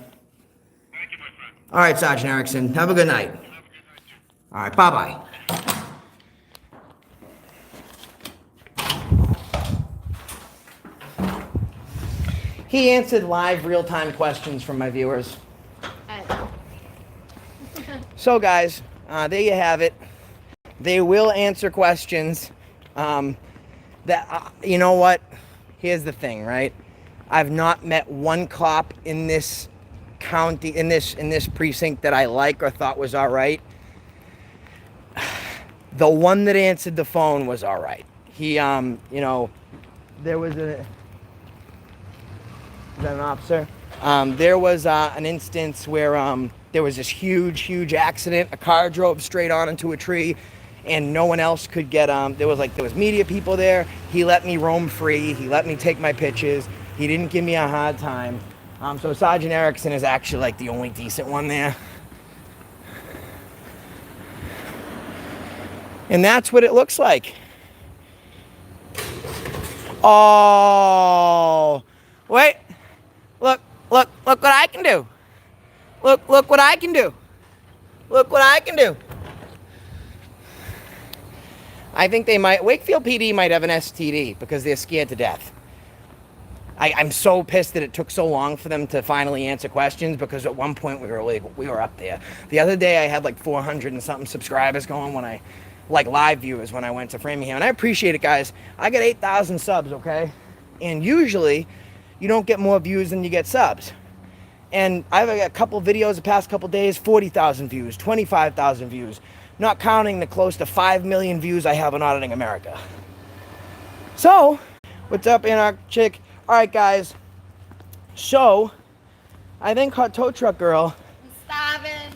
Thank you, my friend. All right, Sergeant Erickson. Have a good night. Have a good night, too. All right, bye-bye. He answered live, real-time questions from my viewers. I know. So, guys, there you have it. They will answer questions. You know what? Here's the thing, right? I've not met one cop in this county, in this precinct that I like or thought was all right. The one that answered the phone was all right. He, there was a... Is that an officer? There was an instance where there was this huge accident. A car drove straight on into a tree, and no one else could get. There was media people there. He let me roam free. He let me take my pictures. He didn't give me a hard time. So Sergeant Erickson is actually like the only decent one there. And that's what it looks like. Oh, wait. Look what I can do. Look what I can do. Look what I can do. I think Wakefield PD might have an STD because they're scared to death. I'm so pissed that it took so long for them to finally answer questions, because at one point we were up there. The other day I had like 400 and something subscribers going live viewers when I went to Framingham. And I appreciate it, guys. I got 8,000 subs, okay? And usually you don't get more views than you get subs. And I've got a couple videos the past couple days, 40,000 views, 25,000 views, not counting the close to 5 million views I have on Auditing America. So, what's up, Anarch Chick? All right, guys. So, I think Hot Tow Truck Girl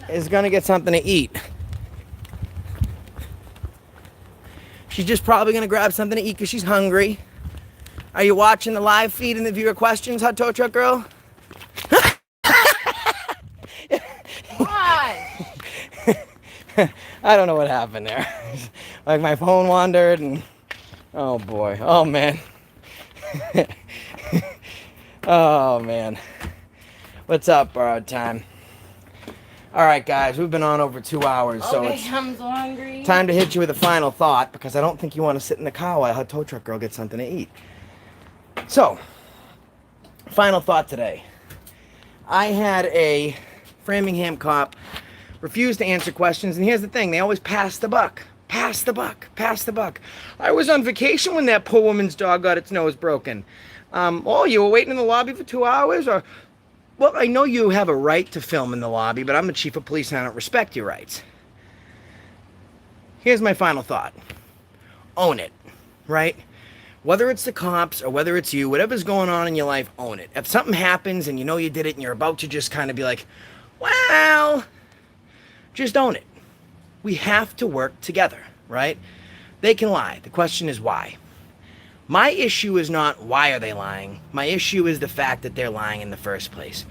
is going to get something to eat. She's just probably going to grab something to eat because she's hungry. Are you watching the live feed and the viewer questions, Hot Tow Truck Girl? Why? I don't know what happened there. Like my phone wandered and... Oh boy. Oh man. Oh man. What's up, borrowed time? Alright guys, we've been on over 2 hours, so Okay, it's I'm so hungry. time to hit you with a final thought, because I don't think you want to sit in the car while Hot Tow Truck Girl gets something to eat. So, final thought today. I had a Framingham cop refuse to answer questions, and here's the thing, they always pass the buck. Pass the buck. Pass the buck. I was on vacation when that poor woman's dog got its nose broken. Oh, you were waiting in the lobby for 2 hours? Or, well, I know you have a right to film in the lobby, but I'm the chief of police and I don't respect your rights. Here's my final thought. own it, right? Whether it's the cops or whether it's you, whatever's going on in your life, own it. If something happens and you know you did it and you're about to just kind of be like, well, just own it. We have to work together, right? They can lie. The question is why. My issue is not why are they lying. My issue is the fact that they're lying in the first place.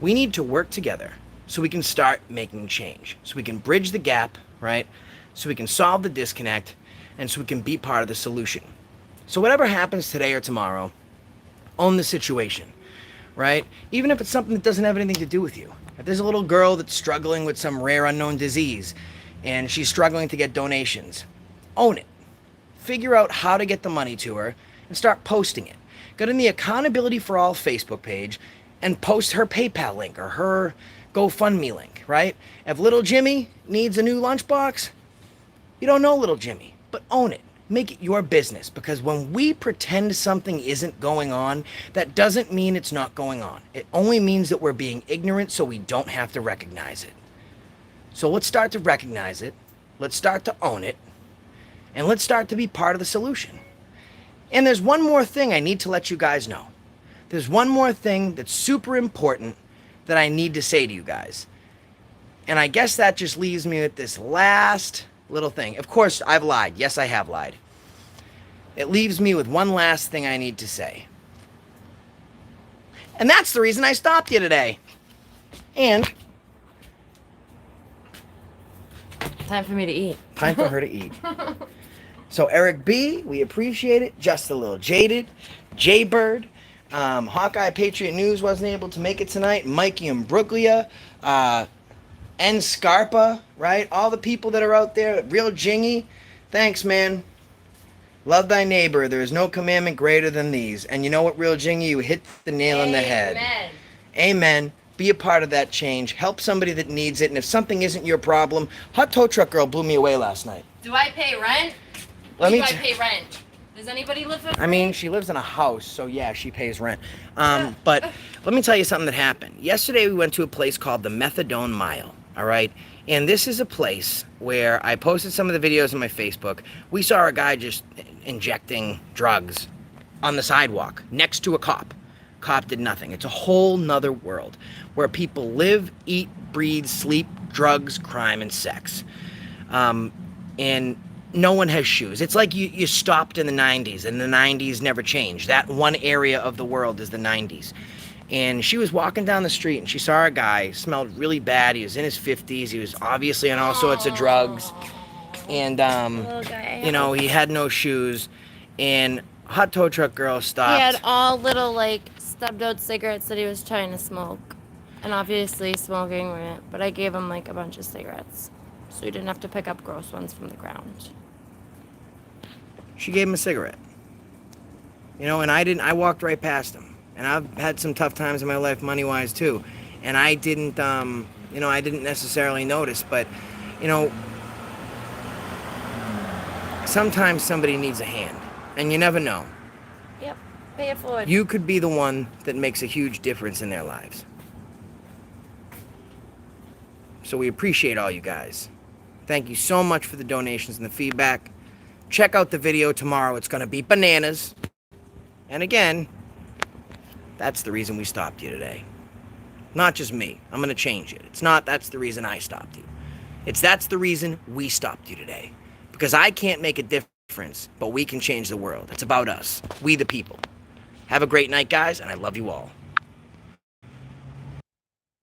We need to work together so we can start making change, so we can bridge the gap, right? So we can solve the disconnect, and so we can be part of the solution. So whatever happens today or tomorrow, own the situation, right? Even if it's something that doesn't have anything to do with you. If there's a little girl that's struggling with some rare unknown disease and she's struggling to get donations, own it. Figure out how to get the money to her and start posting it. Go to the Accountability for All Facebook page and post her PayPal link or her GoFundMe link, right? If little Jimmy needs a new lunchbox, you don't know little Jimmy, but own it. Make it your business, because when we pretend something isn't going on, that doesn't mean it's not going on. It only means that we're being ignorant so we don't have to recognize it. So let's start to recognize it. Let's start to own it. And let's start to be part of the solution. And there's one more thing I need to let you guys know. There's one more thing that's super important that I need to say to you guys. And I guess that just leaves me with this last little thing. Of course, I've lied. Yes, I have lied. It leaves me with one last thing I need to say. And that's the reason I stopped you today. And Time for me to eat. time for her to eat. So Eric B, we appreciate it. Just a little jaded. Jaybird. Hawkeye Patriot News wasn't able to make it tonight. Mikey and Brooklia. N Scarpa, right? All the people that are out there. Real Jingy. Thanks, man. Love thy neighbor. There is no commandment greater than these. And you know what, Real Jingy? You hit the nail on the head. Amen. Amen. Be a part of that change. Help somebody that needs it. And if something isn't your problem, Hot Tow Truck Girl blew me away last night. Do I pay rent? Let me Do I t- pay rent? Does anybody live with I mean, she lives in a house, so yeah, she pays rent. But let me tell you something that happened. Yesterday, we went to a place called the Methadone Mile, all right? And this is a place where I posted some of the videos on my Facebook. We saw a guy just injecting drugs on the sidewalk next to a cop. Cop did nothing. It's a whole nother world where people live, eat, breathe, sleep, drugs, crime, and sex. And no one has shoes. It's like you stopped in the 90s, and the 90s never changed. That one area of the world is the 90s. And she was walking down the street, and she saw a guy, smelled really bad. He was in his 50s. He was obviously on all sorts of drugs. And, you know, he had no shoes. And Hot Tow Truck Girl stopped. He had all little, like, stubbed out cigarettes that he was trying to smoke. And obviously smoking went, but I gave him, like, a bunch of cigarettes. So he didn't have to pick up gross ones from the ground. She gave him a cigarette. You know, and I walked right past him. And I've had some tough times in my life money-wise, too. And I didn't, you know, I didn't necessarily notice. But, you know, sometimes somebody needs a hand. And you never know. Yep, pay it forward. You could be the one that makes a huge difference in their lives. So we appreciate all you guys. Thank you so much for the donations and the feedback. Check out the video tomorrow. It's going to be bananas. And again, that's the reason we stopped you today. Not just me. I'm going to change it. It's not that's the reason I stopped you. It's that's the reason we stopped you today. Because I can't make a difference, but we can change the world. It's about us. We the people. Have a great night, guys, and I love you all.